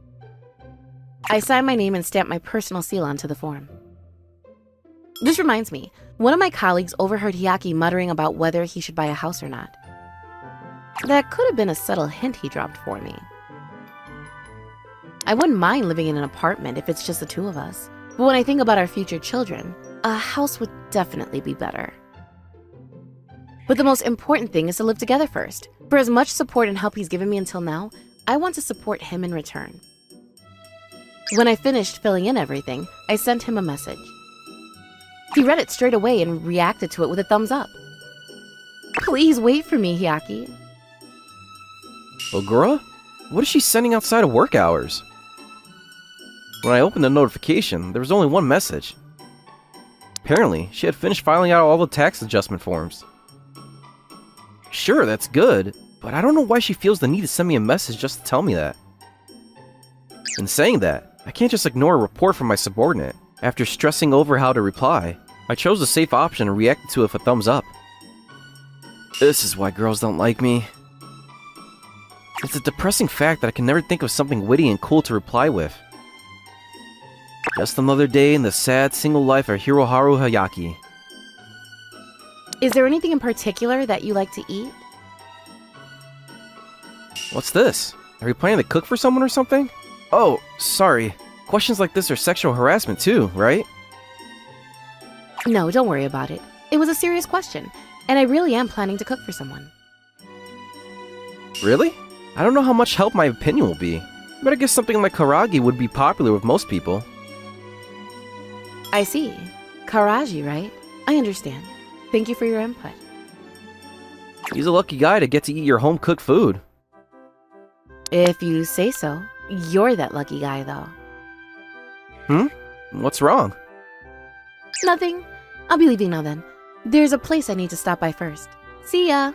I signed my name and stamped my personal seal onto the form. This reminds me, one of my colleagues overheard Hyaki muttering about whether he should buy a house or not. That could have been a subtle hint he dropped for me. I wouldn't mind living in an apartment if it's just the two of us, but when I think about our future children, a house would definitely be better. But the most important thing is to live together first. For as much support and help he's given me until now, I want to support him in return. When I finished filling in everything, I sent him a message. He read it straight away and reacted to it with a thumbs up. Please wait for me, Hyaki. Ogura? What is she sending outside of work hours? When I opened the notification, there was only one message. Apparently, she had finished filing out all the tax adjustment forms. Sure, that's good, but I don't know why she feels the need to send me a message just to tell me that. In saying that, I can't just ignore a report from my subordinate. After stressing over how to reply, I chose the safe option and reacted to it with a thumbs up. This is why girls don't like me. It's a depressing fact that I can never think of something witty and cool to reply with. Just another day in the sad single life of Hiroharu Hayaki. Is there anything in particular that you like to eat? What's this? Are you planning to cook for someone or something? Oh, sorry. Questions like this are sexual harassment too, right? No, don't worry about it. It was a serious question, and I really am planning to cook for someone. Really? I don't know how much help my opinion will be, but I guess something like karagi would be popular with most people. I see. Karaji, right? I understand. Thank you for your input. He's a lucky guy to get to eat your home-cooked food. If you say so. You're that lucky guy, though. What's wrong? Nothing. I'll be leaving now then. There's a place I need to stop by first. See ya!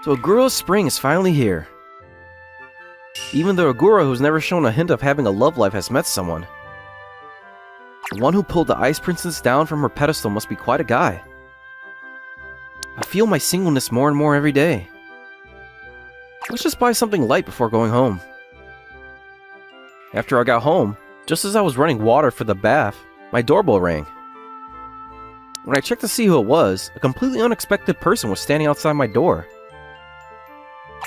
So Aguro's spring is finally here. Even the Aguro who's never shown a hint of having a love life has met someone. The one who pulled the Ice Princess down from her pedestal must be quite a guy. I feel my singleness more and more every day. Let's just buy something light before going home. After I got home, just as I was running water for the bath, my doorbell rang. When I checked to see who it was, a completely unexpected person was standing outside my door.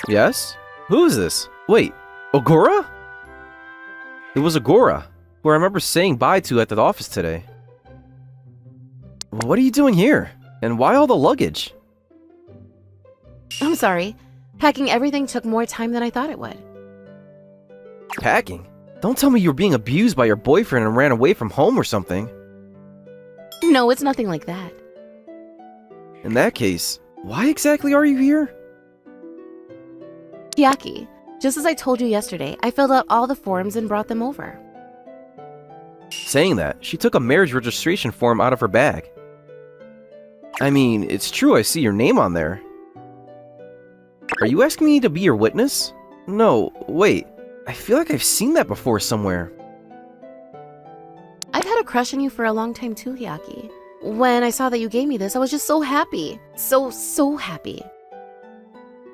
Yes? Who is this? Wait, Agora? It was Agora, who I remember saying bye to at the office today. What are you doing here? And why all the luggage? I'm sorry. Packing everything took more time than I thought it would. Packing? Don't tell me you were being abused by your boyfriend and ran away from home or something. No, it's nothing like that. In that case, why exactly are you here? Hyaki, just as I told you yesterday, I filled out all the forms and brought them over. Saying that, she took a marriage registration form out of her bag. I mean, it's true I see your name on there. Are you asking me to be your witness? No, wait. I feel like I've seen that before somewhere. I've had a crush on you for a long time too, Hyaki. When I saw that you gave me this, I was just so happy. So happy.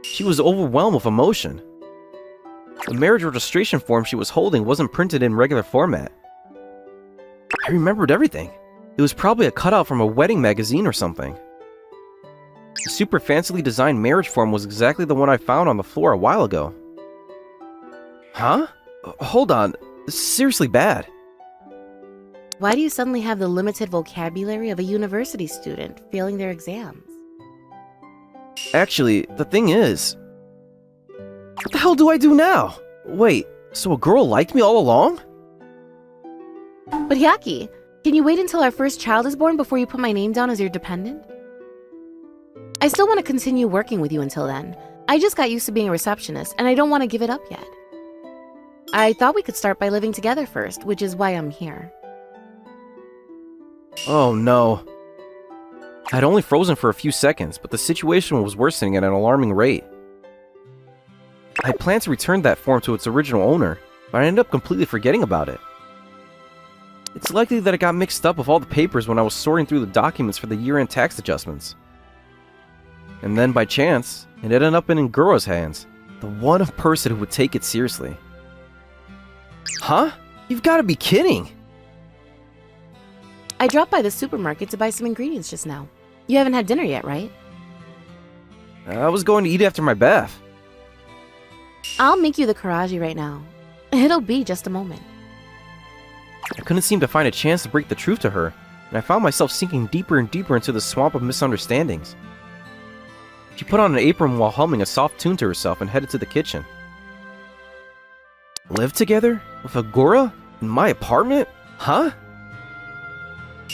She was overwhelmed with emotion. The marriage registration form she was holding wasn't printed in regular format. I remembered everything. It was probably a cutout from a wedding magazine or something. The super fancily designed marriage form was exactly the one I found on the floor a while ago. Huh? Hold on. This is seriously bad. Why do you suddenly have the limited vocabulary of a university student failing their exams? Actually, the thing is... What the hell do I do now? Wait, so a girl liked me all along? But Hyaki, can you wait until our first child is born before you put my name down as your dependent? I still want to continue working with you until then. I just got used to being a receptionist, and I don't want to give it up yet. I thought we could start by living together first, which is why I'm here. Oh no. I'd only frozen for a few seconds, but the situation was worsening at an alarming rate. I planned to return that form to its original owner, but I ended up completely forgetting about it. It's likely that it got mixed up with all the papers when I was sorting through the documents for the year-end tax adjustments. And then, by chance, it ended up in Ngura's hands, the one person who would take it seriously. Huh? You've got to be kidding! I dropped by the supermarket to buy some ingredients just now. You haven't had dinner yet, right? I was going to eat after my bath. I'll make you the karaji right now. It'll be just a moment. I couldn't seem to find a chance to break the truth to her, and I found myself sinking deeper and deeper into the swamp of misunderstandings. She put on an apron while humming a soft tune to herself and headed to the kitchen. Live together? With Agora? In my apartment? Huh?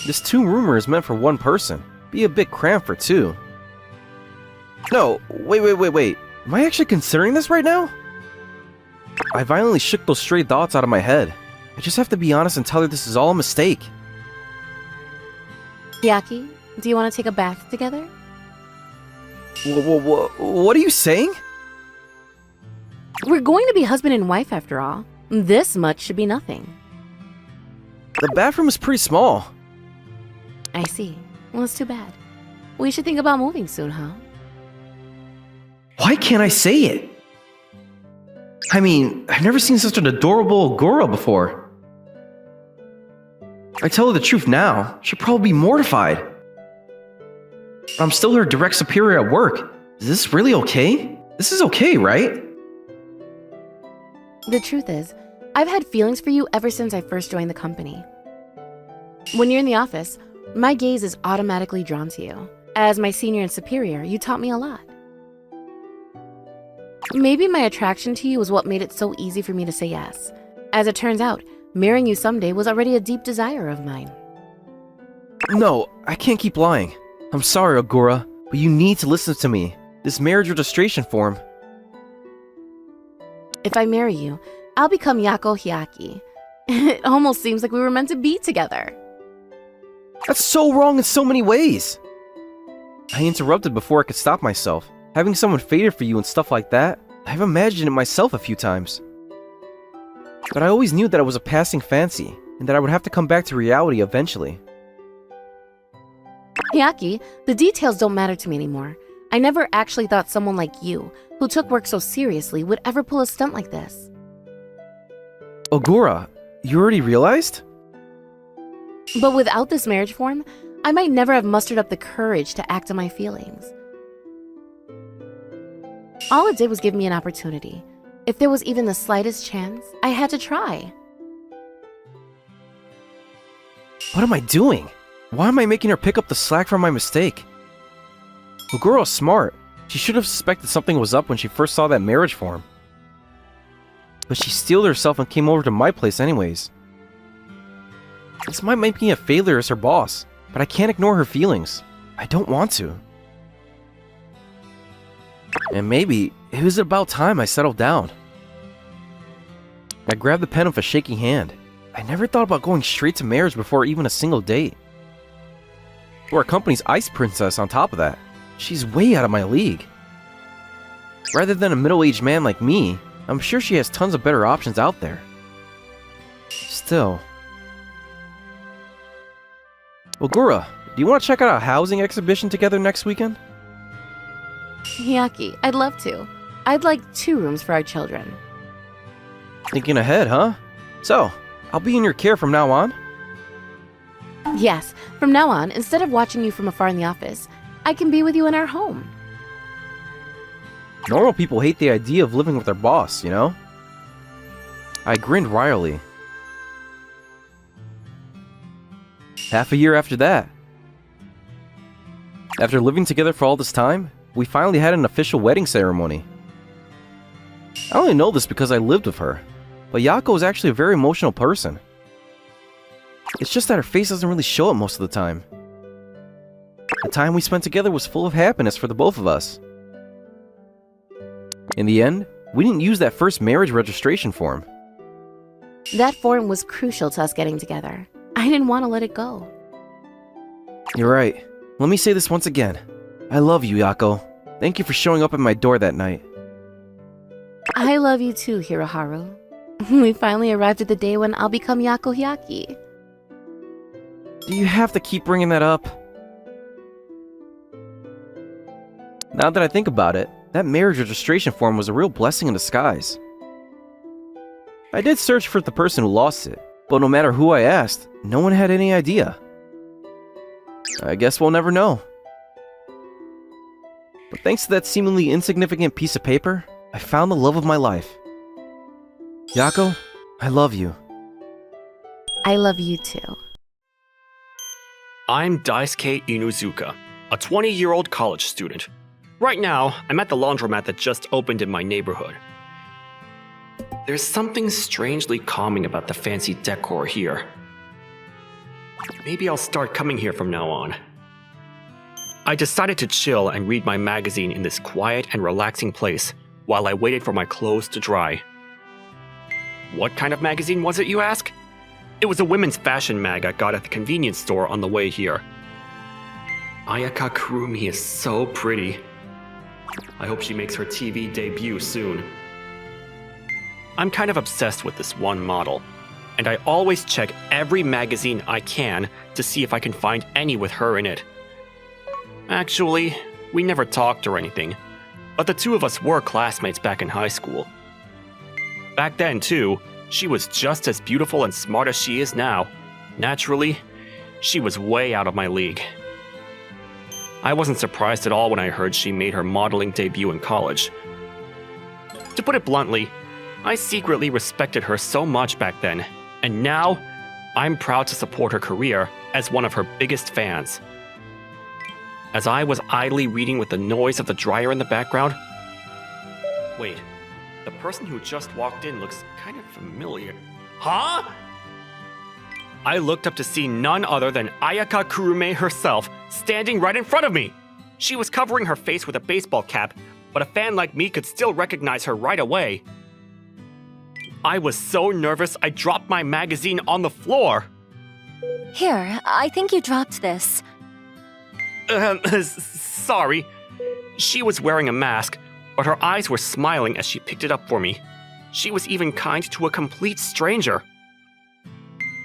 This 2-roomer is meant for one person. Be a bit cramped for 2. No, wait. Am I actually considering this right now? I violently shook those stray thoughts out of my head. I just have to be honest and tell her this is all a mistake. Yaki, do you want to take a bath together? What are you saying? We're going to be husband and wife after all. This much should be nothing. The bathroom is pretty small. I see. Well, it's too bad. We should think about moving soon, huh? Why can't I say it? I mean, I've never seen such an adorable Agora before. I tell her the truth now, she'll probably be mortified. I'm still her direct superior at work. Is this really okay? This is okay, right? The truth is, I've had feelings for you ever since I first joined the company. When you're in the office, my gaze is automatically drawn to you. As my senior and superior, you taught me a lot. Maybe my attraction to you was what made it so easy for me to say yes. As it turns out, marrying you someday was already a deep desire of mine. No, I can't keep lying. I'm sorry, Agora, but you need to listen to me. This marriage registration form. If I marry you, I'll become Yako Hyaki. It almost seems like we were meant to be together. That's so wrong in so many ways. I interrupted before I could stop myself. Having someone fated for you and stuff like that, I've imagined it myself a few times. But I always knew that it was a passing fancy, and that I would have to come back to reality eventually. Hyaki, the details don't matter to me anymore. I never actually thought someone like you, who took work so seriously, would ever pull a stunt like this. Agora, you already realized? But without this marriage form, I might never have mustered up the courage to act on my feelings. All it did was give me an opportunity. If there was even the slightest chance, I had to try. What am I doing? Why am I making her pick up the slack from my mistake? Agura's smart. She should have suspected something was up when she first saw that marriage form. But she steeled herself and came over to my place anyways. This might make me a failure as her boss, but I can't ignore her feelings. I don't want to. And maybe it was about time I settled down. I grabbed the pen with a shaking hand. I never thought about going straight to marriage before even a single date. Or our company's ice princess on top of that. She's way out of my league. Rather than a middle-aged man like me, I'm sure she has tons of better options out there. Still. Agora, do you want to check out a housing exhibition together next weekend? Hyaki, I'd love to. I'd like 2 rooms for our children. Thinking ahead, huh? So, I'll be in your care from now on? Yes, from now on, instead of watching you from afar in the office, I can be with you in our home. Normal people hate the idea of living with their boss, you know? I grinned wryly. Half a year after that. After living together for all this time, we finally had an official wedding ceremony. I only know this because I lived with her, but Yako is actually a very emotional person. It's just that her face doesn't really show it most of the time. The time we spent together was full of happiness for the both of us. In the end, we didn't use that first marriage registration form. That form was crucial to us getting together. I didn't want to let it go. You're right. Let me say this once again. I love you, Yako. Thank you for showing up at my door that night. I love you too, Hiroharu. We finally arrived at the day when I'll become Yako Hyaki. Do you have to keep bringing that up? Now that I think about it, that marriage registration form was a real blessing in disguise. I did search for the person who lost it, but no matter who I asked, no one had any idea. I guess we'll never know. But thanks to that seemingly insignificant piece of paper, I found the love of my life. Yako, I love you. I love you too. I'm Daisuke Inuzuka, a 20-year-old college student. Right now, I'm at the laundromat that just opened in my neighborhood. There's something strangely calming about the fancy decor here. Maybe I'll start coming here from now on. I decided to chill and read my magazine in this quiet and relaxing place while I waited for my clothes to dry. What kind of magazine was it, you ask? It was a women's fashion mag I got at the convenience store on the way here. Ayaka Kurumi is so pretty. I hope she makes her TV debut soon. I'm kind of obsessed with this one model, and I always check every magazine I can to see if I can find any with her in it. Actually, we never talked or anything, but the two of us were classmates back in high school. Back then, too, she was just as beautiful and smart as she is now. Naturally, she was way out of my league. I wasn't surprised at all when I heard she made her modeling debut in college. To put it bluntly, I secretly respected her so much back then, and now I'm proud to support her career as one of her biggest fans. As I was idly reading with the noise of the dryer in the background, wait, the person who just walked in looks kind of familiar. Huh? I looked up to see none other than Ayaka Kurume herself standing right in front of me. She was covering her face with a baseball cap, but a fan like me could still recognize her right away. I was so nervous I dropped my magazine on the floor. Here, I think you dropped this. Sorry. She was wearing a mask, but her eyes were smiling as she picked it up for me. She was even kind to a complete stranger.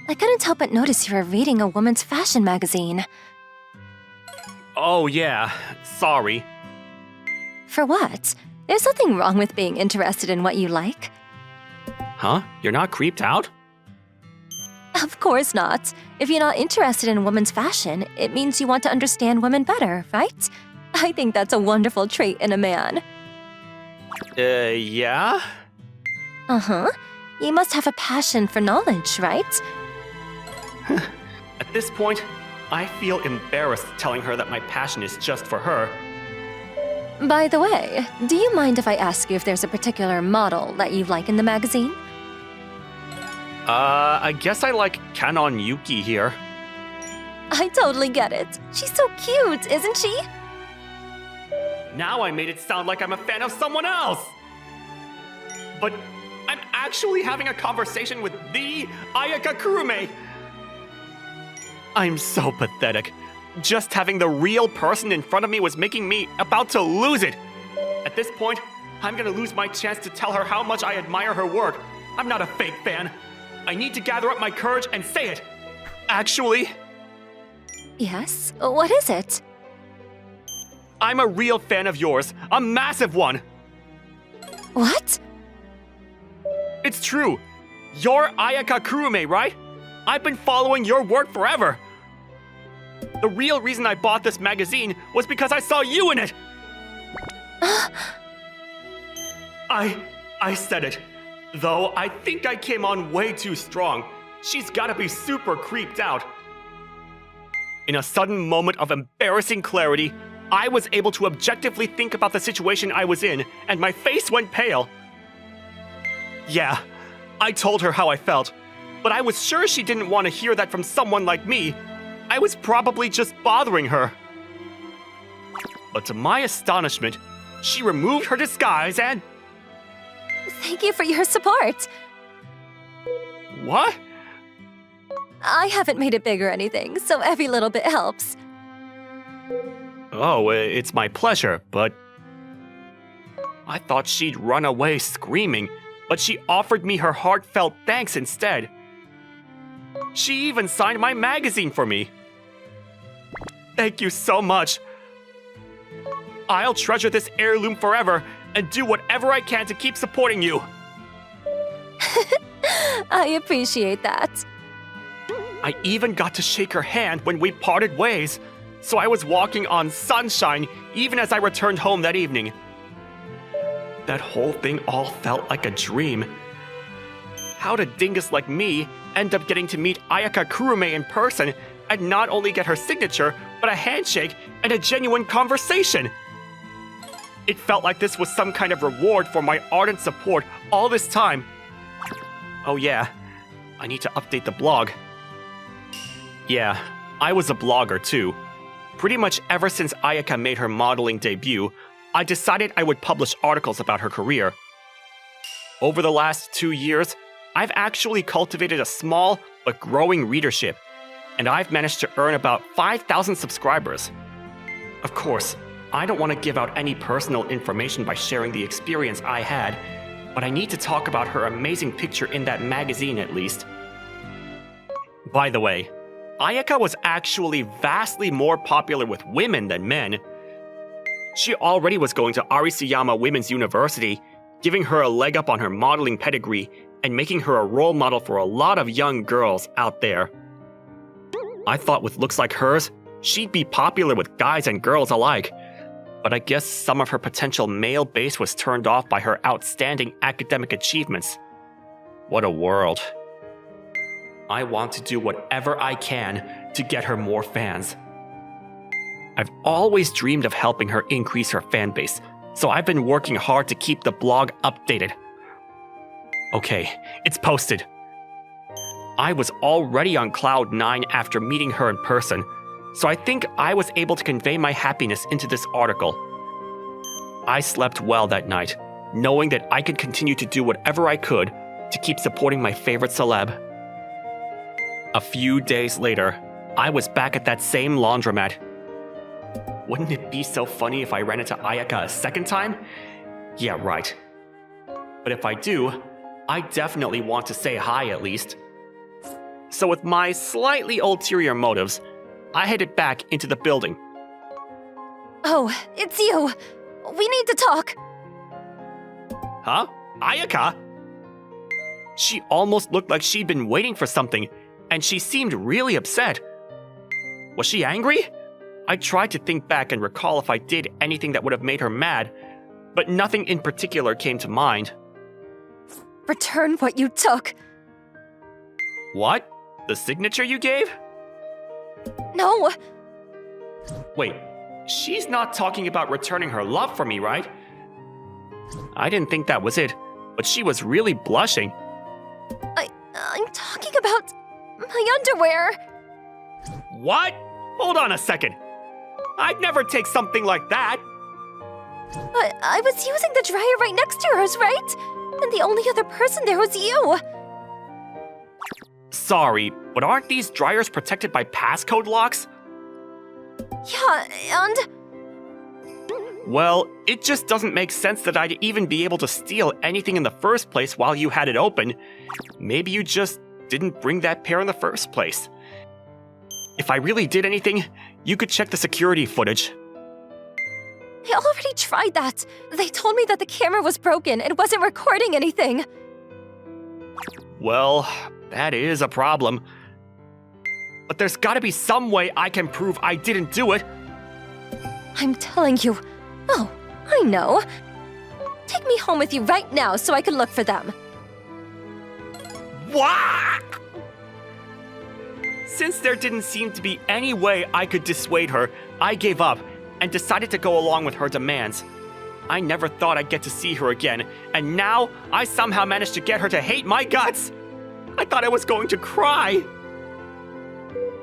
I couldn't help but notice you were reading a woman's fashion magazine. Oh yeah, sorry. For what? There's nothing wrong with being interested in what you like. Huh? You're not creeped out? Of course not. If you're not interested in women's fashion, it means you want to understand women better, right? I think that's a wonderful trait in a man. Yeah? Uh-huh. You must have a passion for knowledge, right? At this point, I feel embarrassed telling her that my passion is just for her. By the way, do you mind if I ask you if there's a particular model that you like in the magazine? I guess I like Kanon Yuki here. I totally get it. She's so cute, isn't she? Now I made it sound like I'm a fan of someone else! But I'm actually having a conversation with the Ayaka Kurume! I'm so pathetic. Just having the real person in front of me was making me about to lose it. At this point, I'm gonna lose my chance to tell her how much I admire her work. I'm not a fake fan. I need to gather up my courage and say it. Actually... Yes? What is it? I'm a real fan of yours. A massive one. What? It's true. You're Ayaka Kurume, right? I've been following your work forever. The real reason I bought this magazine was because I saw you in it. I said it. Though I think I came on way too strong. She's gotta be super creeped out. In a sudden moment of embarrassing clarity, I was able to objectively think about the situation I was in, and my face went pale. Yeah, I told her how I felt, but I was sure she didn't want to hear that from someone like me. I was probably just bothering her. But to my astonishment, she removed her disguise and... Thank you for your support. What? I haven't made it big or anything, so every little bit helps. Oh, it's my pleasure, but... I thought she'd run away screaming, but she offered me her heartfelt thanks instead. She even signed my magazine for me. Thank you so much. I'll treasure this heirloom forever and do whatever I can to keep supporting you. I appreciate that. I even got to shake her hand when we parted ways, so I was walking on sunshine even as I returned home that evening. That whole thing all felt like a dream. How'd a dingus like me end up getting to meet Ayaka Kurume in person and not only get her signature, but a handshake and a genuine conversation? It felt like this was some kind of reward for my ardent support all this time. Oh yeah, I need to update the blog. Yeah, I was a blogger too. Pretty much ever since Ayaka made her modeling debut, I decided I would publish articles about her career. Over the last 2 years, I've actually cultivated a small but growing readership, and I've managed to earn about 5,000 subscribers. Of course, I don't want to give out any personal information by sharing the experience I had, but I need to talk about her amazing picture in that magazine at least. By the way, Ayaka was actually vastly more popular with women than men. She already was going to Arisuyama Women's University, giving her a leg up on her modeling pedigree and making her a role model for a lot of young girls out there. I thought with looks like hers, she'd be popular with guys and girls alike, but I guess some of her potential male base was turned off by her outstanding academic achievements. What a world. I want to do whatever I can to get her more fans. I've always dreamed of helping her increase her fan base, so I've been working hard to keep the blog updated. Okay, it's posted. I was already on cloud 9 after meeting her in person, so I think I was able to convey my happiness into this article. I slept well that night, knowing that I could continue to do whatever I could to keep supporting my favorite celeb. A few days later, I was back at that same laundromat. Wouldn't it be so funny if I ran into Ayaka a second time? Yeah, right. But if I do, I definitely want to say hi at least. So with my slightly ulterior motives, I headed back into the building. Oh, it's you. We need to talk. Huh? Ayaka? She almost looked like she'd been waiting for something, and she seemed really upset. Was she angry? I tried to think back and recall if I did anything that would have made her mad, but nothing in particular came to mind. Return what you took. What? The signature you gave? No. Wait, she's not talking about returning her love for me, right? I didn't think that was it, but she was really blushing. I'm talking about my underwear. What? Hold on a second. I'd never take something like that. But I was using the dryer right next to hers, right? And the only other person there was you. Sorry, but aren't these dryers protected by passcode locks? Yeah, and... Well, it just doesn't make sense that I'd even be able to steal anything in the first place while you had it open. Maybe you just didn't bring that pair in the first place. If I really did anything, you could check the security footage. I already tried that. They told me that the camera was broken and wasn't recording anything. Well, that is a problem. But there's gotta be some way I can prove I didn't do it. I'm telling you. Oh, I know. Take me home with you right now so I can look for them. What? Since there didn't seem to be any way I could dissuade her, I gave up and decided to go along with her demands. I never thought I'd get to see her again, and now I somehow managed to get her to hate my guts. I thought I was going to cry.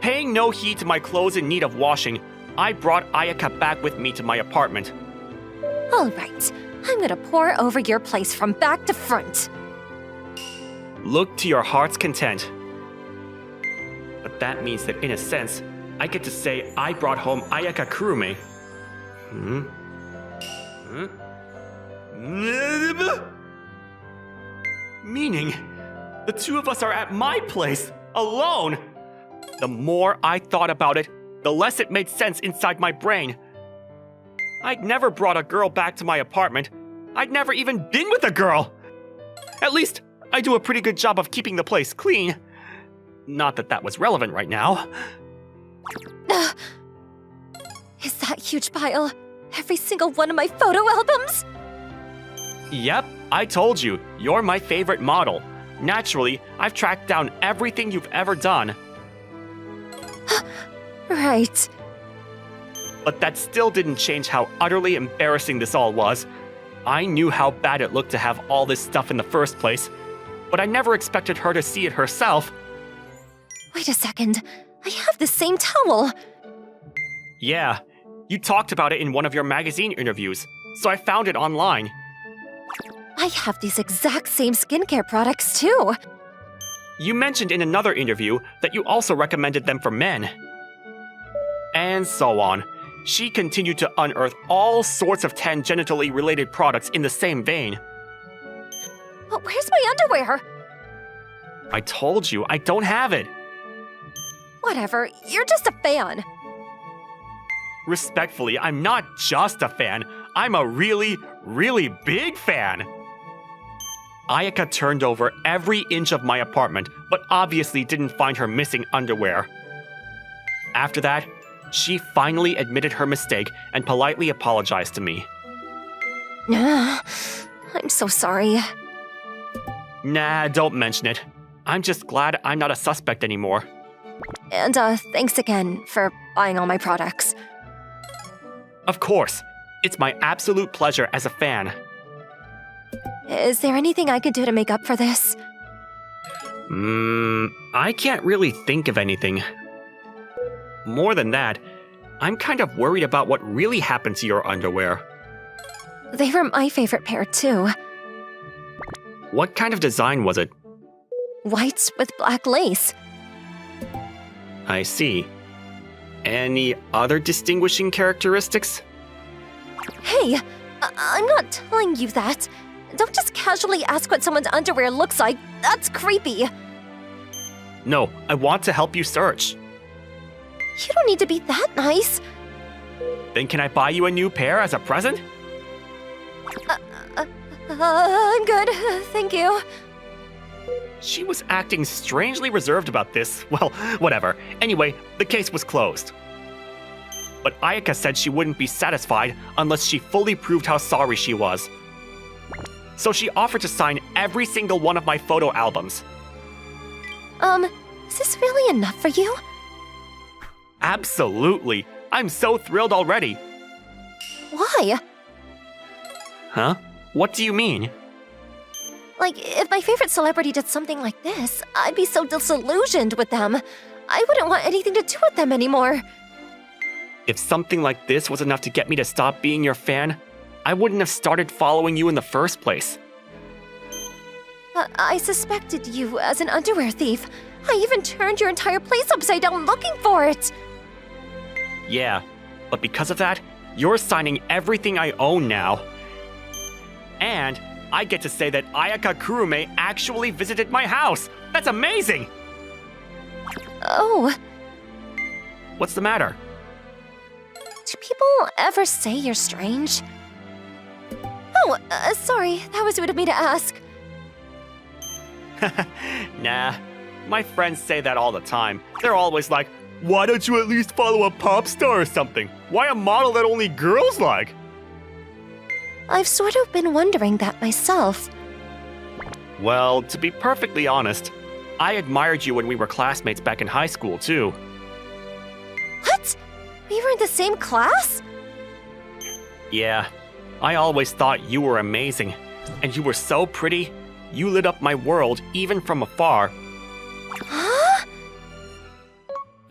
Paying no heed to my clothes in need of washing, I brought Ayaka back with me to my apartment. All right, I'm gonna pour over your place from back to front. Look to your heart's content. But that means that in a sense, I get to say I brought home Ayaka Kurume. Meaning, the two of us are at my place, alone. The more I thought about it, the less it made sense inside my brain. I'd never brought a girl back to my apartment. I'd never even been with a girl. At least, I do a pretty good job of keeping the place clean. Not that that was relevant right now. Is that huge pile every single one of my photo albums? Yep, I told you, you're my favorite model. Naturally, I've tracked down everything you've ever done. Right. But that still didn't change how utterly embarrassing this all was. I knew how bad it looked to have all this stuff in the first place, but I never expected her to see it herself. Wait a second. I have the same towel. Yeah, you talked about it in one of your magazine interviews, so I found it online. I have these exact same skincare products too. You mentioned in another interview that you also recommended them for men. And so on. She continued to unearth all sorts of tangentially related products in the same vein. But where's my underwear? I told you, I don't have it. Whatever, you're just a fan. Respectfully, I'm not just a fan. I'm a really, really big fan. Ayaka turned over every inch of my apartment, but obviously didn't find her missing underwear. After that, she finally admitted her mistake and politely apologized to me. I'm so sorry. Nah, don't mention it. I'm just glad I'm not a suspect anymore. And thanks again for buying all my products. Of course. It's my absolute pleasure as a fan. Is there anything I could do to make up for this? I can't really think of anything. More than that, I'm kind of worried about what really happened to your underwear. They were my favorite pair, too. What kind of design was it? Whites with black lace. I see. Any other distinguishing characteristics? Hey, I'm not telling you that. Don't just casually ask what someone's underwear looks like. That's creepy. No, I want to help you search. You don't need to be that nice. Then can I buy you a new pair as a present? I'm good, thank you. She was acting strangely reserved about this. Well, whatever. Anyway, the case was closed. But Ayaka said she wouldn't be satisfied unless she fully proved how sorry she was. So she offered to sign every single one of my photo albums. Is this really enough for you? Absolutely. I'm so thrilled already. Why? Huh? What do you mean? Like, if my favorite celebrity did something like this, I'd be so disillusioned with them. I wouldn't want anything to do with them anymore. If something like this was enough to get me to stop being your fan, I wouldn't have started following you in the first place. I suspected you as an underwear thief. I even turned your entire place upside down looking for it. Yeah, but because of that, you're signing everything I own now. And I get to say that Ayaka Kurume actually visited my house. That's amazing! Oh. What's the matter? Do people ever say you're strange? Oh, sorry, that was rude of me to ask. Nah, my friends say that all the time. They're always like, why don't you at least follow a pop star or something? Why a model that only girls like? I've sort of been wondering that myself. Well, to be perfectly honest, I admired you when we were classmates back in high school, too. What? We were in the same class? Yeah, I always thought you were amazing, and you were so pretty, you lit up my world even from afar. Huh?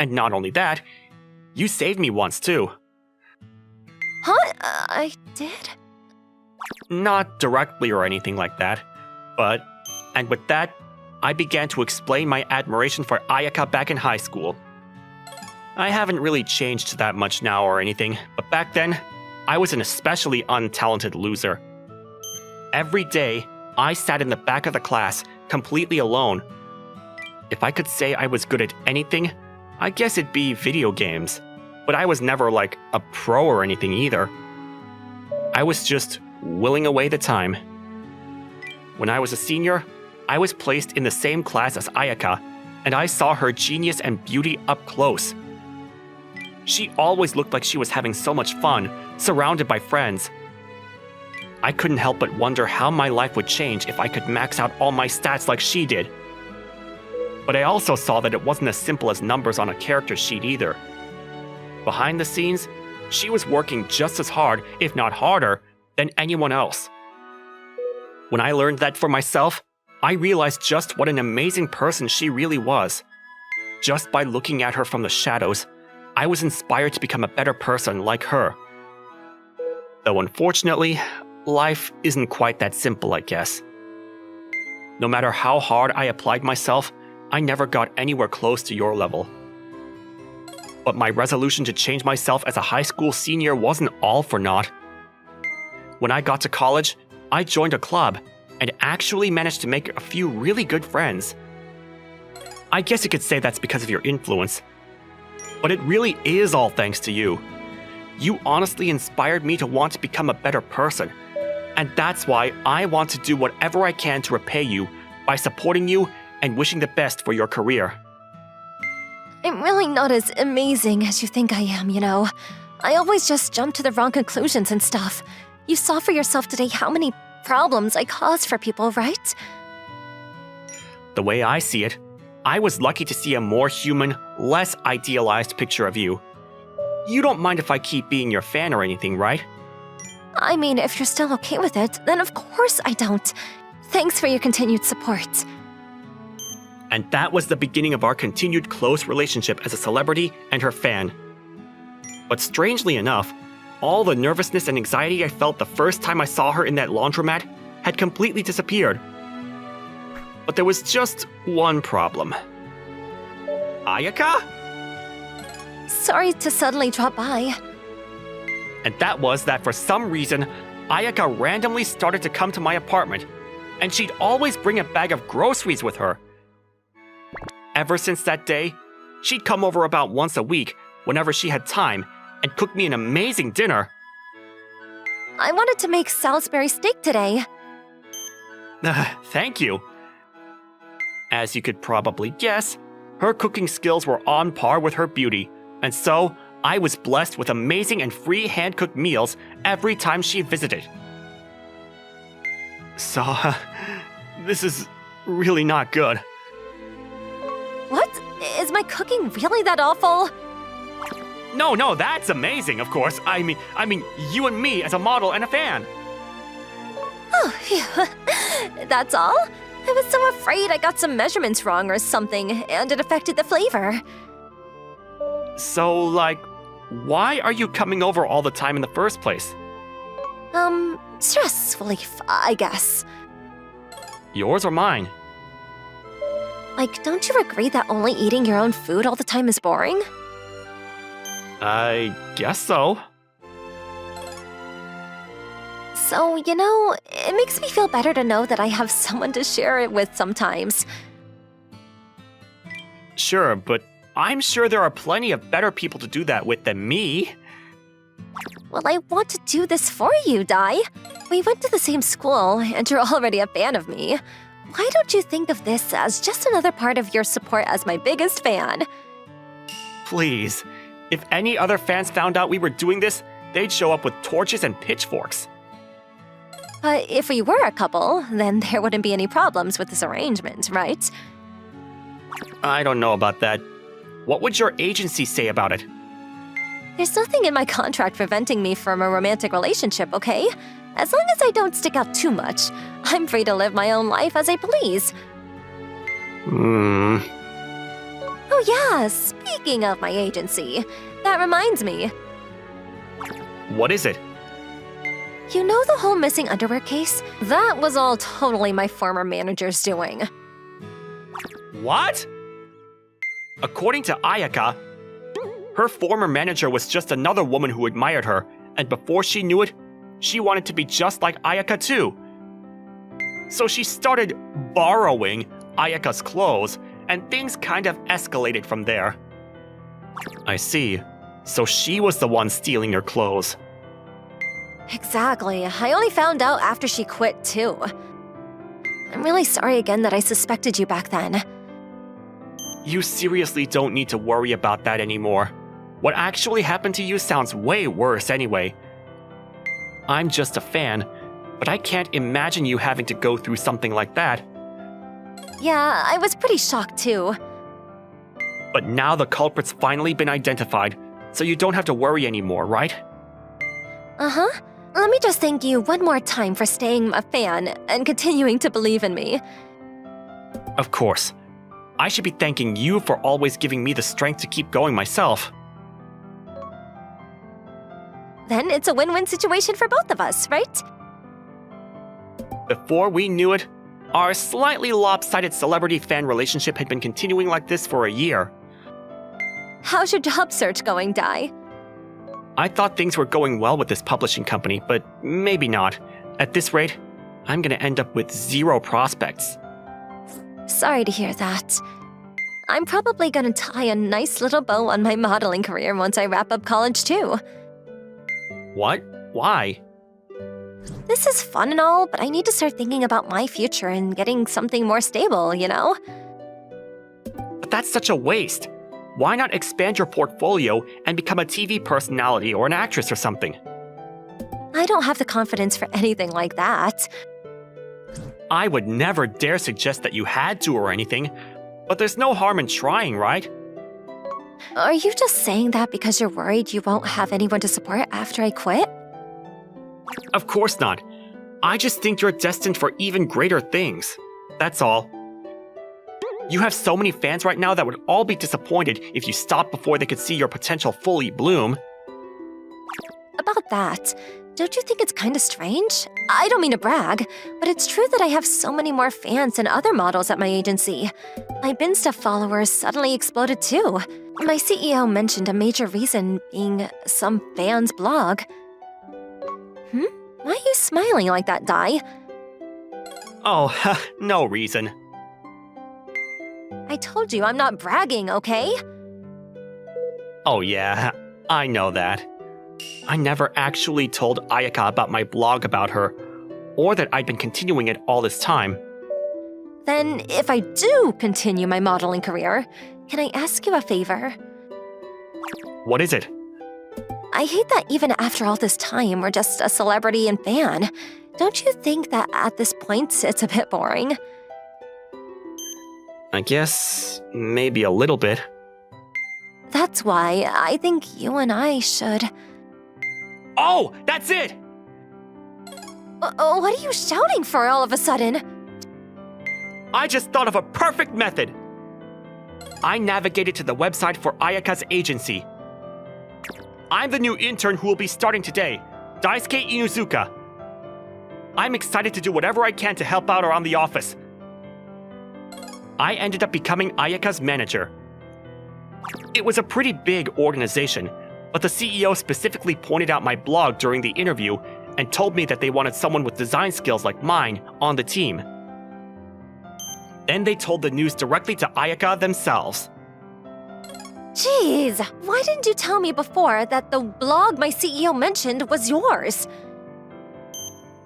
And not only that, you saved me once, too. Huh? I did? Not directly or anything like that, but, and with that, I began to explain my admiration for Ayaka back in high school. I haven't really changed that much now or anything, but back then, I was an especially untalented loser. Every day, I sat in the back of the class, completely alone. If I could say I was good at anything, I guess it'd be video games, but I was never like a pro or anything either. I was just willing away the time. When I was a senior, I was placed in the same class as Ayaka, and I saw her genius and beauty up close. She always looked like she was having so much fun, surrounded by friends. I couldn't help but wonder how my life would change if I could max out all my stats like she did. But I also saw that it wasn't as simple as numbers on a character sheet either. Behind the scenes, she was working just as hard, if not harder, than anyone else. When I learned that for myself, I realized just what an amazing person she really was. Just by looking at her from the shadows, I was inspired to become a better person like her. Though unfortunately, life isn't quite that simple, I guess. No matter how hard I applied myself, I never got anywhere close to your level. But my resolution to change myself as a high school senior wasn't all for naught. When I got to college, I joined a club and actually managed to make a few really good friends. I guess you could say that's because of your influence. But it really is all thanks to you. You honestly inspired me to want to become a better person. And that's why I want to do whatever I can to repay you by supporting you and wishing the best for your career. I'm really not as amazing as you think I am, you know. I always just jump to the wrong conclusions and stuff. You saw for yourself today how many problems I caused for people, right? The way I see it, I was lucky to see a more human, less idealized picture of you. You don't mind if I keep being your fan or anything, right? I mean, if you're still okay with it, then of course I don't. Thanks for your continued support. And that was the beginning of our continued close relationship as a celebrity and her fan. But strangely enough, all the nervousness and anxiety I felt the first time I saw her in that laundromat had completely disappeared. But there was just one problem. Ayaka? Sorry to suddenly drop by. And that was that for some reason, Ayaka randomly started to come to my apartment, and she'd always bring a bag of groceries with her. Ever since that day, she'd come over about once a week whenever she had time and cook me an amazing dinner. I wanted to make Salisbury steak today. Thank you. As you could probably guess, her cooking skills were on par with her beauty, and so I was blessed with amazing and free hand-cooked meals every time she visited. So, this is really not good. What? Is my cooking really that awful? No, that's amazing, of course. I mean, you and me as a model and a fan. Oh, phew. That's all? I was so afraid I got some measurements wrong or something, and it affected the flavor. So, like, why are you coming over all the time in the first place? Stress relief, I guess. Yours or mine? Like, don't you agree that only eating your own food all the time is boring? I guess so. So, you know, it makes me feel better to know that I have someone to share it with sometimes. Sure, but I'm sure there are plenty of better people to do that with than me. Well, I want to do this for you, Dai. We went to the same school, and you're already a fan of me. Why don't you think of this as just another part of your support as my biggest fan? Please, if any other fans found out we were doing this, they'd show up with torches and pitchforks. But if we were a couple, then there wouldn't be any problems with this arrangement, right? I don't know about that. What would your agency say about it? There's nothing in my contract preventing me from a romantic relationship, okay? As long as I don't stick out too much, I'm free to live my own life as I please. Oh yeah, speaking of my agency, that reminds me. What is it? You know the whole missing underwear case? That was all totally my former manager's doing. What? According to Ayaka, her former manager was just another woman who admired her, and before she knew it, she wanted to be just like Ayaka too. So she started borrowing Ayaka's clothes, and things kind of escalated from there. I see. So she was the one stealing your clothes. Exactly. I only found out after she quit too. I'm really sorry again that I suspected you back then. You seriously don't need to worry about that anymore. What actually happened to you sounds way worse anyway. I'm just a fan, but I can't imagine you having to go through something like that. Yeah, I was pretty shocked too. But now the culprit's finally been identified, so you don't have to worry anymore, right? Uh-huh. Let me just thank you one more time for staying a fan and continuing to believe in me. Of course. I should be thanking you for always giving me the strength to keep going myself. Then it's a win-win situation for both of us, right? Before we knew it, Our slightly lopsided celebrity-fan relationship had been continuing like this for a year. How's your job search going, Dai? I thought things were going well with this publishing company, but maybe not. At this rate, I'm gonna end up with 0 prospects. Sorry to hear that. I'm probably gonna tie a nice little bow on my modeling career once I wrap up college, too. What? Why? This is fun and all, but I need to start thinking about my future and getting something more stable, you know? But that's such a waste. Why not expand your portfolio and become a TV personality or an actress or something? I don't have the confidence for anything like that. I would never dare suggest that you had to or anything, but there's no harm in trying, right? Are you just saying that because you're worried you won't have anyone to support after I quit? Of course not. I just think you're destined for even greater things. That's all. You have so many fans right now that would all be disappointed if you stopped before they could see your potential fully bloom. About that, don't you think it's kinda strange? I don't mean to brag, but it's true that I have so many more fans than other models at my agency. My Binsta followers suddenly exploded too. My CEO mentioned a major reason being some fan's blog. Why are you smiling like that, Dai? Oh, no reason. I told you I'm not bragging, okay? Oh yeah, I know that. I never actually told Ayaka about my blog about her, or that I'd been continuing it all this time. Then, if I do continue my modeling career, can I ask you a favor? What is it? I hate that even after all this time, we're just a celebrity and fan. Don't you think that at this point, it's a bit boring? I guess maybe a little bit. That's why I think you and I should... Oh, that's it! What are you shouting for all of a sudden? I just thought of a perfect method! I navigated to the website for Ayaka's agency. I'm the new intern who will be starting today, Daisuke Inuzuka. I'm excited to do whatever I can to help out around the office. I ended up becoming Ayaka's manager. It was a pretty big organization, but the CEO specifically pointed out my blog during the interview and told me that they wanted someone with design skills like mine on the team. Then they told the news directly to Ayaka themselves. Jeez, why didn't you tell me before that the blog my CEO mentioned was yours?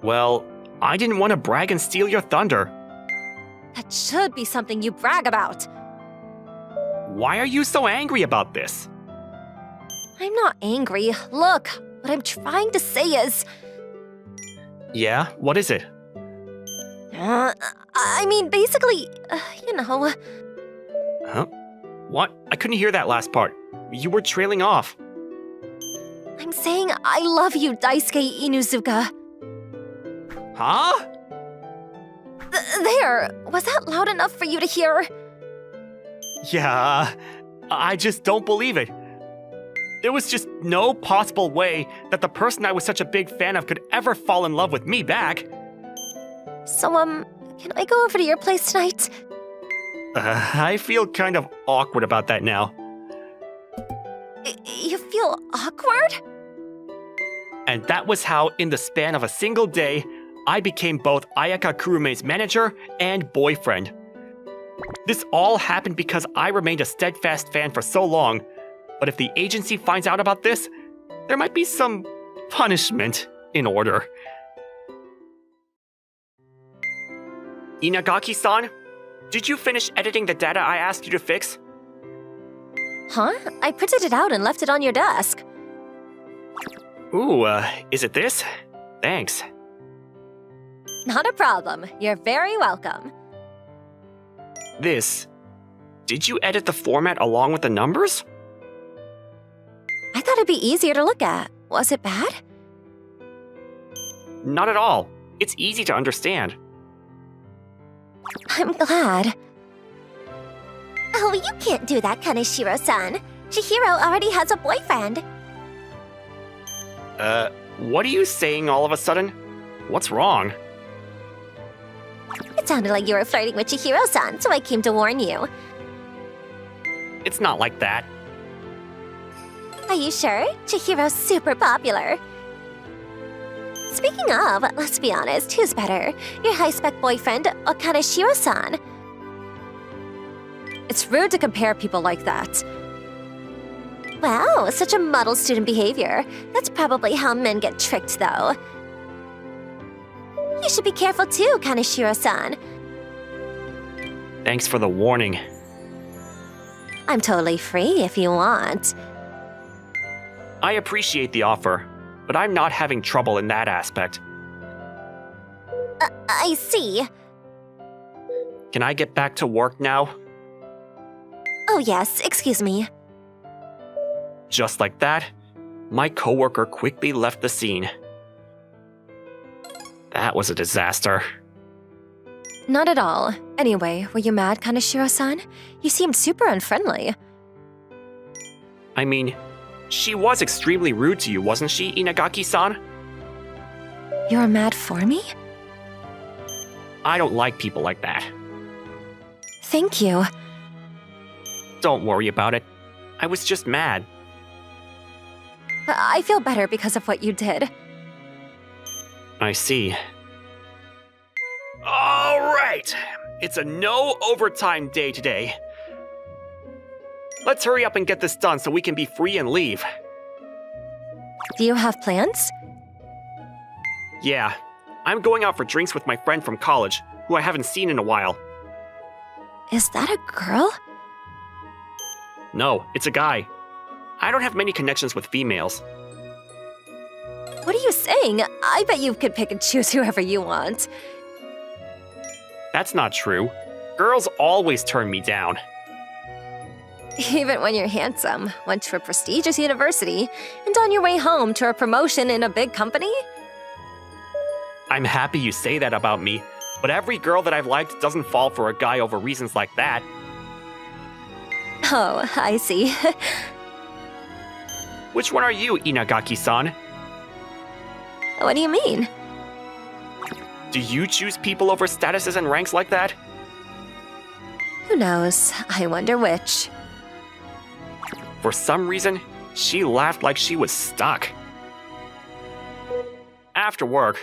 Well, I didn't want to brag and steal your thunder. That should be something you brag about. Why are you so angry about this? I'm not angry. Look, what I'm trying to say is... Yeah, what is it? I mean, basically, you know... Huh? What? I couldn't hear that last part. You were trailing off. I'm saying I love you, Daisuke Inuzuka. Huh? There! Was that loud enough for you to hear? Yeah, I just don't believe it. There was just no possible way that the person I was such a big fan of could ever fall in love with me back. So, can I go over to your place tonight? I feel kind of awkward about that now. You feel awkward? And that was how, in the span of a single day, I became both Ayaka Kurume's manager and boyfriend. This all happened because I remained a steadfast fan for so long, but if the agency finds out about this, there might be some punishment in order. Inagaki-san, did you finish editing the data I asked you to fix? Huh? I printed it out and left it on your desk. Ooh, is it this? Thanks. Not a problem. You're very welcome. This. Did you edit the format along with the numbers? I thought it'd be easier to look at. Was it bad? Not at all. It's easy to understand. I'm glad. Oh, you can't do that, Kaneshiro-san. Chihiro already has a boyfriend. What are you saying all of a sudden? What's wrong? It's Sounded like you were flirting with Chihiro-san, so I came to warn you. It's not like that. Are you sure? Chihiro's super popular. Speaking of, let's be honest, who's better? Your high-spec boyfriend or Kaneshiro-san? It's rude to compare people like that. Wow, such a muddled student behavior. That's probably how men get tricked, though. You should be careful too, Kaneshiro-san. Thanks for the warning. I'm totally free if you want. I appreciate the offer, but I'm not having trouble in that aspect. I see. Can I get back to work now? Oh yes, excuse me. Just like that, my coworker quickly left the scene. That was a disaster. Not at all. Anyway, were you mad, Kaneshiro-san? You seemed super unfriendly. I mean, she was extremely rude to you, wasn't she, Inagaki-san? You're mad for me? I don't like people like that. Thank you. Don't worry about it. I was just mad. I feel better because of what you did. I see. All right! It's a no overtime day today. Let's hurry up and get this done so we can be free and leave. Do you have plans? Yeah, I'm going out for drinks with my friend from college, who I haven't seen in a while. Is that a girl? No, it's a guy. I don't have many connections with females. What are you saying? I bet you could pick and choose whoever you want. That's not true. Girls always turn me down. Even when you're handsome, went to a prestigious university, and on your way home to a promotion in a big company? I'm happy you say that about me, but every girl that I've liked doesn't fall for a guy over reasons like that. Oh, I see. Which one are you, Inagaki-san? What do you mean? Do you choose people over statuses and ranks like that? Who knows? I wonder which. For some reason, she laughed like she was stuck. After work.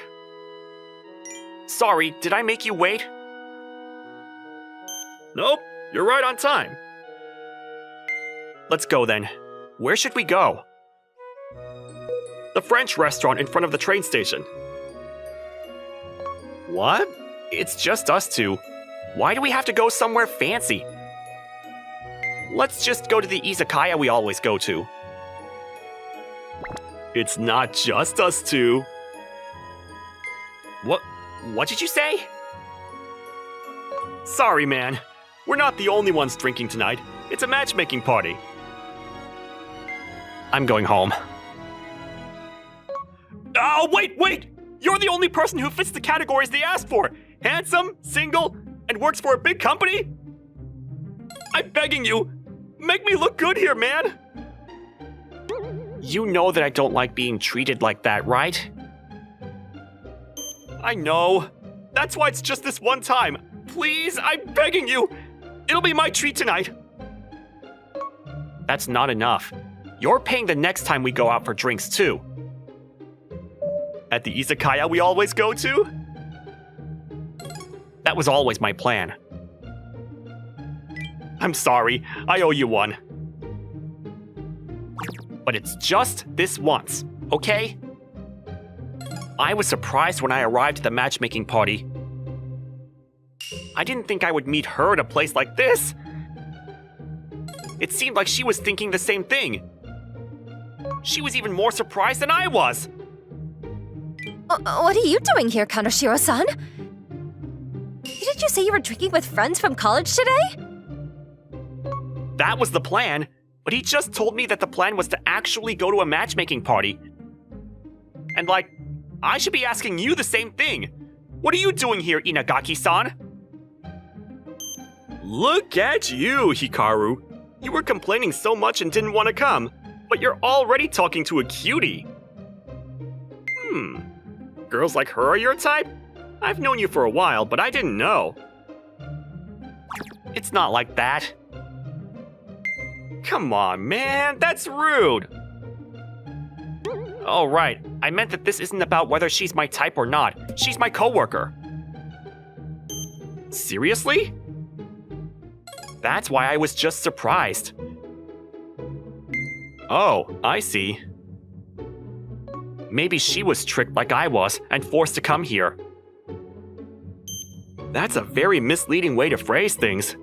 Sorry, did I make you wait? Nope, you're right on time. Let's go then. Where should we go? The French restaurant in front of the train station. What? It's just us two. Why do we have to go somewhere fancy? Let's just go to the izakaya we always go to. It's not just us two. What did you say? Sorry, man. We're not the only ones drinking tonight. It's a matchmaking party. I'm going home. Oh, wait! You're the only person who fits the categories they asked for. Handsome, single, and works for a big company? I'm begging you, make me look good here, man. You know that I don't like being treated like that, right? I know. That's why it's just this one time. Please, I'm begging you. It'll be my treat tonight. That's not enough. You're paying the next time we go out for drinks, too. At the izakaya we always go to? That was always my plan. I'm sorry, I owe you one. But it's just this once, okay? I was surprised when I arrived at the matchmaking party. I didn't think I would meet her at a place like this. It seemed like she was thinking the same thing. She was even more surprised than I was. What are you doing here, Kaneshiro-san? Didn't you say you were drinking with friends from college today? That was the plan, but he just told me that the plan was to actually go to a matchmaking party. And I should be asking you the same thing. What are you doing here, Inagaki-san? Look at you, Hikaru. You were complaining so much and didn't want to come, but you're already talking to a cutie. Girls like her are your type? I've known you for a while, but I didn't know. It's not like that. Come on, man, that's rude. Oh, right. I meant that this isn't about whether she's my type or not. She's my coworker. Seriously? That's why I was just surprised. Oh, I see. Maybe she was tricked like I was and forced to come here. That's a very misleading way to phrase things.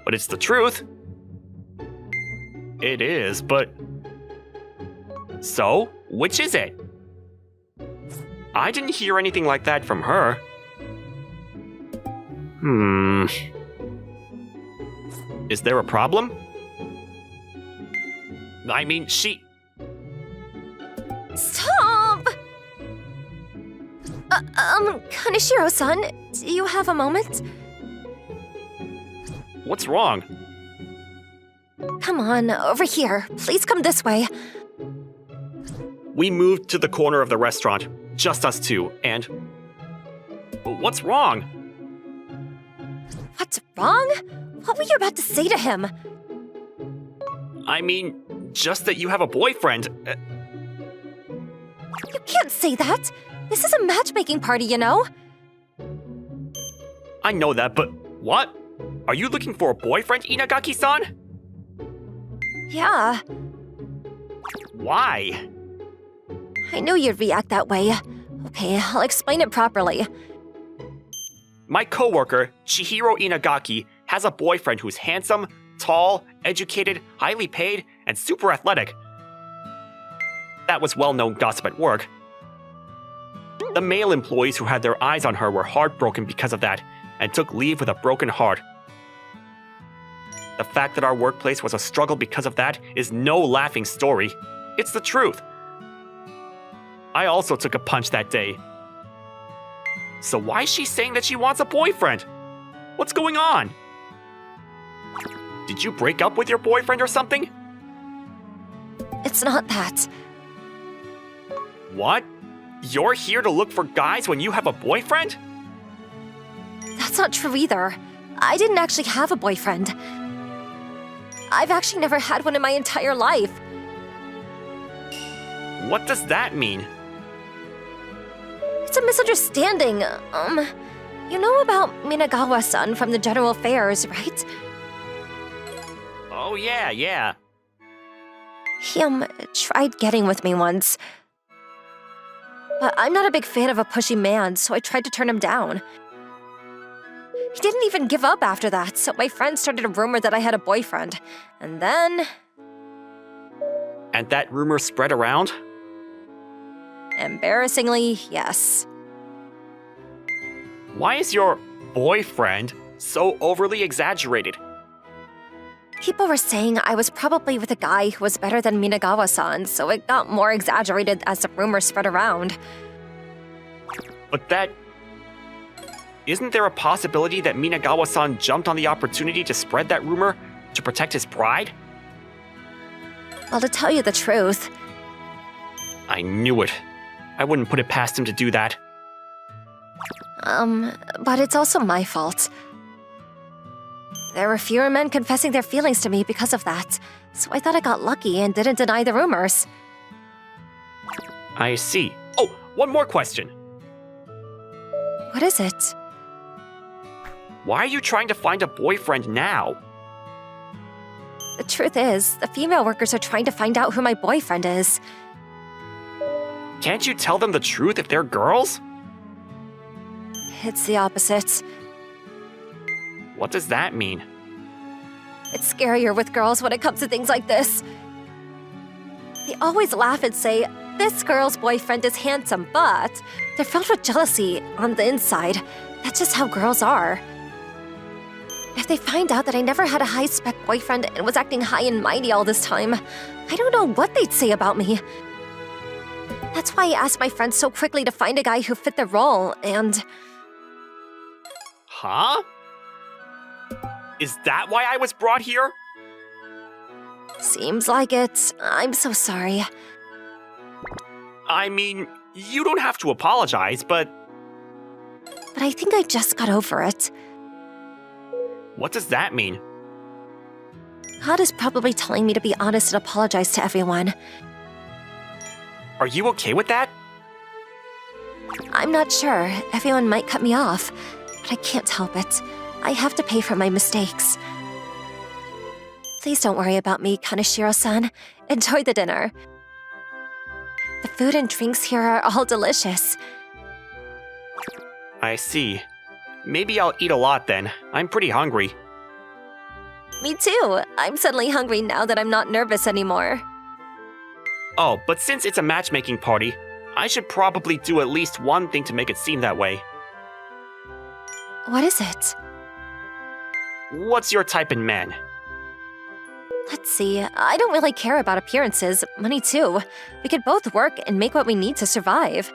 But it's the truth. It is, but... So, which is it? I didn't hear anything like that from her. Is there a problem? I mean, she... Stop! Kaneshiro-san, do you have a moment? What's wrong? Come on, over here. Please come this way. We moved to the corner of the restaurant, just us two, and... What's wrong? What's wrong? What were you about to say to him? I mean, just that you have a boyfriend. You can't say that. This is a matchmaking party, you know? I know that, but what? Are you looking for a boyfriend, Inagaki-san? Yeah. Why? I knew you'd react that way. Okay, I'll explain it properly. My coworker, Chihiro Inagaki, has a boyfriend who's handsome, tall, educated, highly paid, and super athletic. That was well-known gossip at work. The male employees who had their eyes on her were heartbroken because of that, and took leave with a broken heart. The fact that our workplace was a struggle because of that is no laughing story. It's the truth. I also took a punch that day. So why is she saying that she wants a boyfriend? What's going on? Did you break up with your boyfriend or something? It's not that. What? You're here to look for guys when you have a boyfriend? That's not true either. I didn't actually have a boyfriend. I've actually never had one in my entire life. What does that mean? It's a misunderstanding. You know about Minagawa-san from the General Affairs, right? Oh yeah. He, tried getting with me once. But I'm not a big fan of a pushy man, so I tried to turn him down. He didn't even give up after that, so my friends started a rumor that I had a boyfriend. And then... And that rumor spread around? Embarrassingly, yes. Why is your boyfriend so overly exaggerated? People were saying I was probably with a guy who was better than Minagawa-san, so it got more exaggerated as the rumor spread around. But that... Isn't there a possibility that Minagawa-san jumped on the opportunity to spread that rumor to protect his pride? Well, to tell you the truth... I knew it. I wouldn't put it past him to do that. But it's also my fault. There were fewer men confessing their feelings to me because of that, so I thought I got lucky and didn't deny the rumors. I see. Oh, one more question. What is it? Why are you trying to find a boyfriend now? The truth is, the female workers are trying to find out who my boyfriend is. Can't you tell them the truth if they're girls? It's the opposite. What does that mean? It's scarier with girls when it comes to things like this. They always laugh and say, this girl's boyfriend is handsome, but they're filled with jealousy on the inside. That's just how girls are. If they find out that I never had a high-spec boyfriend and was acting high and mighty all this time, I don't know what they'd say about me. That's why I asked my friends so quickly to find a guy who fit the role, and... Huh? Is that why I was brought here? Seems like it. I'm so sorry. I mean, you don't have to apologize, but but I think I just got over it. What does that mean? God is probably telling me to be honest and apologize to everyone. Are you okay with that? I'm not sure. Everyone might cut me off, but I can't help it. I have to pay for my mistakes. Please don't worry about me, Kaneshiro-san. Enjoy the dinner. The food and drinks here are all delicious. I see. Maybe I'll eat a lot then. I'm pretty hungry. Me too. I'm suddenly hungry now that I'm not nervous anymore. Oh, but since it's a matchmaking party, I should probably do at least one thing to make it seem that way. What is it? What's your type in man? Let's see. I don't really care about appearances. Money too. We could both work and make what we need to survive.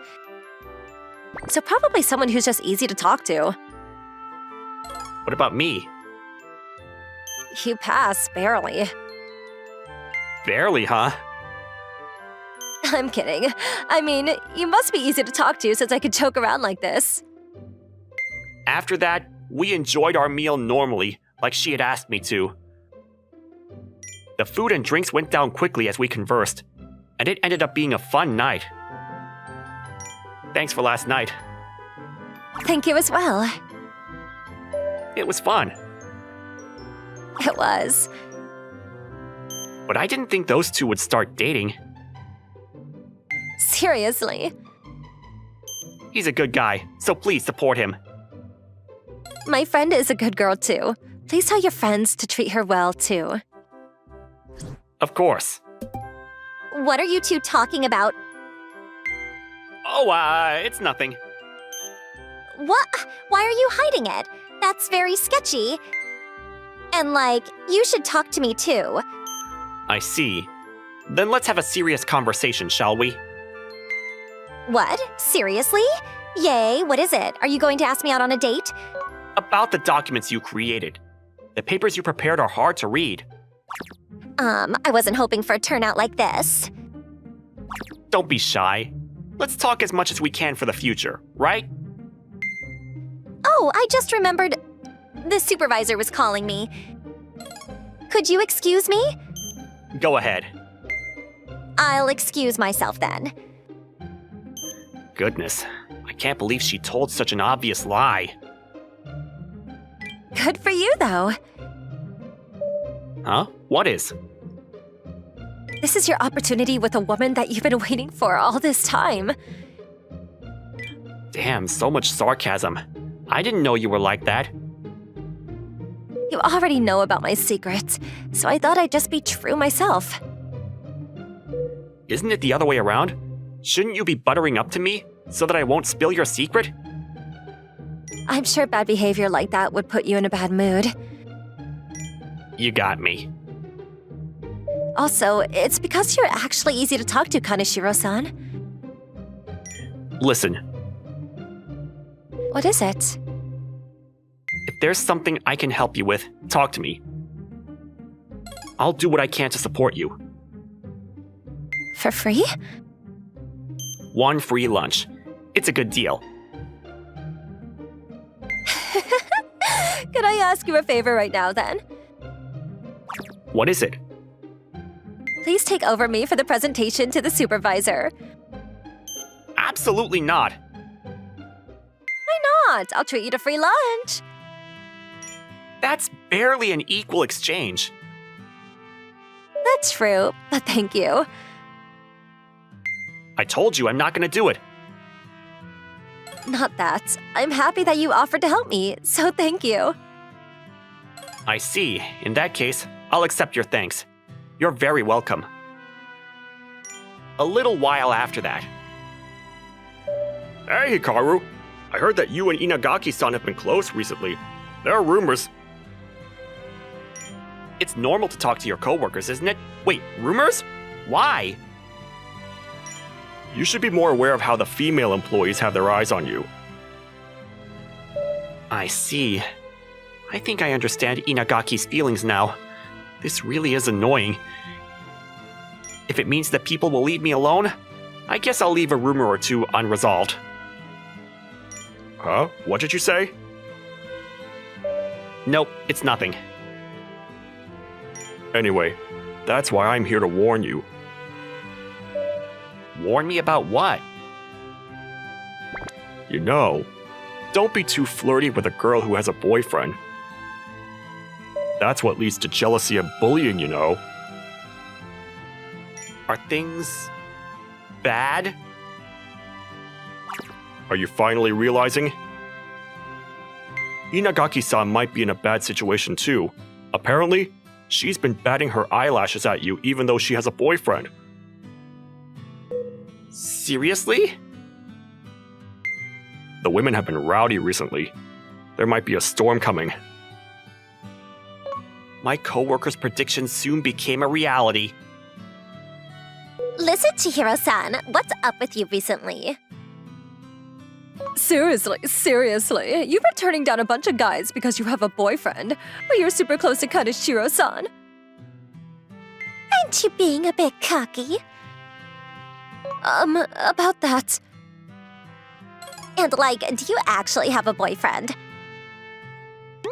So probably someone who's just easy to talk to. What about me? You pass, barely. Barely, huh? I'm kidding. I mean, you must be easy to talk to since I could joke around like this. After that, we enjoyed our meal normally, like she had asked me to. The food and drinks went down quickly as we conversed, and it ended up being a fun night. Thanks for last night. Thank you as well. It was fun. It was. But I didn't think those two would start dating. Seriously. He's a good guy, so please support him. My friend is a good girl too. Please tell your friends to treat her well too. Of course. What are you two talking about? Oh, it's nothing. What? Why are you hiding it? That's very sketchy. And you should talk to me too. I see. Then let's have a serious conversation, shall we? What? Seriously? Yay, what is it? Are you going to ask me out on a date? About the documents you created. The papers you prepared are hard to read. I wasn't hoping for a turnout like this. Don't be shy. Let's talk as much as we can for the future, right? Oh, I just remembered. The supervisor was calling me. Could you excuse me? Go ahead. I'll excuse myself then. Goodness, I can't believe she told such an obvious lie. Good for you, though. Huh? What is? This is your opportunity with a woman that you've been waiting for all this time. Damn, so much sarcasm. I didn't know you were like that. You already know about my secrets, so I thought I'd just be true myself. Isn't it the other way around? Shouldn't you be buttering up to me so that I won't spill your secret? I'm sure bad behavior like that would put you in a bad mood. You got me. Also, it's because you're actually easy to talk to, Kaneshiro-san. Listen, What is it? if there's something I can help you with, talk to me. I'll do what I can to support you. For free? One free lunch. It's a good deal. Could I ask you a favor right now, then? What is it? Please take over me for the presentation to the supervisor. Absolutely not. Why not? I'll treat you to free lunch. That's barely an equal exchange. That's true, but thank you. I told you I'm not gonna do it. Not that. I'm happy that you offered to help me, so thank you. I see. In that case, I'll accept your thanks. You're very welcome. A little while after that. Hey, Hikaru. I heard that you and Inagaki-san have been close recently. There are rumors. It's normal to talk to your coworkers, isn't it? Wait, rumors? Why? You should be more aware of how the female employees have their eyes on you. I see. I think I understand Inagaki's feelings now. This really is annoying. If it means that people will leave me alone, I guess I'll leave a rumor or two unresolved. Huh? What did you say? Nope, it's nothing. Anyway, that's why I'm here to warn you. Warn me about what? You know, don't be too flirty with a girl who has a boyfriend. That's what leads to jealousy and bullying, you know. Are things bad? Are you finally realizing? Inagaki-san might be in a bad situation too. Apparently, she's been batting her eyelashes at you even though she has a boyfriend. Seriously? The women have been rowdy recently. There might be a storm coming. My coworker's prediction soon became a reality. Listen, Chihiro-san, what's up with you recently? Seriously, you've been turning down a bunch of guys because you have a boyfriend, but you're super close to Kaneshiro-san. Aren't you being a bit cocky? About that. And do you actually have a boyfriend?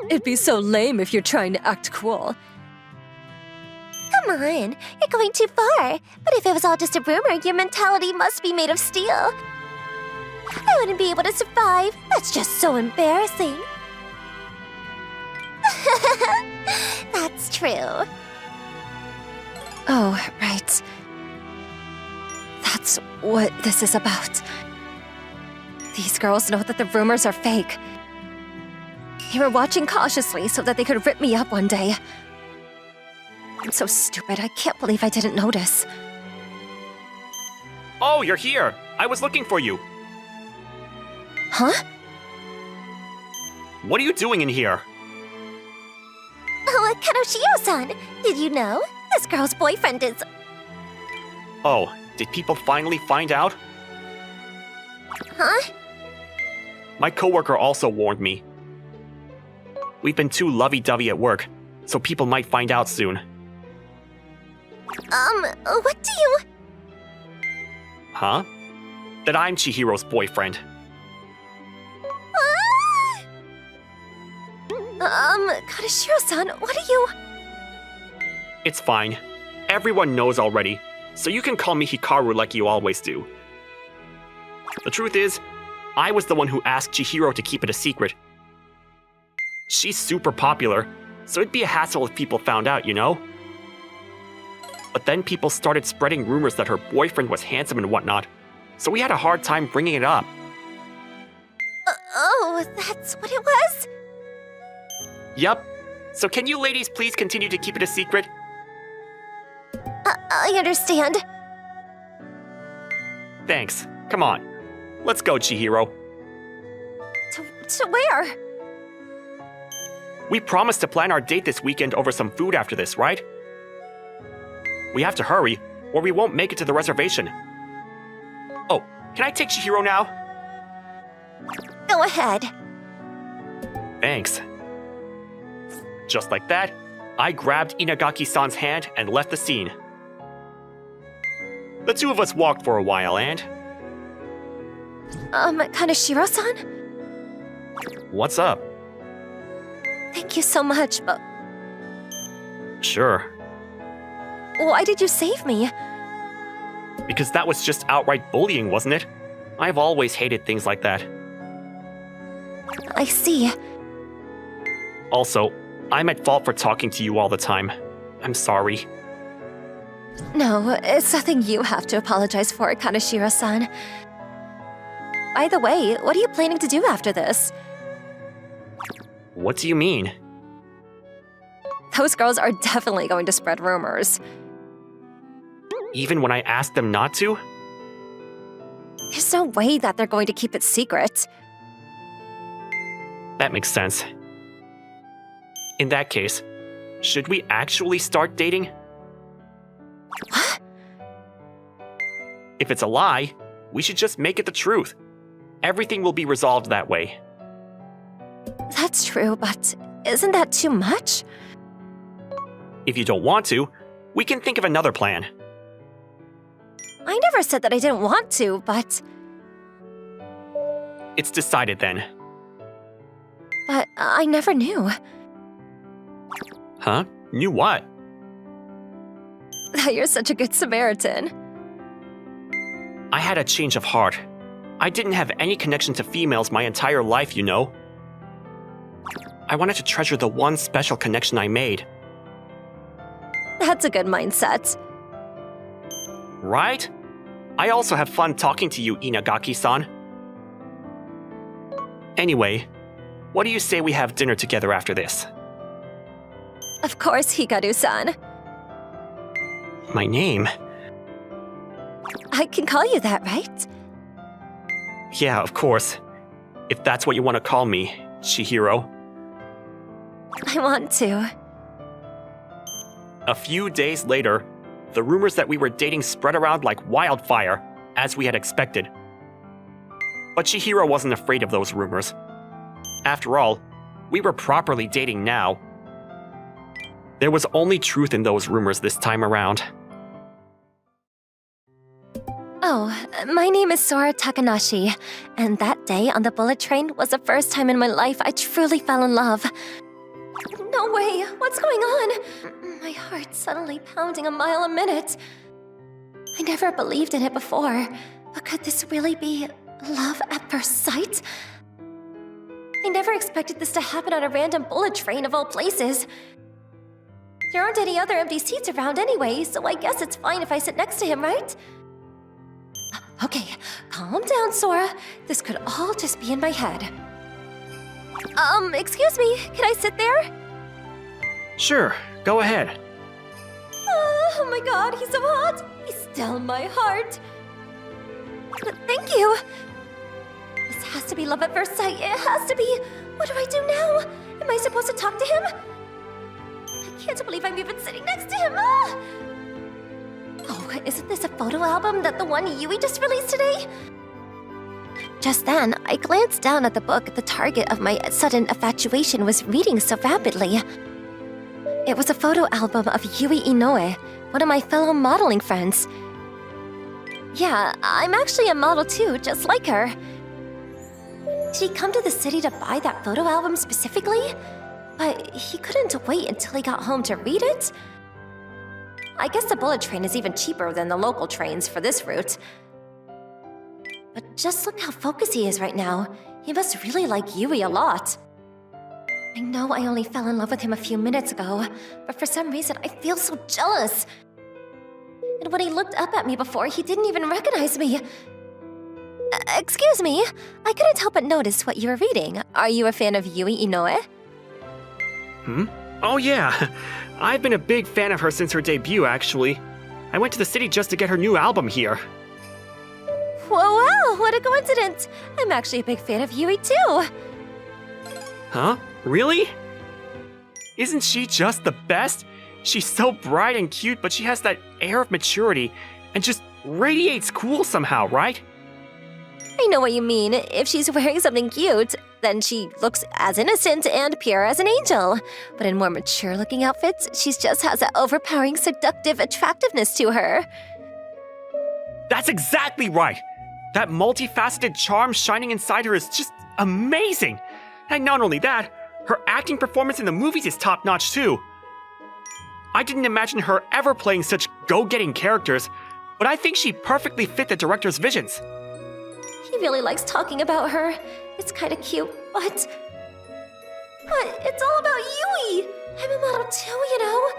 It'd be so lame if you're trying to act cool. Come on, you're going too far. But if it was all just a rumor, your mentality must be made of steel. I wouldn't be able to survive. That's just so embarrassing. That's true. Oh, right. That's what this is about. These girls know that the rumors are fake. They were watching cautiously so that they could rip me up one day. I'm so stupid, I can't believe I didn't notice. Oh, you're here! I was looking for you. Huh? What are you doing in here? Oh, Kanoshio-san! Did you know? This girl's boyfriend is... Oh, did people finally find out? Huh? My coworker also warned me. We've been too lovey-dovey at work, so people might find out soon. What do you... Huh? That I'm Chihiro's boyfriend. Kaneshiro-san, what are you... It's fine. Everyone knows already, so you can call me Hikaru like you always do. The truth is, I was the one who asked Chihiro to keep it a secret. She's super popular, so it'd be a hassle if people found out, you know? But then people started spreading rumors that her boyfriend was handsome and whatnot, so we had a hard time bringing it up. Oh, that's what it was? Yup. So can you ladies please continue to keep it a secret? I understand. Thanks. Come on. Let's go, Chihiro. To where? We promised to plan our date this weekend over some food after this, right? We have to hurry, or we won't make it to the reservation. Oh, can I take Chihiro now? Go ahead. Thanks. Just like that, I grabbed Inagaki-san's hand and left the scene. The two of us walked for a while and... Kaneshiro-san? What's up? Thank you so much, but... Sure. Why did you save me? Because that was just outright bullying, wasn't it? I've always hated things like that. I see. Also, I'm at fault for talking to you all the time. I'm sorry. No, it's nothing you have to apologize for, Kaneshiro-san. By the way, what are you planning to do after this? What do you mean? Those girls are definitely going to spread rumors. Even when I asked them not to? There's no way that they're going to keep it secret. That makes sense. In that case, should we actually start dating? What? If it's a lie, we should just make it the truth. Everything will be resolved that way. That's true, but isn't that too much? If you don't want to, we can think of another plan. I never said that I didn't want to, but... It's decided then. but I never knew. Huh? Knew what? That you're such a good Samaritan. I had a change of heart. I didn't have any connection to females my entire life, you know. I wanted to treasure the one special connection I made. That's a good mindset. Right? I also have fun talking to you, Inagaki-san. Anyway, what do you say we have dinner together after this? Of course, Hikaru-san. My name? I can call you that, right? Yeah, of course. If that's what you want to call me, Chihiro. I want to. A few days later, the rumors that we were dating spread around like wildfire, as we had expected. But Chihiro wasn't afraid of those rumors. After all, we were properly dating now. There was only truth in those rumors this time around. Oh, my name is Sora Takanashi, and that day on the bullet train was the first time in my life I truly fell in love. No way! What's going on? My heart's suddenly pounding a mile a minute. I never believed in it before, but could this really be love at first sight? I never expected this to happen on a random bullet train of all places. There aren't any other empty seats around anyway, so I guess it's fine if I sit next to him, right? Okay, calm down, Sora. This could all just be in my head. Excuse me, can I sit there? Sure, go ahead. Oh my god, he's so hot! He's still my heart. Thank you. This has to be love at first sight. It has to be. What do I do now? Am I supposed to talk to him? I can't believe I'm even sitting next to him. Ah! Oh, isn't this a photo album that the one Yui just released today? Just then, I glanced down at the book the target of my sudden infatuation was reading so rapidly. It was a photo album of Yui Inoue, one of my fellow modeling friends. Yeah, I'm actually a model too, just like her. Did he come to the city to buy that photo album specifically? But he couldn't wait until he got home to read it? I guess the bullet train is even cheaper than the local trains for this route. But just look how focused he is right now. He must really like Yui a lot. I know I only fell in love with him a few minutes ago, but for some reason I feel so jealous. And when he looked up at me before, he didn't even recognize me. Excuse me, I couldn't help but notice what you were reading. Are you a fan of Yui Inoue? Oh yeah, I've been a big fan of her since her debut, actually. I went to the city just to get her new album here. Whoa, wow, what a coincidence! I'm actually a big fan of Yui too! Huh? Really? Isn't she just the best? She's so bright and cute, but she has that air of maturity and just radiates cool somehow, right? I know what you mean. If she's wearing something cute, then she looks as innocent and pure as an angel. But in more mature-looking outfits, she just has that overpowering, seductive attractiveness to her. That's exactly right! That multifaceted charm shining inside her is just amazing! And not only that, her acting performance in the movies is top-notch too. I didn't imagine her ever playing such go-getting characters, but I think she perfectly fit the director's visions. He really likes talking about her. It's kind of cute, but it's all about Yui! I'm a model too, you know?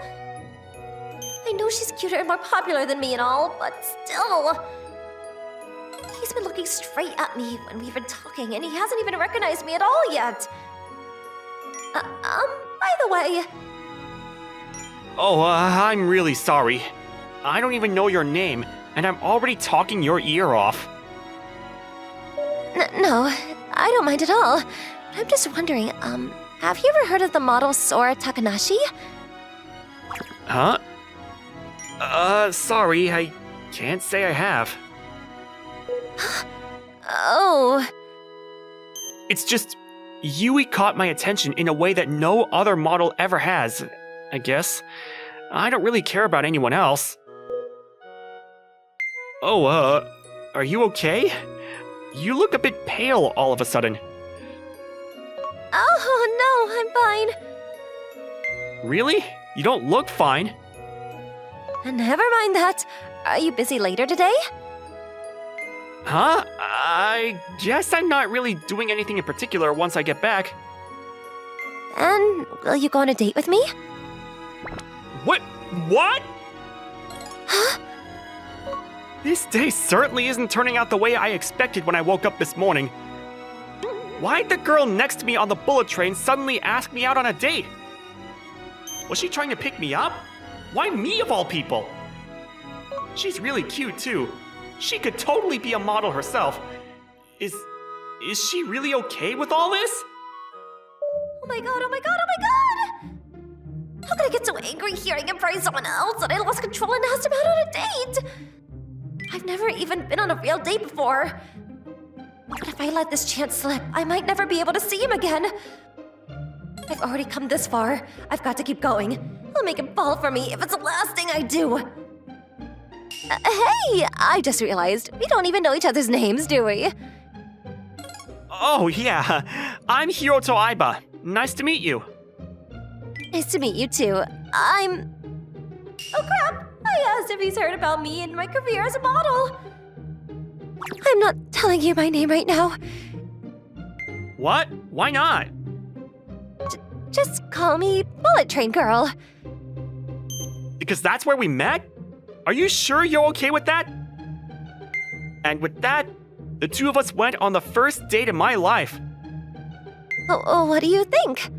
I know she's cuter and more popular than me and all, but still. He's been looking straight at me when we've been talking, and he hasn't even recognized me at all yet. By the way... Oh, I'm really sorry. I don't even know your name, and I'm already talking your ear off. No, I don't mind at all. I'm just wondering, have you ever heard of the model Sora Takanashi? Huh? Sorry, I can't say I have. Oh. It's just, Yui caught my attention in a way that no other model ever has, I guess. I don't really care about anyone else. Oh, are you okay? You look a bit pale all of a sudden. Oh, no, I'm fine. Really? You don't look fine. Never mind that. Are you busy later today? Huh? I guess I'm not really doing anything in particular once I get back. And will you go on a date with me? What? What? Huh? This day certainly isn't turning out the way I expected when I woke up this morning. Why'd the girl next to me on the bullet train suddenly ask me out on a date? Was she trying to pick me up? Why me of all people? She's really cute too. She could totally be a model herself. Is she really okay with all this? Oh my god, oh my god, oh my god! How could I get so angry hearing him praise someone else that I lost control and asked him out on a date? I've never even been on a real date before. But if I let this chance slip, I might never be able to see him again. I've already come this far. I've got to keep going. I'll make him fall for me if it's the last thing I do. Hey, I just realized we don't even know each other's names, do we? Oh yeah, I'm Hiroto Aiba. Nice to meet you. Nice to meet you too. Oh crap! I asked if he's heard about me and my career as a model. I'm not telling you my name right now. What? Why not? Just call me Bullet Train Girl. Because that's where we met? Are you sure you're okay with that? And with that, the two of us went on the first date in my life. Oh, what do you think?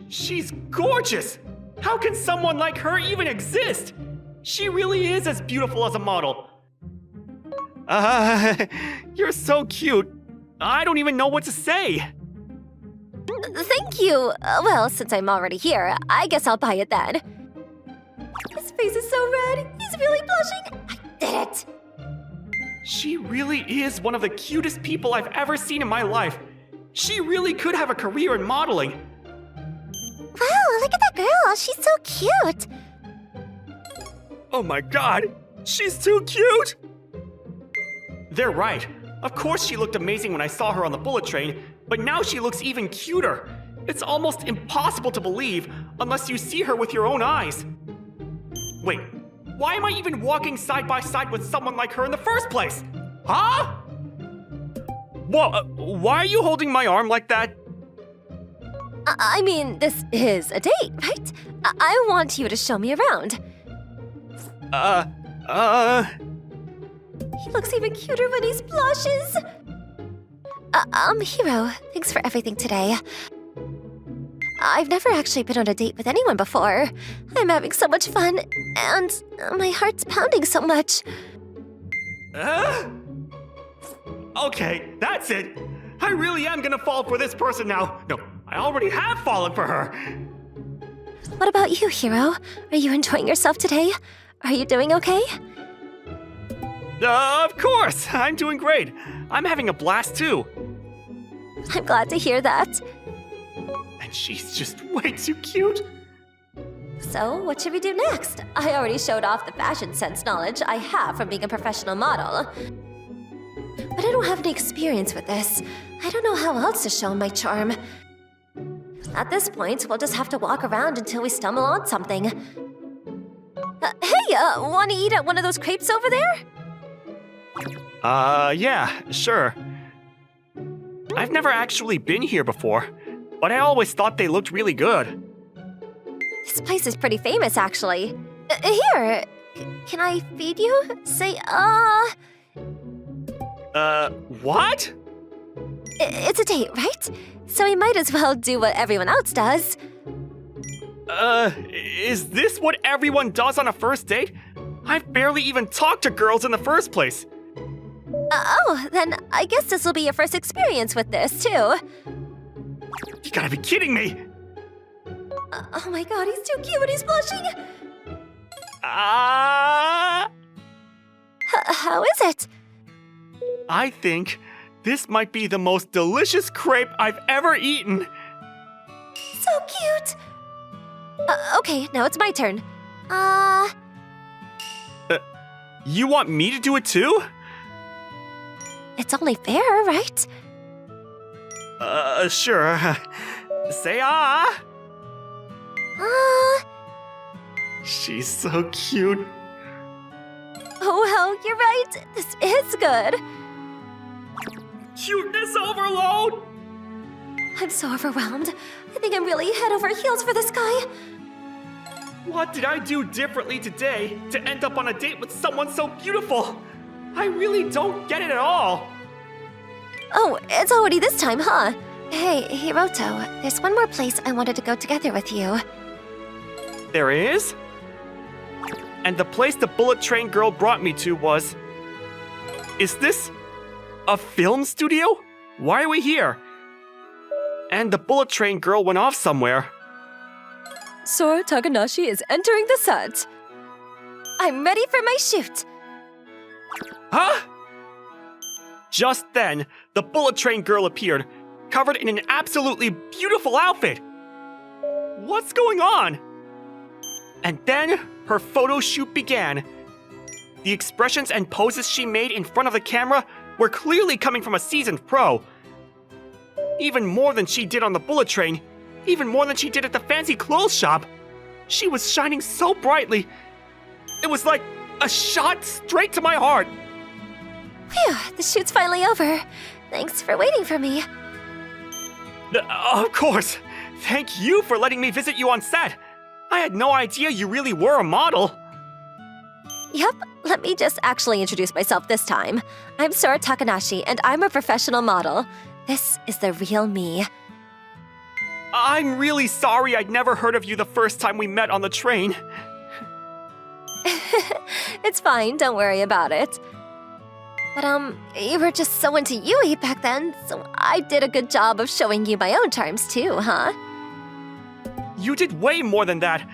She's gorgeous! How can someone like her even exist? She really is as beautiful as a model. You're so cute. I don't even know what to say. Thank you. Well, since I'm already here, I guess I'll buy it then. His face is so red. He's really blushing. I did it. She really is one of the cutest people I've ever seen in my life. She really could have a career in modeling. Wow, look at that girl. She's so cute. Oh my god, she's too cute! They're right. Of course she looked amazing when I saw her on the bullet train, but now she looks even cuter. It's almost impossible to believe unless you see her with your own eyes. Wait, why am I even walking side by side with someone like her in the first place? Huh? Whoa, why are you holding my arm like that? I mean, this is a date, right? I want you to show me around. He looks even cuter when he blushes. Hiro, thanks for everything today. I've never actually been on a date with anyone before. I'm having so much fun, and my heart's pounding so much. Okay, that's it. I really am gonna fall for this person now. No, I already have fallen for her. What about you, Hiro? Are you enjoying yourself today? Are you doing okay? Of course, I'm doing great. I'm having a blast too. I'm glad to hear that. And she's just way too cute. So, what should we do next? I already showed off the fashion sense knowledge I have from being a professional model. But I don't have any experience with this. I don't know how else to show my charm. At this point, we'll just have to walk around until we stumble on something. Hey, want to eat at one of those crepes over there? Yeah, sure. I've never actually been here before, but I always thought they looked really good. This place is pretty famous, actually. Here, can I feed you? Say, what? It's a date, right? So we might as well do what everyone else does. Is this what everyone does on a first date? I've barely even talked to girls in the first place. Then I guess this will be your first experience with this, too. You gotta be kidding me! Oh my god, he's too cute and he's blushing! How is it? I think this might be the most delicious crepe I've ever eaten. So cute! Okay, now it's my turn. You want me to do it too? It's only fair, right? Sure. Say ah! She's so cute. Oh, well, you're right. This is good. Cuteness overload! I'm so overwhelmed. I think I'm really head over heels for this guy. What did I do differently today to end up on a date with someone so beautiful? I really don't get it at all. Oh, it's already this time, huh? Hey, Hiroto, there's one more place I wanted to go together with you. There is? And the place the bullet train girl brought me to was... Is this a film studio? Why are we here? And the bullet train girl went off somewhere. Sora Takanashi is entering the set. I'm ready for my shoot. Huh? Just then, the bullet train girl appeared, covered in an absolutely beautiful outfit. What's going on? And then, her photo shoot began. The expressions and poses she made in front of the camera were clearly coming from a seasoned pro. Even more than she did on the bullet train, even more than she did at the fancy clothes shop. She was shining so brightly. It was like a shot straight to my heart. Phew, the shoot's finally over. Thanks for waiting for me. Of course. Thank you for letting me visit you on set. I had no idea you really were a model. Yep, let me just actually introduce myself this time. I'm Sora Takanashi, and I'm a professional model. This is the real me. I'm really sorry I'd never heard of you the first time we met on the train. It's fine, don't worry about it. But, you were just so into Yui back then, so I did a good job of showing you my own charms too, huh? You did way more than that.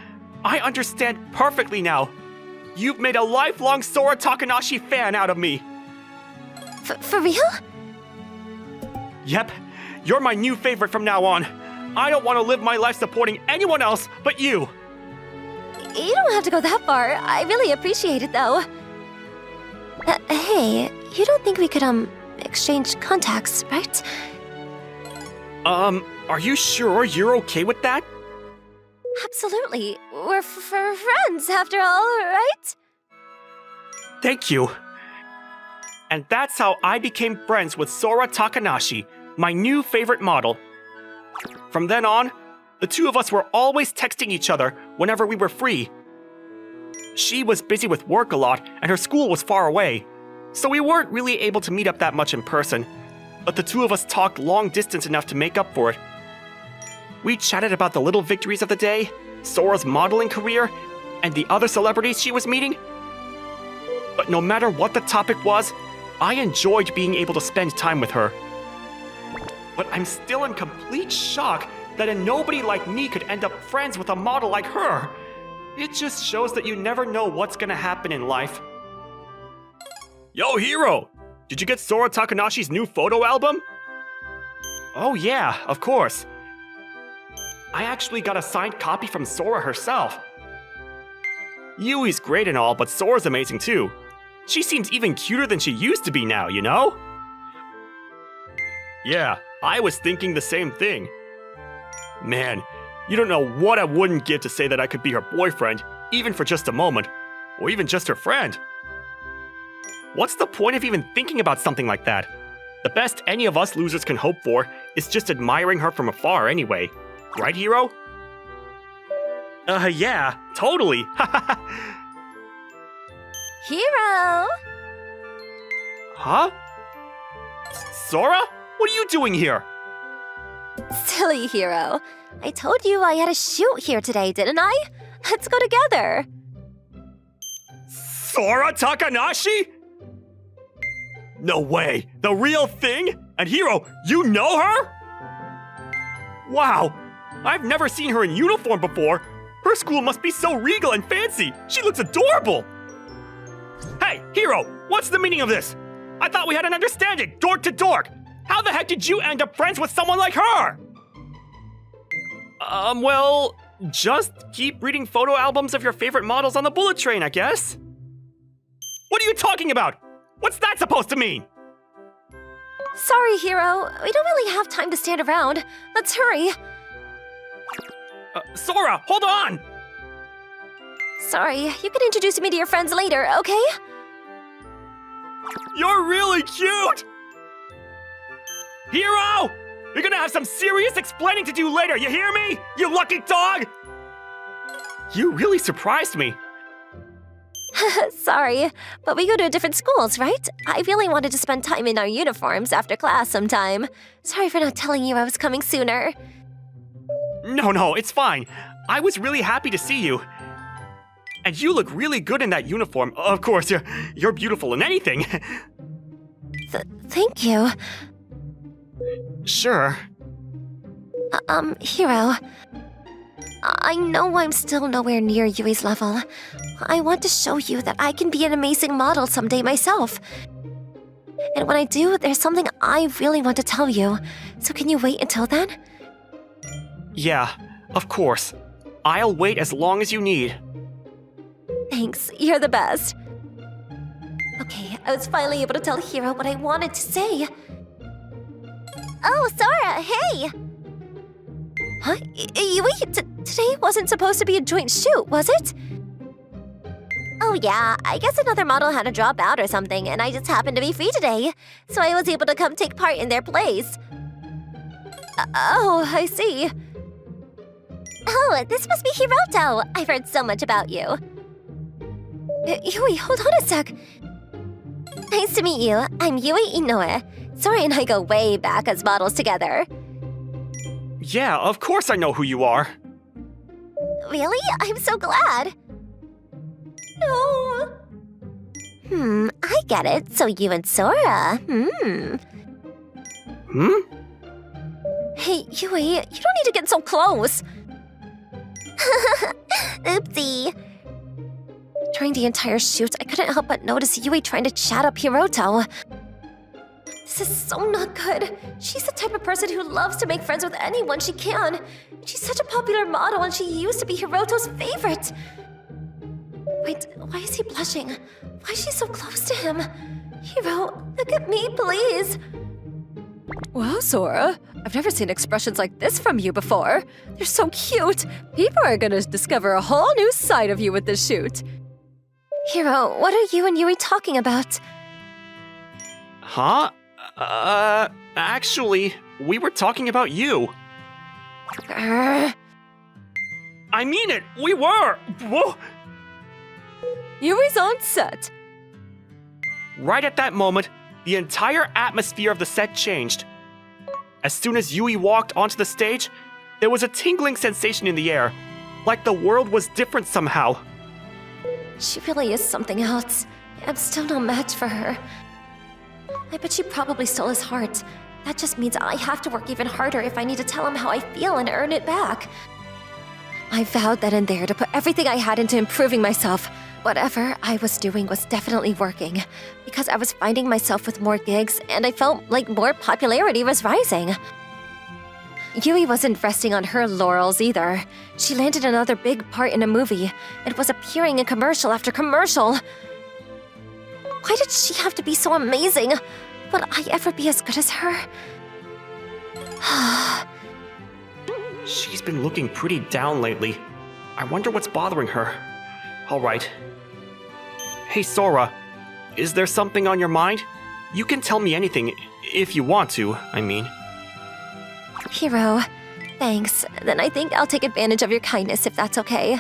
I understand perfectly now. You've made a lifelong Sora Takanashi fan out of me. For real? Yep, you're my new favorite from now on. I don't want to live my life supporting anyone else but you. You don't have to go that far. I really appreciate it, though. Hey, you don't think we could, exchange contacts, right? Are you sure you're okay with that? Absolutely. We're friends, after all, right? Thank you. And that's how I became friends with Sora Takanashi, my new favorite model. From then on, the two of us were always texting each other whenever we were free. She was busy with work a lot, and her school was far away, so we weren't really able to meet up that much in person, but the two of us talked long distance enough to make up for it. We chatted about the little victories of the day, Sora's modeling career, and the other celebrities she was meeting. But no matter what the topic was, I enjoyed being able to spend time with her. But I'm still in complete shock that a nobody like me could end up friends with a model like her. It just shows that you never know what's gonna happen in life. Yo, Hiro! Did you get Sora Takanashi's new photo album? Oh yeah, of course. I actually got a signed copy from Sora herself. Yui's great and all, but Sora's amazing too. She seems even cuter than she used to be now, you know? Yeah, I was thinking the same thing. Man, you don't know what I wouldn't give to say that I could be her boyfriend, even for just a moment, or even just her friend. What's the point of even thinking about something like that? The best any of us losers can hope for is just admiring her from afar anyway. Right, Hiro? Yeah, totally. Hiro! Huh? Sora? What are you doing here? Silly Hiro. I told you I had a shoot here today, didn't I? Let's go together. Sora Takanashi? No way! The real thing? And Hiro, you know her? Wow! I've never seen her in uniform before. Her school must be so regal and fancy. She looks adorable. Hey, Hiro, what's the meaning of this? I thought we had an understanding, dork to dork. How the heck did you end up friends with someone like her? Well, just keep reading photo albums of your favorite models on the bullet train, I guess. What are you talking about? What's that supposed to mean? Sorry, Hero. We don't really have time to stand around. Let's hurry. Sora, hold on! Sorry, you can introduce me to your friends later, okay? You're really cute! Hero! You're gonna have some serious explaining to do later, you hear me? You lucky dog! You really surprised me. Sorry, but we go to different schools, right? I really wanted to spend time in our uniforms after class sometime. Sorry for not telling you I was coming sooner. No, it's fine. I was really happy to see you. And you look really good in that uniform. Of course, you're beautiful in anything. Thank you. Sure. Hero. I know I'm still nowhere near Yui's level. I want to show you that I can be an amazing model someday myself. And when I do, there's something I really want to tell you. So can you wait until then? Yeah, of course. I'll wait as long as you need. Thanks, you're the best. Okay, I was finally able to tell Hero what I wanted to say. Oh, Sora, hey! Huh? Yui, today wasn't supposed to be a joint shoot, was it? Oh yeah, I guess another model had to drop out or something, and I just happened to be free today, so I was able to come take part in their plays. Oh, I see. Oh, this must be Hiroto. I've heard so much about you. Yui, hold on a sec. Nice to meet you. I'm Yui Inoue. Sora and I go way back as models together. Yeah, of course I know who you are. Really? I'm so glad. No. I get it. So you and Sora. Hey, Yui, you don't need to get so close. Oopsie. During the entire shoot, I couldn't help but notice Yui trying to chat up Hiroto. This is so not good. She's the type of person who loves to make friends with anyone she can. She's such a popular model and she used to be Hiroto's favorite. Wait, why is he blushing? Why is she so close to him? Hiro, look at me, please. Wow, Sora. I've never seen expressions like this from you before. They're so cute. People are gonna discover a whole new side of you with this shoot. Hiro, what are you and Yui talking about? Huh? Actually, we were talking about you. I mean it, we were! Whoa. Yui's on set. Right at that moment, the entire atmosphere of the set changed. As soon as Yui walked onto the stage, there was a tingling sensation in the air, like the world was different somehow. She really is something else. I'm still no match for her. I bet she probably stole his heart. That just means I have to work even harder if I need to tell him how I feel and earn it back. I vowed then and there to put everything I had into improving myself. Whatever I was doing was definitely working, because I was finding myself with more gigs and I felt like more popularity was rising. Yui wasn't resting on her laurels either. She landed another big part in a movie and was appearing in commercial after commercial. Why did she have to be so amazing? Would I ever be as good as her? She's been looking pretty down lately. I wonder what's bothering her. All right. Hey, Sora, is there something on your mind? You can tell me anything, if you want to, I mean. Hiro, thanks. Then I think I'll take advantage of your kindness if that's okay.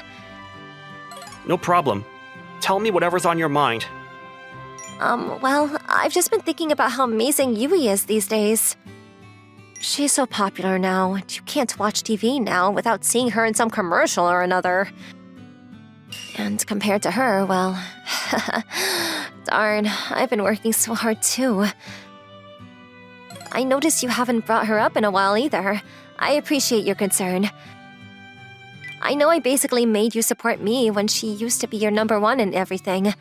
No problem. Tell me whatever's on your mind. Well, I've just been thinking about how amazing Yui is these days. She's so popular now, and you can't watch TV now without seeing her in some commercial or another. And compared to her, well, darn, I've been working so hard too. I noticed you haven't brought her up in a while either. I appreciate your concern. I know I basically made you support me when she used to be your #1 and everything.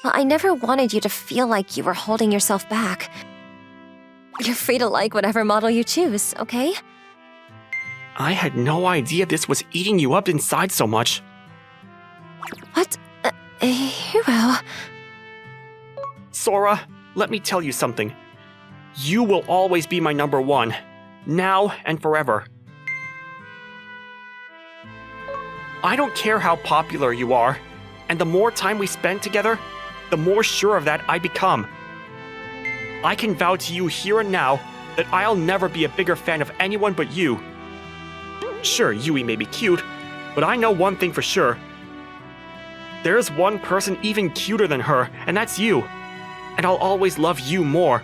But I never wanted you to feel like you were holding yourself back. You're free to like whatever model you choose, okay? I had no idea this was eating you up inside so much. What? Hiro? Sora, let me tell you something. You will always be my number one, now and forever. I don't care how popular you are, and the more time we spend together, the more sure of that I become. I can vow to you here and now that I'll never be a bigger fan of anyone but you. Sure, Yui may be cute, but I know one thing for sure. There's one person even cuter than her, and that's you. And I'll always love you more.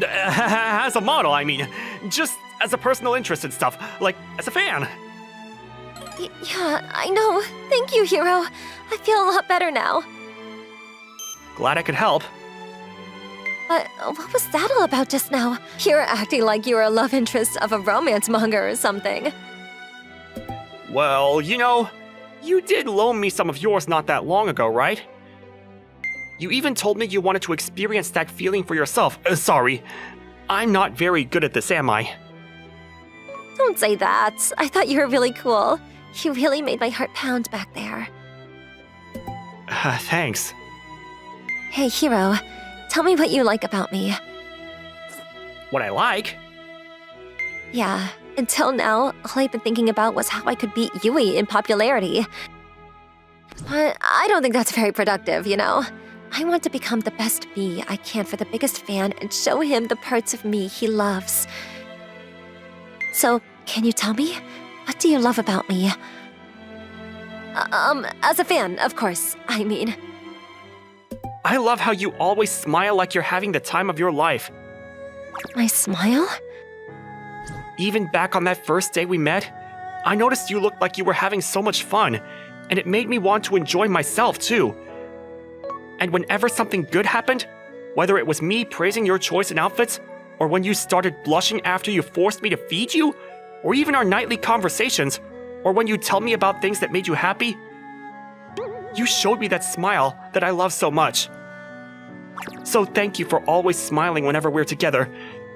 As a model, I mean. Just as a personal interest and stuff. Like, as a fan. Yeah, I know. Thank you, Hiro. I feel a lot better now. Glad I could help. But what was that all about just now? You're acting like you were a love interest of a romance manga or something. Well, you know, you did loan me some of yours not that long ago, right? You even told me you wanted to experience that feeling for yourself. Sorry, I'm not very good at this, am I? Don't say that. I thought you were really cool. You really made my heart pound back there. Thanks. Hey, Hiro, tell me what you like about me. What I like? Yeah, until now, all I've been thinking about was how I could beat Yui in popularity. But I don't think that's very productive, you know? I want to become the best me I can for the biggest fan and show him the parts of me he loves. So, can you tell me? What do you love about me? As a fan, of course, I mean. I love how you always smile like you're having the time of your life. My smile? Even back on that first day we met, I noticed you looked like you were having so much fun, and it made me want to enjoy myself too. And whenever something good happened, whether it was me praising your choice in outfits, or when you started blushing after you forced me to feed you, or even our nightly conversations, or when you tell me about things that made you happy, you showed me that smile that I love so much. So thank you for always smiling whenever we're together.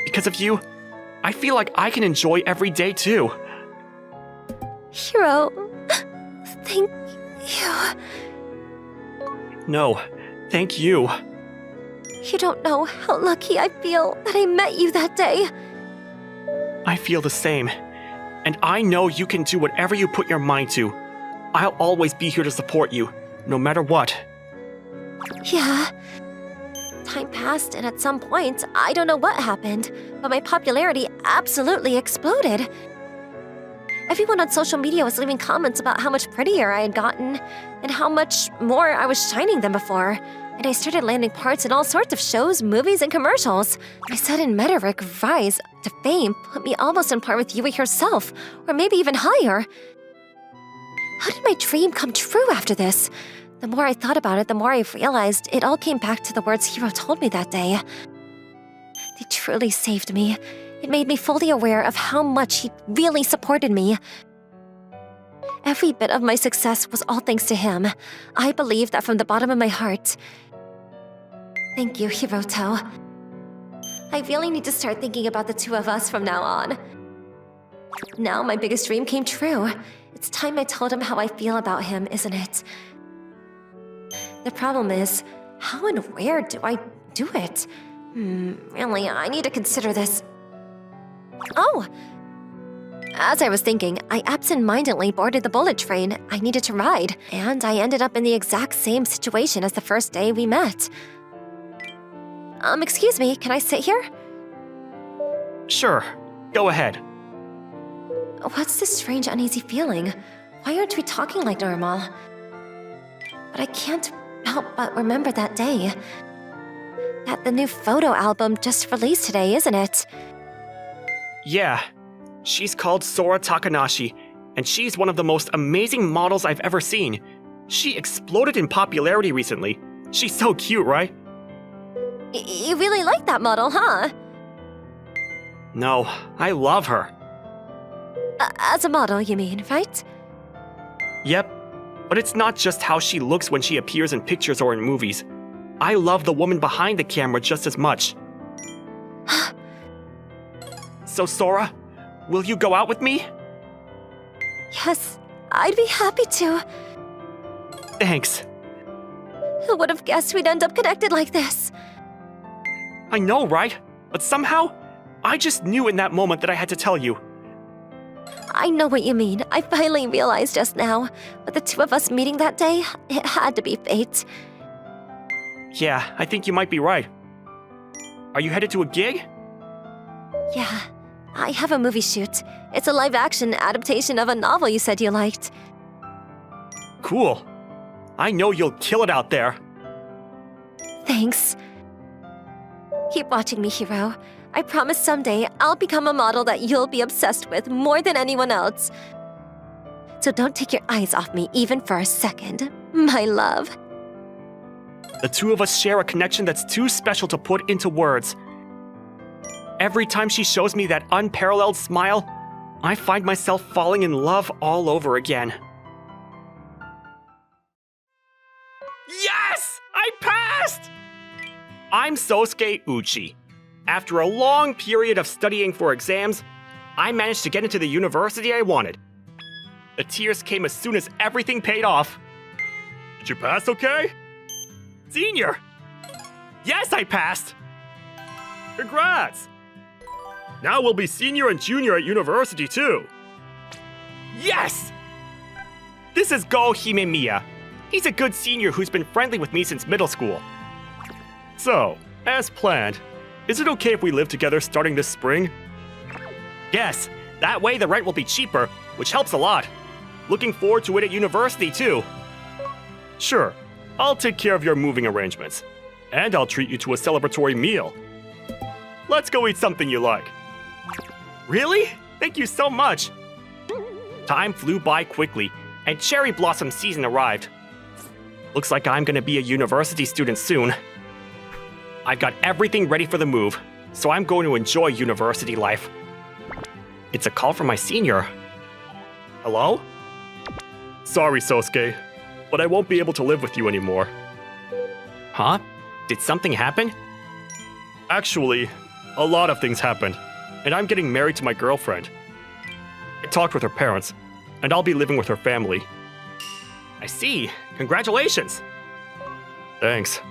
Because of you, I feel like I can enjoy every day too. Hiro, thank you. No, thank you. You don't know how lucky I feel that I met you that day. I feel the same. And I know you can do whatever you put your mind to. I'll always be here to support you, no matter what. Yeah. Time passed, and at some point, I don't know what happened, but my popularity absolutely exploded. Everyone on social media was leaving comments about how much prettier I had gotten, and how much more I was shining than before. And I started landing parts in all sorts of shows, movies, and commercials. My sudden meteoric rise to fame put me almost on par with Yui herself, or maybe even higher. How did my dream come true after this? The more I thought about it, the more I realized it all came back to the words Hiro told me that day. They truly saved me. It made me fully aware of how much he really supported me. Every bit of my success was all thanks to him. I believe that from the bottom of my heart. Thank you, Hiroto. I really need to start thinking about the two of us from now on. Now my biggest dream came true. It's time I told him how I feel about him, isn't it? The problem is, how and where do I do it? Really, I need to consider this. Oh! As I was thinking, I absent-mindedly boarded the bullet train I needed to ride, and I ended up in the exact same situation as the first day we met. Excuse me, can I sit here? Sure, go ahead. What's this strange, uneasy feeling? Why aren't we talking like normal? But I can't help but remember that day. The new photo album just released today, isn't it? Yeah. She's called Sora Takanashi, and she's one of the most amazing models I've ever seen. She exploded in popularity recently. She's so cute, right? You really like that model, huh? No, I love her. As a model, you mean, right? Yep, but it's not just how she looks when she appears in pictures or in movies. I love the woman behind the camera just as much. So Sora, will you go out with me? Yes, I'd be happy to. Thanks. Who would have guessed we'd end up connected like this? I know, right? But somehow, I just knew in that moment that I had to tell you. I know what you mean. I finally realized just now. But the two of us meeting that day, it had to be fate. Yeah, I think you might be right. Are you headed to a gig? Yeah, I have a movie shoot. It's a live-action adaptation of a novel you said you liked. Cool. I know you'll kill it out there. Thanks. Keep watching me, Hiro. I promise someday I'll become a model that you'll be obsessed with more than anyone else. So don't take your eyes off me even for a second, my love. The two of us share a connection that's too special to put into words. Every time she shows me that unparalleled smile, I find myself falling in love all over again. Yes! I passed! I'm Sosuke Uchi. After a long period of studying for exams, I managed to get into the university I wanted. The tears came as soon as everything paid off. Did you pass okay? Senior! Yes, I passed! Congrats! Now we'll be senior and junior at university too. Yes! This is Go Himemiya. He's a good senior who's been friendly with me since middle school. So, as planned, is it okay if we live together starting this spring? Yes, that way the rent will be cheaper, which helps a lot. Looking forward to it at university too. Sure, I'll take care of your moving arrangements. And I'll treat you to a celebratory meal. Let's go eat something you like. Really? Thank you so much. Time flew by quickly, and cherry blossom season arrived. Looks like I'm gonna be a university student soon. I've got everything ready for the move, so I'm going to enjoy university life. It's a call from my senior. Hello? Sorry, Sosuke, but I won't be able to live with you anymore. Huh? Did something happen? Actually, a lot of things happened, and I'm getting married to my girlfriend. I talked with her parents, and I'll be living with her family. I see. Congratulations! Thanks.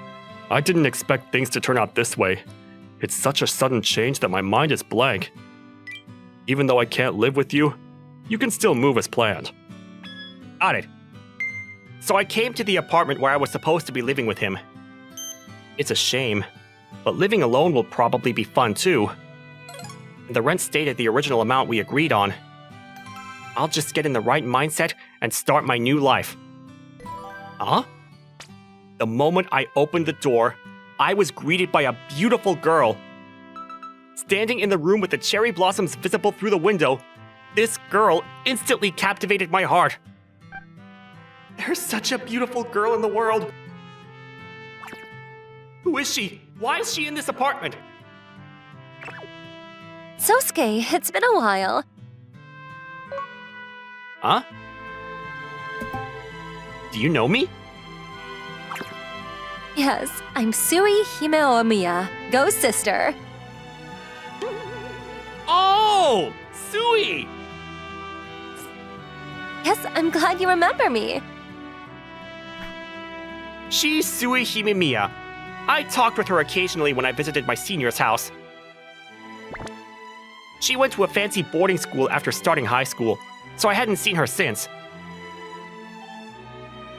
I didn't expect things to turn out this way. It's such a sudden change that my mind is blank. Even though I can't live with you, you can still move as planned. Got it. So I came to the apartment where I was supposed to be living with him. It's a shame, but living alone will probably be fun too. The rent stayed at the original amount we agreed on. I'll just get in the right mindset and start my new life. Huh? The moment I opened the door, I was greeted by a beautiful girl. Standing in the room with the cherry blossoms visible through the window, this girl instantly captivated my heart. There's such a beautiful girl in the world. Who is she? Why is she in this apartment? Sosuke, it's been a while. Huh? Do you know me? Yes, I'm Sui Himeomiya, Go's sister. Oh! Sui! Yes, I'm glad you remember me. She's Sui Himemiya. I talked with her occasionally when I visited my senior's house. She went to a fancy boarding school after starting high school, so I hadn't seen her since.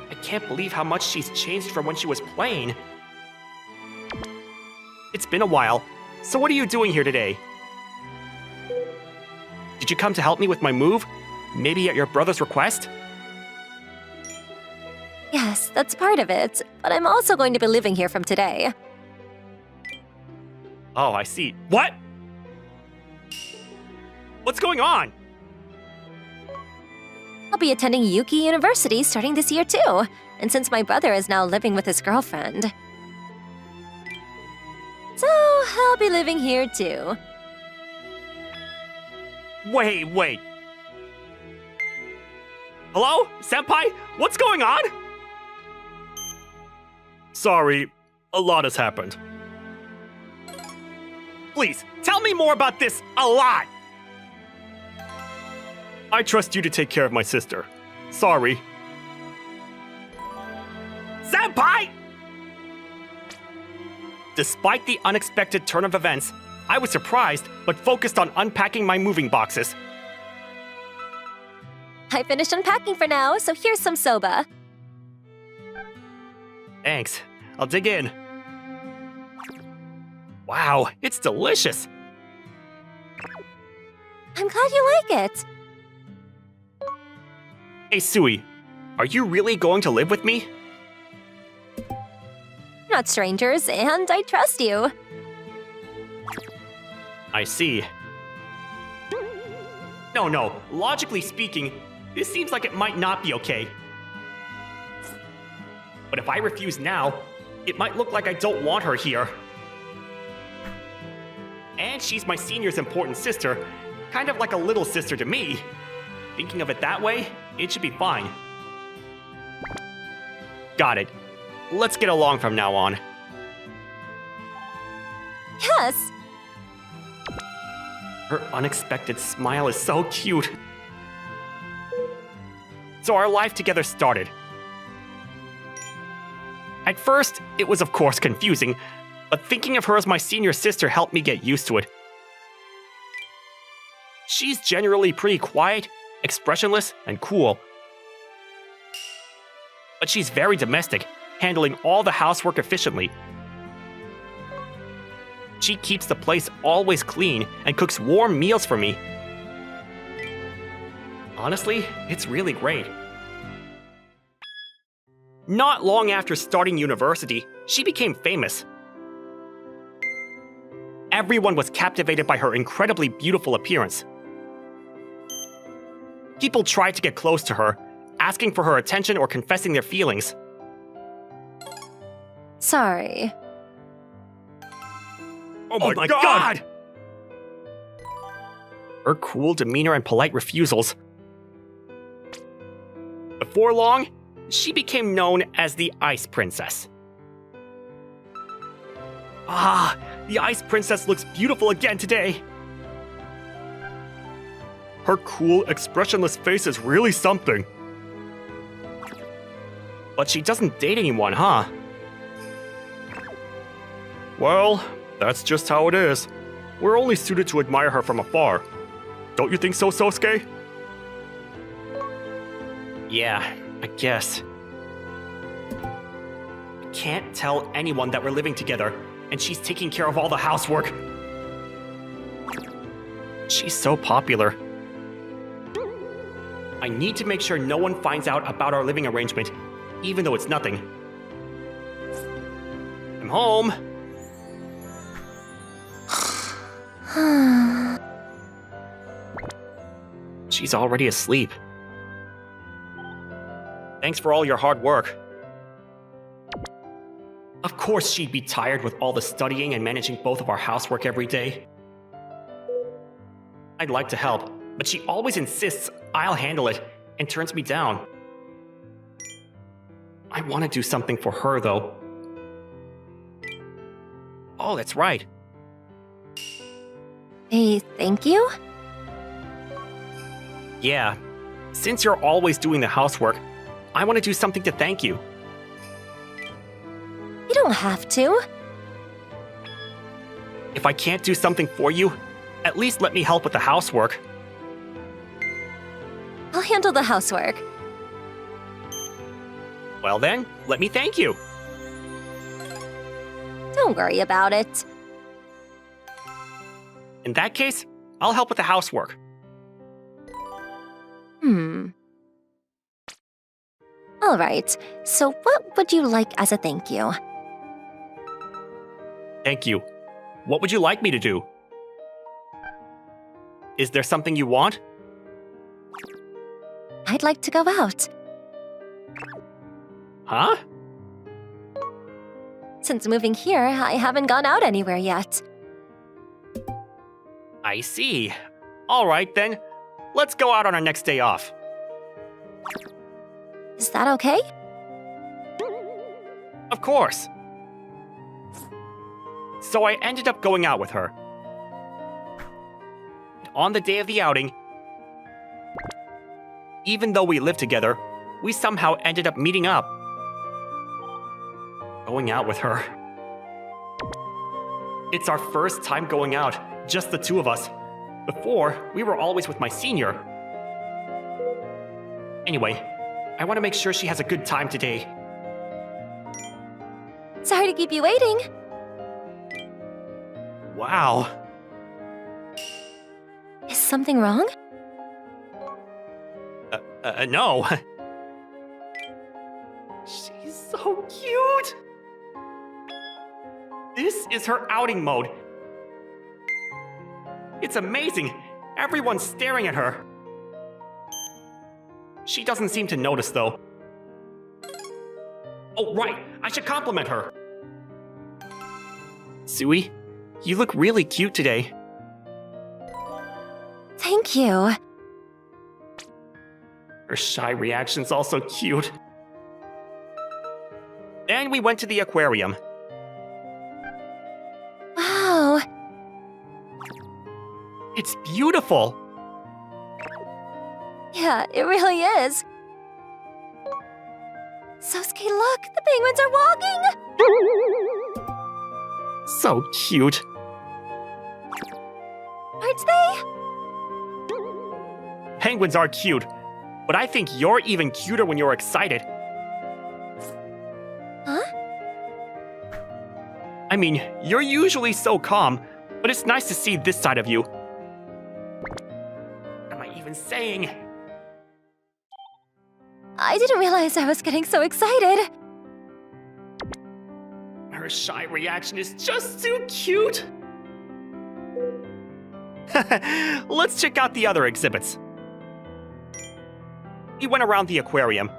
I can't believe how much she's changed from when she was playing. It's been a while, so what are you doing here today? Did you come to help me with my move? Maybe at your brother's request? Yes, that's part of it, but I'm also going to be living here from today. Oh, I see. What? What's going on? I'll be attending Yuki University starting this year too, and since my brother is now living with his girlfriend. So, I'll be living here too. Wait. Hello? Senpai? What's going on? Sorry, a lot has happened. Please, tell me more about this a lot! I trust you to take care of my sister. Sorry. Senpai! Despite the unexpected turn of events, I was surprised but focused on unpacking my moving boxes. I finished unpacking for now, so here's some soba. Thanks. I'll dig in. Wow, it's delicious. I'm glad you like it. Hey, Sui, are you really going to live with me? We're not strangers, and I trust you. I see. No, logically speaking, this seems like it might not be okay. But if I refuse now, it might look like I don't want her here. And she's my senior's important sister, kind of like a little sister to me. Thinking of it that way, it should be fine. Got it. Let's get along from now on. Yes. Her unexpected smile is so cute. So our life together started. At first, it was of course confusing, but thinking of her as my senior sister helped me get used to it. She's generally pretty quiet, expressionless, and cool. But she's very domestic, handling all the housework efficiently. She keeps the place always clean and cooks warm meals for me. Honestly, it's really great. Not long after starting university, she became famous. Everyone was captivated by her incredibly beautiful appearance. People tried to get close to her, asking for her attention or confessing their feelings. Sorry. Oh my god! Her cool demeanor and polite refusals. Before long, she became known as the Ice Princess. Ah, the Ice Princess looks beautiful again today. Her cool, expressionless face is really something. But she doesn't date anyone, huh? Well, that's just how it is. We're only suited to admire her from afar. Don't you think so, Sosuke? Yeah, I guess. I can't tell anyone that we're living together, and she's taking care of all the housework. She's so popular. I need to make sure no one finds out about our living arrangement, even though it's nothing. I'm home. She's already asleep. Thanks for all your hard work. Of course she'd be tired with all the studying and managing both of our housework every day. I'd like to help, but she always insists I'll handle it and turns me down. I want to do something for her, though. Oh, that's right. Hey, thank you? Yeah. Since you're always doing the housework, I want to do something to thank you. You don't have to. If I can't do something for you, at least let me help with the housework. I'll handle the housework. Well then, let me thank you. Don't worry about it. In that case, I'll help with the housework. All right, so what would you like as a thank you? Thank you. What would you like me to do? Is there something you want? I'd like to go out. Huh? Since moving here, I haven't gone out anywhere yet. I see. All right then, let's go out on our next day off. Is that okay? Of course. So I ended up going out with her. On the day of the outing, even though we lived together, we somehow ended up meeting up. Going out with her. It's our first time going out, just the two of us. Before, we were always with my senior. Anyway, I want to make sure she has a good time today. Sorry to keep you waiting. Wow. Is something wrong? No. She's so cute. This is her outing mode. It's amazing. Everyone's staring at her. She doesn't seem to notice, though. Oh, right. I should compliment her. Sui, you look really cute today. Thank you. Her shy reaction's also cute. Then we went to the aquarium. Wow. It's beautiful. Yeah, it really is. Sosuke, look! The penguins are walking! So cute. Aren't they? Penguins are cute, but I think you're even cuter when you're excited. Huh? I mean, you're usually so calm, but it's nice to see this side of you. What am I even saying? I didn't realize I was getting so excited. Her shy reaction is just too cute. Let's check out the other exhibits. We went around the aquarium.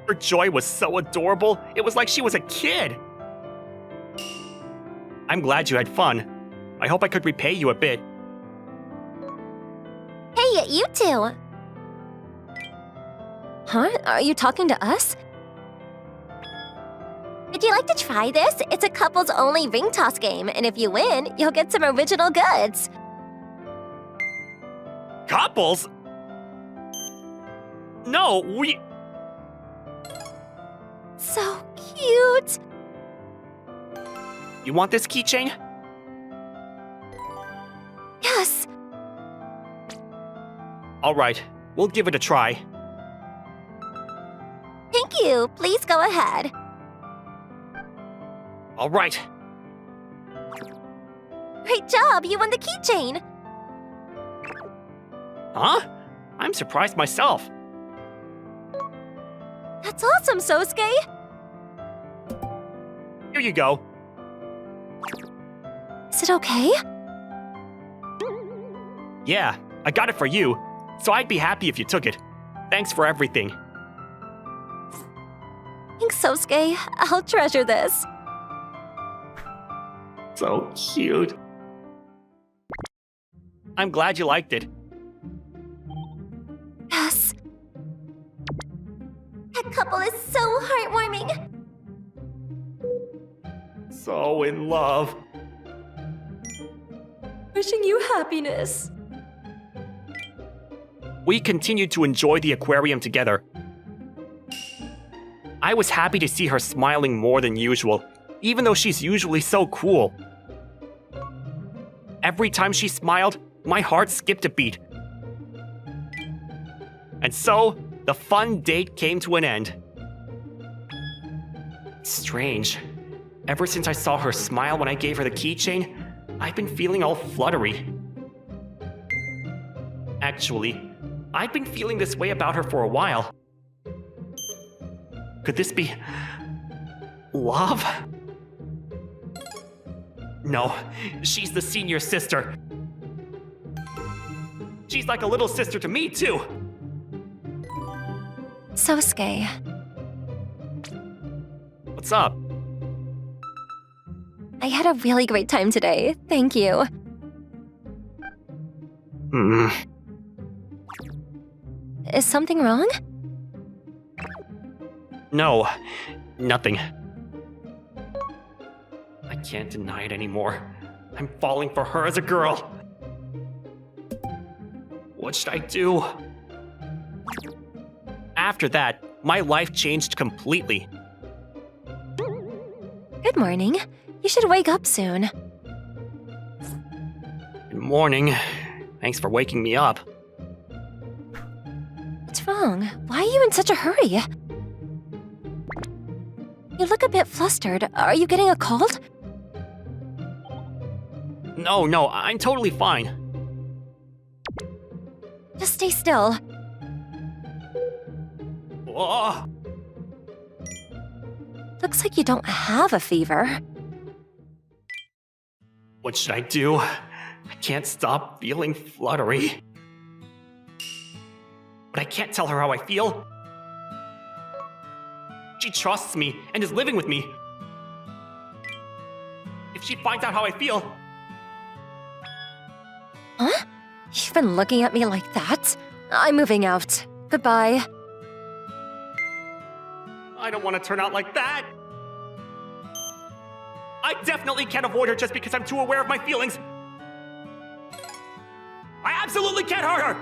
Her joy was so adorable, it was like she was a kid. I'm glad you had fun. I hope I could repay you a bit. Hey, you two! Huh? Are you talking to us? Would you like to try this? It's a couples-only ring toss game, and if you win, you'll get some original goods. Couples? No, we... So cute! You want this keychain? Yes! All right, we'll give it a try. Thank you. Please go ahead. All right. Great job! You won the keychain! Huh? I'm surprised myself. That's awesome, Sosuke! Here you go. Is it okay? Yeah, I got it for you, so I'd be happy if you took it. Thanks for everything. Thanks, Sosuke. I'll treasure this. So cute. I'm glad you liked it. Yes. That couple is so heartwarming. So in love. Wishing you happiness. We continued to enjoy the aquarium together. I was happy to see her smiling more than usual, even though she's usually so cool. Every time she smiled, my heart skipped a beat. And so, the fun date came to an end. Strange. Ever since I saw her smile when I gave her the keychain, I've been feeling all fluttery. Actually, I've been feeling this way about her for a while. Could this be... love? No, she's the senior sister. She's like a little sister to me, too. Sosuke. What's up? I had a really great time today. Thank you. Is something wrong? No, nothing. I can't deny it anymore. I'm falling for her as a girl. What should I do? After that, my life changed completely. Good morning. You should wake up soon. Good morning. Thanks for waking me up. What's wrong? Why are you in such a hurry? You look a bit flustered. Are you getting a cold? No, I'm totally fine. Just stay still. Oh, Looks like you don't have a fever. what should I do? I can't stop feeling fluttery. But I can't tell her how I feel. She trusts me and is living with me. If she finds out how I feel... Huh? You've been looking at me like that? I'm moving out. Goodbye. I don't want to turn out like that. I definitely can't avoid her just because I'm too aware of my feelings. I absolutely can't hurt her!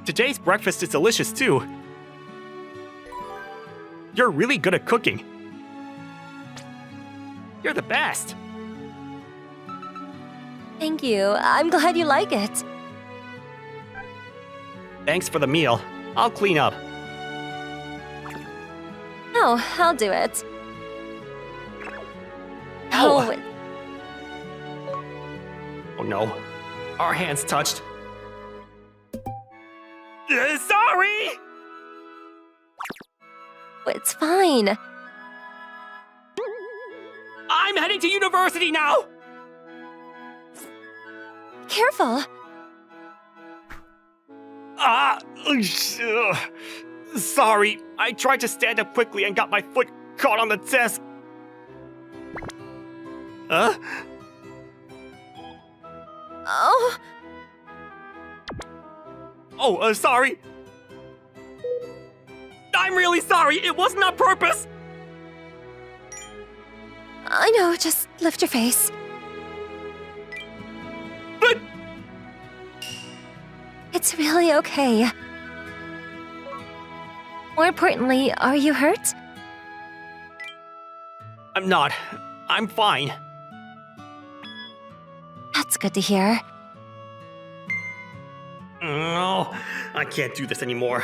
Today's breakfast is delicious too. You're really good at cooking. You're the best. Thank you. I'm glad you like it. Thanks for the meal. I'll clean up. Oh, I'll do it. Ow. Oh, Oh no. Our hands touched. Sorry! it's fine. I'm heading to university now! Careful. Sorry. I tried to stand up quickly and got my foot caught on the desk. Huh? Oh, Oh, sorry. I'm really sorry. It wasn't on purpose. I know. Just lift your face. But It's really okay. More importantly, are you hurt? I'm not. I'm fine. That's good to hear. No, I can't do this anymore.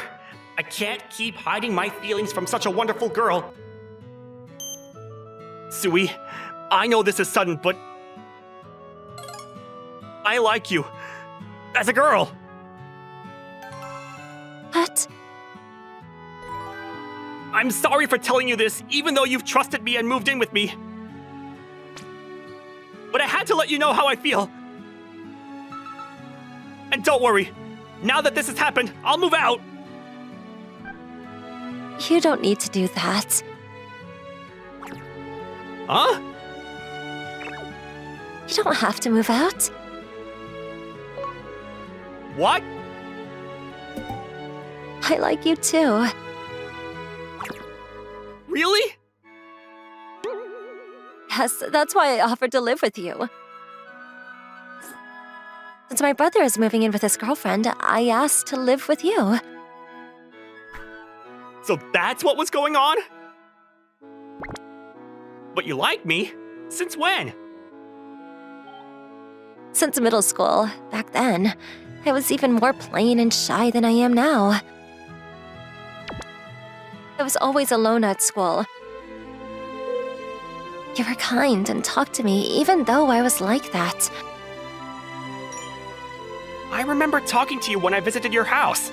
I can't keep hiding my feelings from such a wonderful girl. Sui, I know this is sudden, but I like you. As a girl. But I'm sorry for telling you this, even though you've trusted me and moved in with me. But I had to let you know how I feel. And don't worry, now that this has happened, I'll move out. you don't need to do that. Huh? You don't have to move out. What? I like you too. Really? Yes, that's why I offered to live with you. Since my brother is moving in with his girlfriend, I asked to live with you. So that's what was going on? But you like me? Since when? Since middle school, back then, I was even more plain and shy than I am now. I was always alone at school. You were kind and talked to me even though I was like that. I remember talking to you when I visited your house.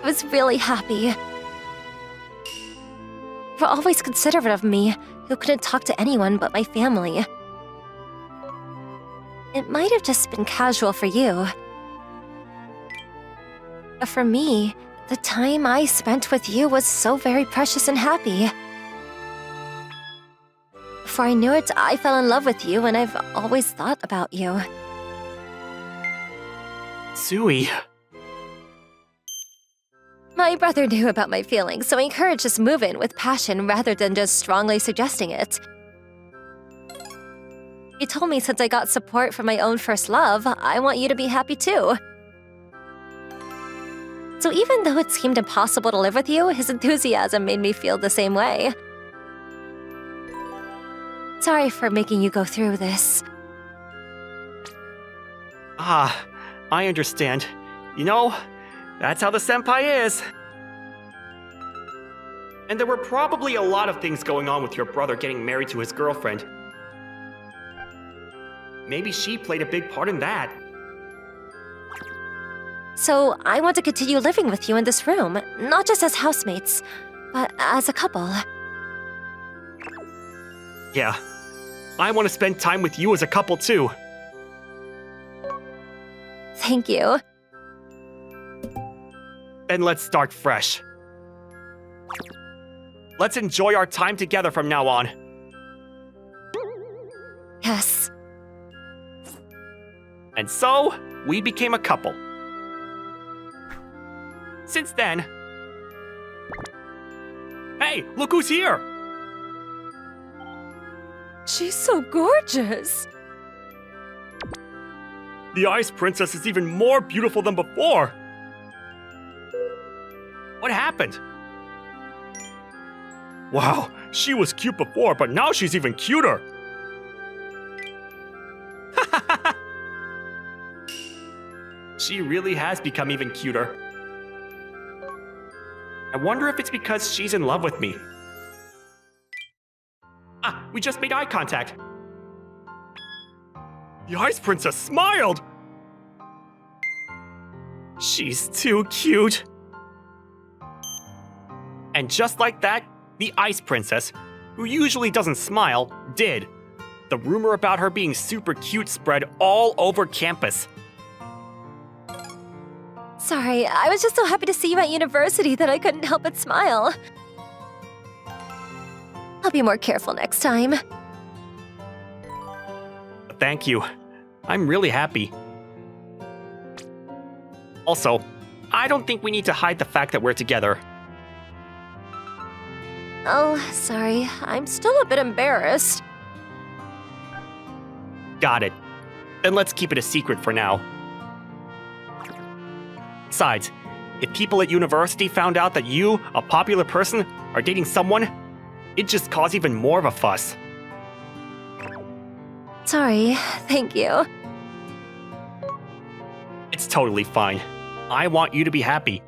I was really happy. You were always considerate of me, who couldn't talk to anyone but my family. It might have just been casual for you. But for me, the time I spent with you was so very precious and happy. Before I knew it, I fell in love with you, and I've always thought about you. Sui. My brother knew about my feelings, so he encouraged us move-in with passion rather than just strongly suggesting it. He told me since I got support from my own first love, I want you to be happy too. So even though it seemed impossible to live with you, his enthusiasm made me feel the same way. Sorry for making you go through this. Ah, I understand. You know, that's how the senpai is. And there were probably a lot of things going on with your brother getting married to his girlfriend. Maybe she played a big part in that. So I want to continue living with you in this room, not just as housemates, but as a couple. Yeah, I want to spend time with you as a couple too. Thank you. Then let's start fresh. Let's enjoy our time together from now on. Yes. And so, we became a couple. Since then... Hey, look who's here! She's so gorgeous. The Ice Princess is even more beautiful than before. What happened? Wow, she was cute before, but now she's even cuter. She really has become even cuter. I wonder if it's because she's in love with me. Ah, we just made eye contact. The Ice Princess smiled! She's too cute. And just like that, the Ice Princess, who usually doesn't smile, did. The rumor about her being super cute spread all over campus. Sorry, I was just so happy to see you at university that I couldn't help but smile. I'll be more careful next time. Thank you. I'm really happy. Also, I don't think we need to hide the fact that we're together. Oh, sorry. I'm still a bit embarrassed. Got it. Then let's keep it a secret for now. Besides, if people at university found out that you, a popular person, are dating someone, it'd just cause even more of a fuss. Sorry, thank you. It's totally fine. I want you to be happy.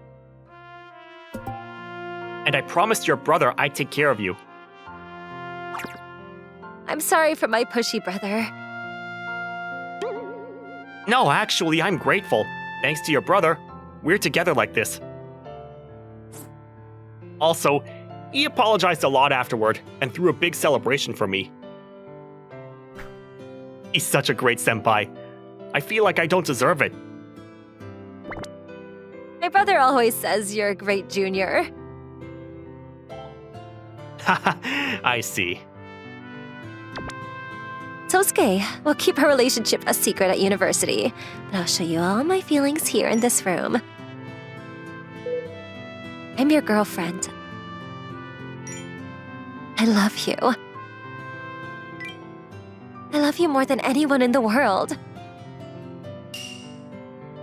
And I promised your brother I'd take care of you. I'm sorry for my pushy brother. No, actually, I'm grateful. Thanks to your brother, we're together like this. Also, he apologized a lot afterward and threw a big celebration for me. He's such a great senpai. I feel like I don't deserve it. My brother always says you're a great junior. I see. Sosuke, we'll keep our relationship a secret at university, but I'll show you all my feelings here in this room. I'm your girlfriend. I love you. I love you more than anyone in the world.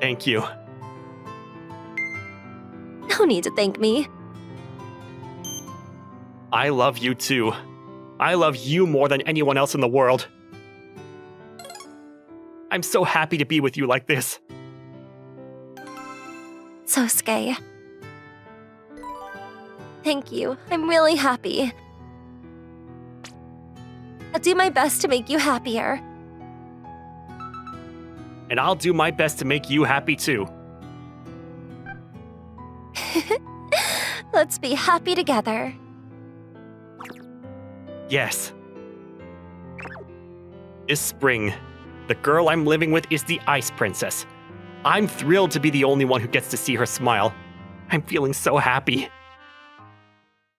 Thank you. No need to thank me. I love you too. I love you more than anyone else in the world. I'm so happy to be with you like this. Sosuke. Thank you. I'm really happy. I'll do my best to make you happier. And I'll do my best to make you happy too. Let's be happy together. Yes. This spring, the girl I'm living with is the Ice Princess. I'm thrilled to be the only one who gets to see her smile. I'm feeling so happy.